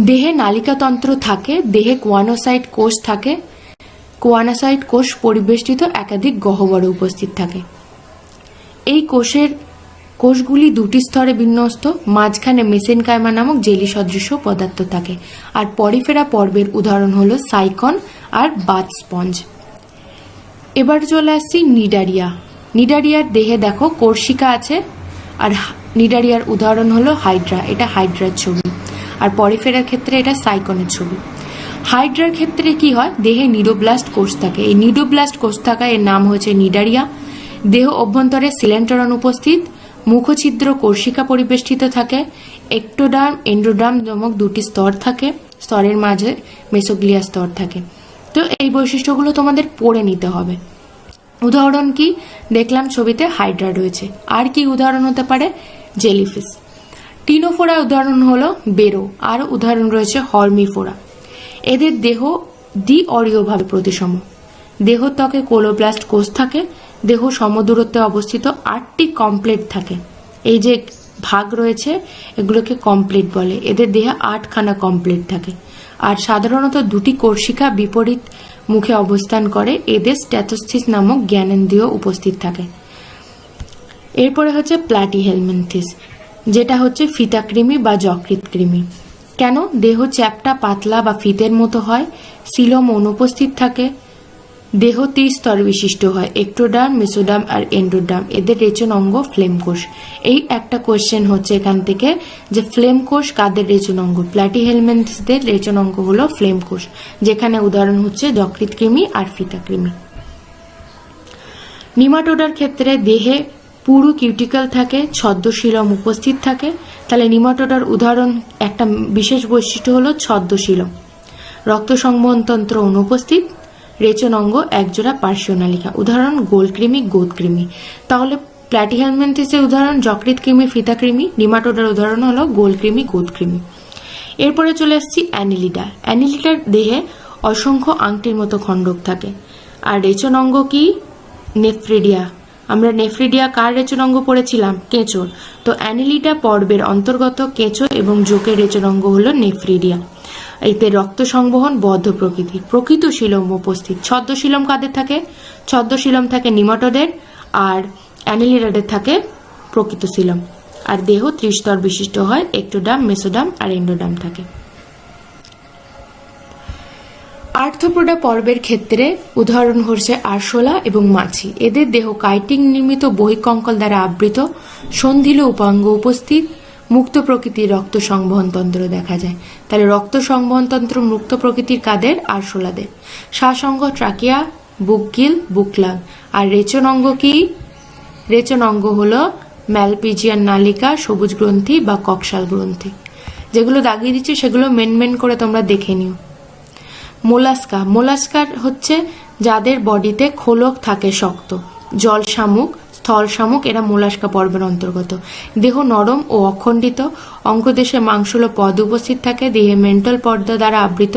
দেহে নালিকাতন্ত্র থাকে, দেহে কোয়ানোসাইট কোষ থাকে। কোয়ানোসাইট কোষ পরিবেষ্টিত একাধিক গহ্বরে উপস্থিত থাকে। এই কোষগুলি 2টি স্তরে বিন্যস্ত, মাঝখানে মেসেনকাইমা নামক জেলি সদৃশ পদার্থ থাকে। আর পরিফেরা পর্বের উদাহরণ হলো সাইকন আর বাথ স্পঞ্জ। এবার চলে আসছি নিডারিয়া। নিডারিয়ার দেহে দেখো কোর্সিকা আছে, আর নিডারিয়ার উদাহরণ হলো হাইড্রা, এটা হাইড্রার ছবি। আর পরিফেরার ক্ষেত্রে এটা সাইকনের ছবি। হাইড্রার ক্ষেত্রে কি হয়, দেহে নিডোব্লাস্ট কোষ থাকে। এই নিডোব্লাস্ট কোষ থাকা এর নাম হয়েছে নিডারিয়া। দেহ অভ্যন্তরে সিলেন্টরন উপস্থিত, মুখছিদ্র কোর্সিকা পরিবেষ্টিত থাকে। একটোডার্ম, এন্ডোডার্ম নামক 2টি স্তর থাকে, স্তরের মাঝে মেসোগ্লিয়া স্তর থাকে। তো এই বৈশিষ্ট্যগুলো তোমাদের পড়ে নিতে হবে। উদাহরণ কি দেখলাম ছবিতে, হাইড্রা রয়েছে। আর কি উদাহরণ হতে পারে, জেলিফিশ। টিনোফোরা উদাহরণ হলো বেরো, আর উদাহরণ রয়েছে হর্মিফোরা। এদের দেহ দ্বি-অরীয়ভাবে প্রতিসম। দেহ ত্বকে কোলোপ্লাস্ট কোষ থাকে। দেহ সমদূরত্বে অবস্থিত 8টি কমপ্লেট থাকে। এই যে ভাগ রয়েছে এগুলোকে কমপ্লেট বলে। এদের দেহে 8খানা কমপ্লেট থাকে। আর সাধারণত 2টি কোর্সিকা বিপরীত মুখে অবস্থান করে। এদের স্ট্যাথোস্থিস নামক জ্ঞানেন্দ্রিয় উপস্থিত থাকে। এরপরে হচ্ছে প্ল্যাটিহেলমিনথিস, যেটা হচ্ছে ফিতাকৃমি বা যকৃৎ কৃমি। কেন, দেহ চ্যাপ্টা, পাতলা বা ফিতের মতো হয়। সিলম অনুপস্থিত থাকে। দেহ 3 স্তর বিশিষ্ট হয়, একটোডার্ম, মেসোডার্ম আর এন্ডোডার্ম। এদের রেচন অঙ্গ ফ্লেম কোষ। এই একটা কোয়েশ্চেন হচ্ছে এখান থেকে যে ফ্লেম কোষ কাদের রেচন অঙ্গ। প্ল্যাটিহেলমিনথিসদের রেচন অঙ্গ হলো ফ্লেম কোষ, যেখানে উদাহরণ হচ্ছে যকৃৎ কৃমি আর ফিতাকৃমি। নিমাটোডার ক্ষেত্রে দেহে পুরু কিউটিকল থাকে, ছদ্মশিলম উপস্থিত থাকে। তাহলে নিমাটোডার উদাহরণ একটা বিশেষ বৈশিষ্ট্য হলো ছদ্মশিলম। রক্ত সংবহনতন্ত্র অনুপস্থিত। রেচন অঙ্গ একজোড়া পার্শ্বনালিকা। উদাহরণ গোলকৃমি, গোদকৃমি। তাহলে প্ল্যাটিহেলমিনথেসের উদাহরণ যকৃৎ কৃমি, ফিতা কৃমি। নিমাটোডার উদাহরণ হলো গোল কৃমি, গোদ কৃমি। এরপরে চলে আসছি অ্যানিলিডা। অ্যানিলিডার দেহে অসংখ্য আংটির মতো খণ্ডক থাকে। আর রেচন অঙ্গ কি? নেফ্রিডিয়া। আমরা নেফ্রিডিয়া কার রেচন অঙ্গ পড়েছিলাম? কেঁচোর। তো অ্যানিলিডা পর্বের অন্তর্গত কেঁচো এবং জোকের রেচন অঙ্গ হলো নেফ্রিডিয়া। এতে রক্ত সংবহন বদ্ধ প্রকৃতির। প্রকৃত শিলম উপস্থিত। ছদ্মশিলম কাদের থাকে? ছদ্মশিলম থাকে নিমাটোডের, আর অ্যানিলিডাদের থাকে প্রকৃত শিলম। আর দেহ ত্রিস্তর বিশিষ্ট হয়, একটোডাম, মেসোডাম আর এন্ডোডাম থাকে। আর্থ্রোপোডা পর্বের ক্ষেত্রে উদাহরণ হচ্ছে আরশোলা এবং মাছি। এদের দেহ কাইটিং নির্মিত বহিঃকঙ্কল দ্বারা আবৃত, সন্ধিল উপাঙ্গ উপস্থিত, মুক্ত প্রকৃতির রক্ত সংবহন তন্ত্র দেখা যায়। তাহলে রক্ত সংবহন তন্ত্র মুক্ত প্রকৃতির কাদের? আরশোলাদের। শ্বাসঅঙ্গ ট্রাকিয়া, বুকগিল, বুকলাং। আর রেচন অঙ্গ কি? রেচন অঙ্গ হলো ম্যালপিজিয়ান নালিকা, সবুজ গ্রন্থি বা কক্সাল গ্রন্থি। যেগুলো দাগিয়ে দিচ্ছি সেগুলো মেন করে তোমরা দেখে নিও। মোলাস্কা। মোলাস্কার হচ্ছে যাদের বডিতে খোলক থাকে শক্ত। জল শামুক, স্থল শামুক, এরা মোলাস্কা পর্বের অন্তর্গত। দেহ নরম ও অখণ্ডিত, অঙ্গদেশে মাংসল পদ উপস্থিত থাকে, দেহে মেন্টাল পর্দা দ্বারা আবৃত।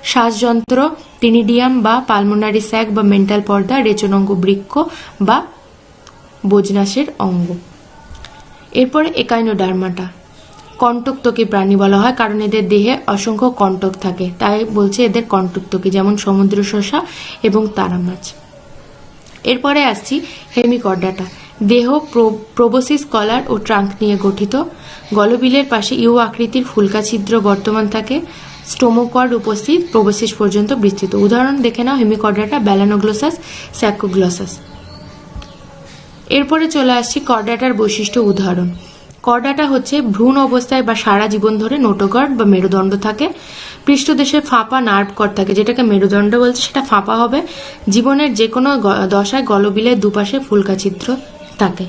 শ্বাসযন্ত্র টিনিডিয়াম বা পালমোনারি স্যাক বা মেন্টাল পর্দা, রেচন অঙ্গ বৃক্ক বা বোজনাসের অঙ্গ। এরপরে একাইনোডার্মাটা। কণ্টকত্বকী প্রাণী বলা হয় কারণ এদের দেহে অসংখ্য কণ্টক থাকে, তাই বলছে এদের কণ্টকত্বকী, যেমন সমুদ্র শসা এবং তারা মাছ। এরপরে আসছি হেমিকর্ডাটা। দেহ প্রোবোসিস, কলার ও ট্রাঙ্ক নিয়ে গঠিত। গলবিলের পাশে ইউ আকৃতির ফুলকা ছিদ্র বর্তমান থাকে। স্টোমোকর্ড উপস্থিত, প্রোবোসিস পর্যন্ত বিস্তৃত। উদাহরণ দেখে নাও হেমিকর্ডাটা, ব্যালানোগ্লোসাস, স্যাকোগ্লসাস। এরপরে চলে আসছি কর্ডাটার বৈশিষ্ট্য উদাহরণ। কর্ডাটা হচ্ছে ভ্রূণ অবস্থায় বা সারা জীবন ধরে নোটোকর্ড বা মেরুদণ্ড থাকে। পৃষ্ঠদেশে ফাঁপা নার্ভ কর্ড থাকে, যেটাকে মেরুদণ্ড বলছে, সেটা ফাঁপা হবে। জীবনের যে কোনো দশায় গলবিলের দুপাশে ফুলকা ছিদ্র থাকে,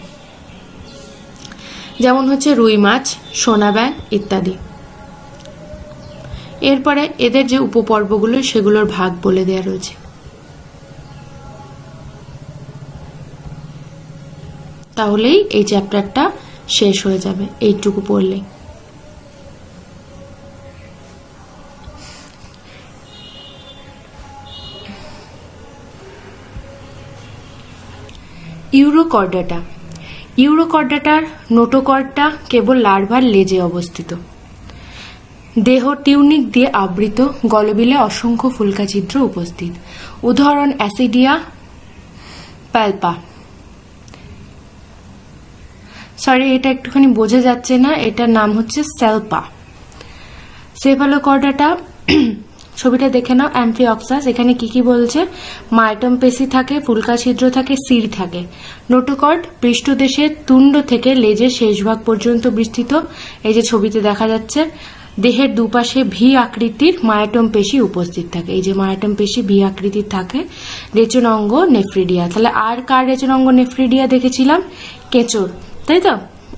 যেমন হচ্ছে রুই মাছ, সোনা ব্যাঙ ইত্যাদি। এরপরে এদের যে উপপর্বগুলো সেগুলোর ভাগ বলে দেওয়া রয়েছে। তাহলেই এই চ্যাপ্টারটা শেষ হয়ে যাবে এইটুকু পড়লে। ইউরোকর্ডাটা। ইউরোকর্ডাটার নোটোকর্ডটা কেবল লার্ভার লেজে অবস্থিত। দেহ টিউনিক দিয়ে আবৃত, গলবিলে অসংখ্য ফুলকা ছিদ্র উপস্থিত। উদাহরণ অ্যাসিডিয়া প্যালপা। সরি, এটা একটুখানি বোঝা যাচ্ছে না, এটার নাম হচ্ছে সেলপা। সেফালোকর্ডাটা ছবিটা দেখে নাও, অ্যাম্ফিঅক্সাস। এখানে কি কি বলছে? মাইটম পেশি থাকে, ফুলকা ছিদ্র থাকে, সির থাকে। নোটোকর্ড পৃষ্ঠদেশে তুণ্ড থেকে লেজের শেষ ভাগ পর্যন্ত বিস্তৃত। এই যে ছবিতে দেখা যাচ্ছে, দেহের দুপাশে ভি আকৃতির মায়াটম পেশি উপস্থিত থাকে। এই যে মায়াটম পেশি ভি আকৃতির থাকে। রেচন অঙ্গ নেফ্রিডিয়া। তাহলে আর কার রেচন অঙ্গ নেফ্রিডিয়া দেখেছিলাম? কেঁচোর, তাই তো?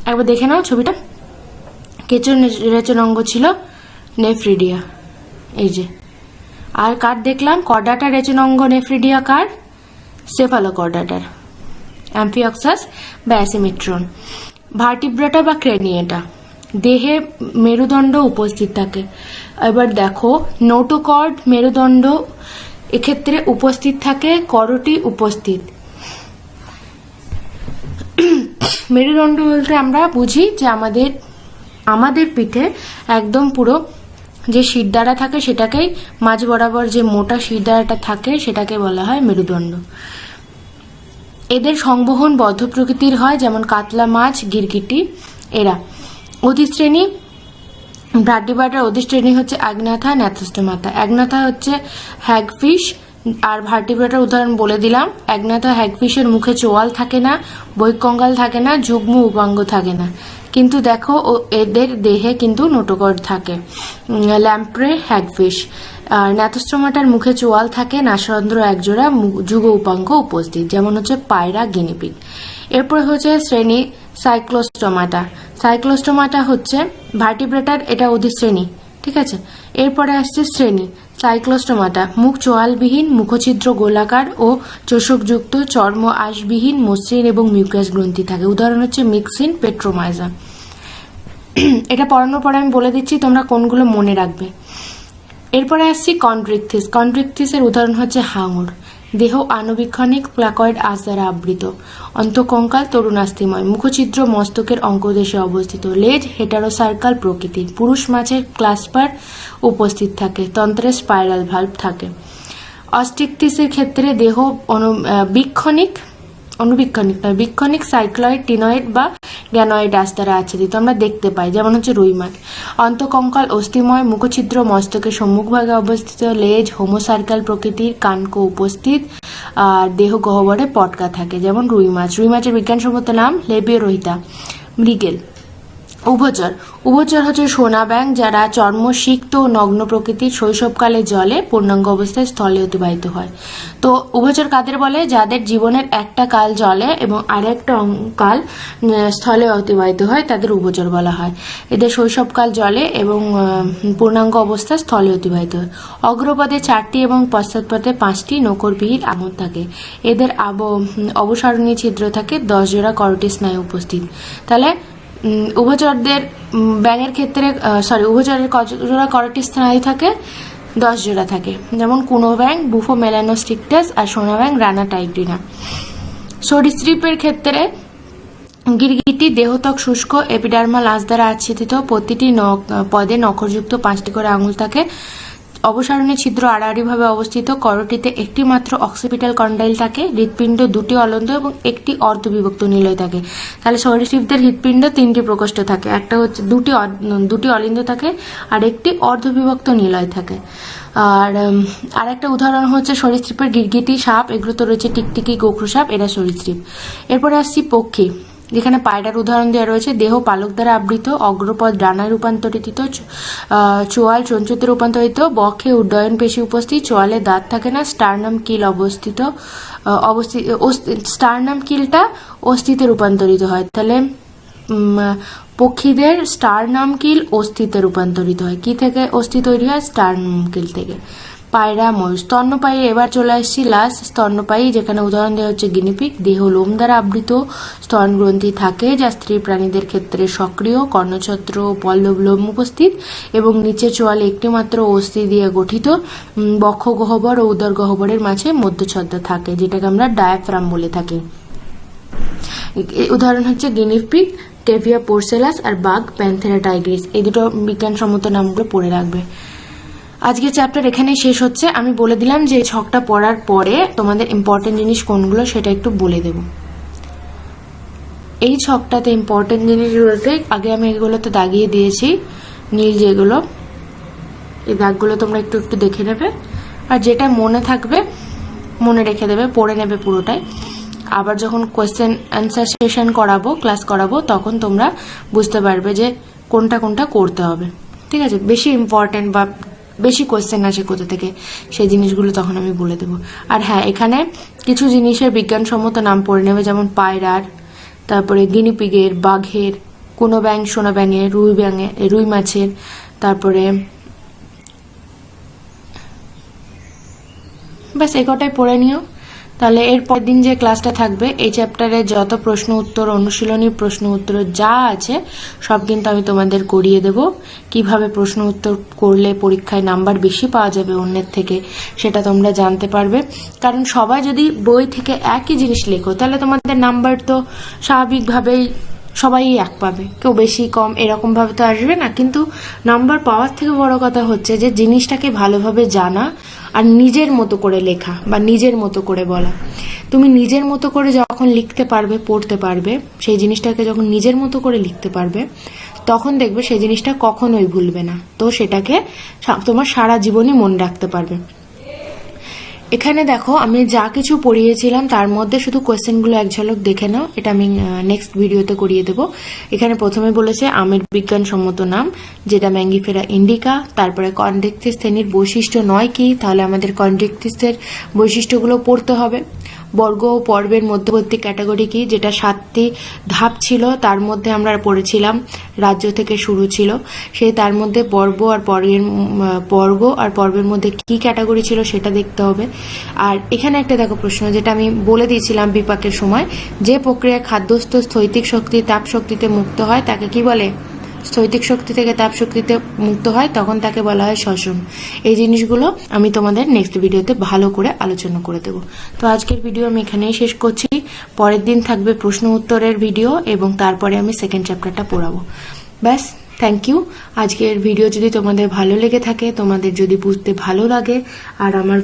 একবার দেখে নাও ছবিটা। কেঁচোর রেচন অঙ্গ ছিল নেফ্রিডিয়া। এই যে। আর কার দেখলাম? কর্ডাটার রেচন অঙ্গ নেফ্রিডিয়া কার? সেফালোকর্ডাটার। অ্যাম্ফিঅক্সাস বা অ্যাসিমিট্রন। ভার্টিব্রাটা বা ক্রেনিয়েটা। দেহে মেরুদণ্ড উপস্থিত থাকে। এবার দেখো, নোটোকর্ড, মেরুদণ্ড, এক্ষেত্রে উপস্থিত থাকে, করটি উপস্থিত। মেরুদণ্ড বলতে আমরা বুঝি যে আমাদের পিঠে একদম পুরো যে শিরদাঁড়া থাকে সেটাকেই, মাঝ বরাবর যে মোটা শিরদাঁড়াটা থাকে সেটাকে বলা হয় মেরুদণ্ড। এদের সংবহন বদ্ধ প্রকৃতির হয়, যেমন কাতলা মাছ, গিরগিটি এরা। অধিশ্রেণী ভার্টিব্রাটার অধিশ্রেণী হচ্ছে অ্যাগনাথা, ন্যাথোস্টোমাটা। অ্যাগনাথা হচ্ছে হ্যাগফিশ। আর ভার্টিব্রাটার উদাহরণ বলে দিলাম। অ্যাগনাথা হ্যাগফিশের মুখে চোয়াল থাকে না, বহিঃকঙ্কাল থাকে না, যুগ্ম উপাঙ্গ থাকে না, কিন্তু দেখো এদের দেহে কিন্তু নোটোকর্ড থাকে। Lamprey hagfish. আর ন্যাথোস্টোমাটার মুখে চোয়াল থাকে, নাসারন্ধ্র একজোড়া, যুগ উপাঙ্গ উপস্থিত, যেমন হচ্ছে পায়রা, গিনিপিগ। এরপর হচ্ছে শ্রেণী সাইক্লোস্টোমাটা। সাইক্লোস্টোমাটা হচ্ছে ভার্টিব্রেটার, এটা অধিশ্রেণী, ঠিক আছে। এরপরে আসছে শ্রেণী সাইক্লোস্টোমাটা মুখ চোয়ালবিহীন, মুখছিদ্র গোলাকার ও চোষকযুক্ত, চর্ম আঁশবিহীন, মসৃণ এবং মিউকাস গ্রন্থি থাকে। উদাহরণ হচ্ছে মিক্সিন, পেট্রোমাইজা। এটা পড়ানোর পরে আমি বলে দিচ্ছি তোমরা কোনগুলো মনে রাখবে। এরপরে আসছি কন্ড্রিকথিস। কন্ড্রিকথিসের উদাহরণ হচ্ছে হাঙর। দেহ আণুবীক্ষণিক প্লাকয়েড আঁশ দ্বারা আবৃত। অন্তঃকঙ্কাল তরুণাস্থিময়। মুখছিদ্র মস্তকের অঙ্কদেশে অবস্থিত। লেজ হেটারোসার্কাল প্রকৃতির। পুরুষ মাছের ক্লাস্পার উপস্থিত থাকে। তন্ত্রে স্পাইরাল ভাল্ব থাকে। অস্টিকথিসের ক্ষেত্রে দেহ বীক্ষণিক সাইক্লয়েড, টিনয়েড বা গ্যানয়েড আঁশ দ্বারা আচ্ছাদিত। আমরা দেখতে পাই, যেমন হচ্ছে রুই মাছ। অন্তঃকঙ্কাল অস্থিময়। মুখছিদ্র মস্তকের সম্মুখভাগে অবস্থিত। লেজ হোমোসার্কাল প্রকৃতির। কানকো উপস্থিত। আর দেহ গহ্বরে পটকা থাকে, যেমন রুই মাছ। রুই মাছের বিজ্ঞানসম্মত নাম লেবিওরোহিতা। মৃগেল। উভচর হচ্ছে সোনা ব্যাঙ, যারা চর্ম সিক্ত ও নগ্ন প্রকৃতির। শৈশবকালে জলে, পূর্ণাঙ্গ অবস্থায় স্থলে অতিবাহিত হয়। তো উভচর কাদের বলে? যাদের জীবনের একটা কাল জলে এবং আরেকটা কাল স্থলে অতিবাহিত হয়, তাদের উভচর বলা হয়। এদের শৈশবকাল জলে এবং পূর্ণাঙ্গ অবস্থা স্থলে অতিবাহিত হয়। অগ্রপদে 4টি এবং পশ্চাৎপদে 5টি নখরবিহীন আঙুল থাকে। এদের অবসরণীয় ছিদ্র থাকে। 10 জোড়া করোটি স্নায়ু উপস্থিত। তাহলে উভচরের ক্ষেত্রে কত জোড়া করোটি স্নায়ু থাকে? 10 জোড়া থাকে। যেমন কুনো ব্যাঙ, বুফো মেলানোস্টিকটাস, আর সোনা ব্যাঙ, রানা টাইগ্রিনা। সরীসৃপের ক্ষেত্রে গিরগিটি দেহত্বক শুষ্ক, এপিডার্মাল আঁশ দ্বারা আচ্ছাদিত। প্রতিটি পদে নখরযুক্ত 5টি করে আঙুল থাকে। অবসরণী ছিদ্র আড়াআড়ি ভাবে অবস্থিত। করোটিতে একটি মাত্র অক্সিপিটাল কন্ডাইল থাকে। হৃৎপিণ্ড 2টি অলন্দ এবং একটি অর্ধবিভক্ত নিলয় থাকে। তাহলে সরীসৃপদের হৃৎপিণ্ড 3টি প্রকোষ্ঠ থাকে। একটা হচ্ছে দুটি অলিন্দ থাকে আর একটি অর্ধবিভক্ত নিলয় থাকে। আর আরেকটা উদাহরণ হচ্ছে সরীসৃপের গিরগিটি, সাপ। এগুলো তো রয়েছে টিকটিকি, গোখরো সাপ, এরা সরীসৃপ। এরপরে আসছি পক্ষী, যেখানে পায়রার উদাহরণ দেওয়া রয়েছে। দেহ পালক দ্বারা আবৃত। অগ্রপদ ডানায় রূপান্তরিত। চোয়াল চঞ্চুতে রূপান্তরিত। বক্ষে উড্ডয়ন পেশি উপস্থিত। চোয়ালে দাঁত থাকে না। স্টার্নাম কিল স্টার্নাম কিলটা অস্থিতে রূপান্তরিত হয়। তাহলে পক্ষীদের স্টার্নাম কিল অস্থিতে রূপান্তরিত হয়। কি থেকে অস্থি তৈরি হয়? স্টার্নাম কিল থেকে। পায়রা, ময়ূর। স্তন্যপায়ী। এবার চলে আসছি লাস্ট, স্তন্যপায়ী, যেখানে উদাহরণ দেওয়া হচ্ছে গিনিপিগ। দেহ লোম দ্বারা আবৃত। স্তন গ্রন্থি থাকে, যা স্ত্রী প্রাণীদের ক্ষেত্রে সক্রিয়। কর্ণছত্র, পল্লব লোম উপস্থিত এবং নিচে চোয়ালে একটি মাত্র অস্থি দিয়ে গঠিত। বক্ষ গহ্বর ও উদর গহ্বরের মাঝে মধ্যচ্ছদা থাকে, যেটাকে আমরা ডায়াফ্রাম বলে থাকি। উদাহরণ হচ্ছে গিনিপিগ, টেভিয়া পোর্সেলাস, আর বাঘ প্যান্থেরা টাইগ্রিস। এই দুটো বিজ্ঞানসম্মত নামগুলো পড়ে রাখবে। আজকের চ্যাপ্টার এখানেই শেষ হচ্ছে। আমি বলে দিলাম যে ছকটা পড়ার পরে তোমাদের ইম্পর্টেন্ট জিনিস কোনগুলো সেটা একটু বলে দেব। এই ছকটাতে ইম্পর্টেন্ট জিনিস বলতে আগে আমি এগুলোতে দাগিয়ে দিয়েছি, নীল যেগুলো, এই দাগগুলো তোমরা একটু একটু দেখে নেবে। আর যেটা মনে থাকবে মনে রেখে দেবে, পড়ে নেবে পুরোটাই। আবার যখন কোয়েশ্চেন অ্যান্সার সেশন ক্লাস করাবো, তখন তোমরা বুঝতে পারবে যে কোনটা কোনটা করতে হবে। ঠিক আছে? বেশি ইম্পর্টেন্ট বা বেশি কোয়েশ্চেন আসে কোথা থেকে, সেই জিনিসগুলো তখন আমি বলে দেবো। আর হ্যাঁ, এখানে কিছু জিনিসের বিজ্ঞানসম্মত নাম পড়ে নেবে, যেমন পায়রার, তারপরে গিনিপিগের, বাঘের, কোনো ব্যাঙ, সোনা ব্যাঙের, রুই মাছের, তারপরে ব্যাস এই কটাই পড়ে নিও। তাহলে এর পরের দিন যে ক্লাসটা থাকবে, এই চ্যাপ্টারে যত প্রশ্ন উত্তর, অনুশীলনী প্রশ্ন উত্তর যা আছে সব কিন্তু আমি তোমাদের করিয়ে দেব। কিভাবে প্রশ্ন উত্তর করলে পরীক্ষায় নাম্বার বেশি পাওয়া যাবে অন্যের থেকে, সেটা তোমরা জানতে পারবে। কারণ সবাই যদি বই থেকে একই জিনিস লেখো, তাহলে তোমাদের নাম্বার তো স্বাভাবিকভাবেই সবাই এক পাবে, কেউ বেশি কম এরকম ভাবে তো আসবে না। কিন্তু নাম্বার পাওয়ার থেকে বড় কথা হচ্ছে যে জিনিসটাকে ভালোভাবে জানা আর নিজের মতো করে লেখা বা নিজের মতো করে বলা। তুমি নিজের মতো করে যখন লিখতে পারবে, পড়তে পারবে, সেই জিনিসটাকে যখন নিজের মতো করে লিখতে পারবে, তখন দেখবে সেই জিনিসটা কখনোই ভুলবে না। তো সেটাকে তোমার সারা জীবনই মনে রাখতে পারবে। এখানে দেখো আমি যা কিছু পড়িয়েছিলাম তার মধ্যে শুধু কোয়েশ্চেনগুলো এক ঝলক দেখে নাও, এটা আমি নেক্সট ভিডিওতে করিয়ে দেবো। এখানে প্রথমে বলেছে আমের বিজ্ঞানসম্মত নাম, যেটা ম্যাঙ্গিফেরা ইন্ডিকা। তারপরে কন্ড্রিকথিস শ্রেণীর বৈশিষ্ট্য নয় কি, তাহলে আমাদের কন্ড্রিকথিসের বৈশিষ্ট্যগুলো পড়তে হবে। বর্গ ও পর্বের মধ্যবর্তী ক্যাটাগরি কি, যেটা 7টি ধাপ ছিল, তার মধ্যে আমরা পড়েছিলাম রাজ্য থেকে শুরু ছিল, সেই তার মধ্যে বর্গ আর পর্বের মধ্যে কি ক্যাটাগরি ছিল সেটা দেখতে হবে। আর এখানে একটা দেখো প্রশ্ন, যেটা আমি বলে দিয়েছিলাম বিপাকের সময়, যে প্রক্রিয়া খাদ্যস্থ স্থৈতিক শক্তি তাপ শক্তিতে মুক্ত হয় তাকে কি বলে? স্থৈতিক শক্তি থেকে তাপ শক্তিতে মুক্ত হয় তখন তাকে বলা হয় শ্বসন। এই জিনিসগুলো আমি তোমাদের নেক্সট ভিডিওতে ভালো করে আলোচনা করে দেব। তো আজকের ভিডিও আমি এখানেই শেষ করছি। পরের দিন থাকবে প্রশ্ন উত্তরের ভিডিও এবং তারপরে আমি সেকেন্ড চ্যাপ্টারটা পড়াবো। ব্যাস, থ্যাংক ইউ। আজকের ভিডিও যদি তোমাদের ভালো লেগে থাকে, তোমাদের যদি বুঝতে ভালো লাগে, আর আমার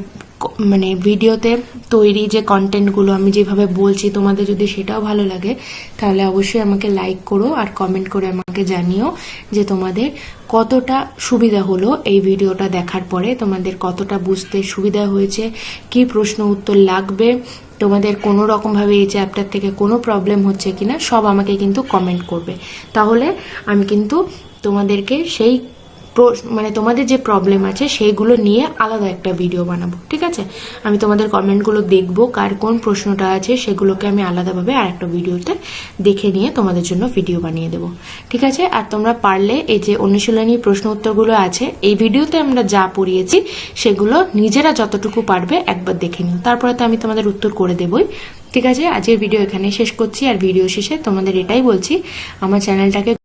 ভিডিওতে তৈরি যে কন্টেন্টগুলো আমি যেভাবে বলছি তোমাদের যদি সেটাও ভালো লাগে, তাহলে অবশ্যই আমাকে লাইক করো আর কমেন্ট করে আমাকে জানিও যে তোমাদের কতটা সুবিধা হলো এই ভিডিওটা দেখার পরে, তোমাদের কতটা বুঝতে সুবিধা হয়েছে, কি প্রশ্ন উত্তর লাগবে, তোমাদের কোনো রকমভাবে এই চ্যাপ্টার থেকে কোনো প্রবলেম হচ্ছে কিনা সব আমাকে কিন্তু কমেন্ট করবে। তাহলে আমি কিন্তু তোমাদেরকে সেই তোমাদের যে প্রবলেম আছে সেইগুলো নিয়ে আলাদা একটা ভিডিও বানাবো, ঠিক আছে? আমি তোমাদের কমেন্টগুলো দেখবো, কার কোন প্রশ্নটা আছে সেগুলোকে আমি আলাদাভাবে আর একটা ভিডিওতে দেখে নিয়ে তোমাদের জন্য ভিডিও বানিয়ে দেবো, ঠিক আছে? আর তোমরা পারলে এই যে অনুশীলনী প্রশ্ন উত্তরগুলো আছে এই ভিডিওতে আমরা যা পড়িয়েছি সেগুলো নিজেরা যতটুকু পারবে একবার দেখে নিও, তারপরে তো আমি তোমাদের উত্তর করে দেবই, ঠিক আছে? আজকের ভিডিও এখানে শেষ করছি। আর ভিডিও শেষে তোমাদের এটাই বলছি, আমার চ্যানেলটাকে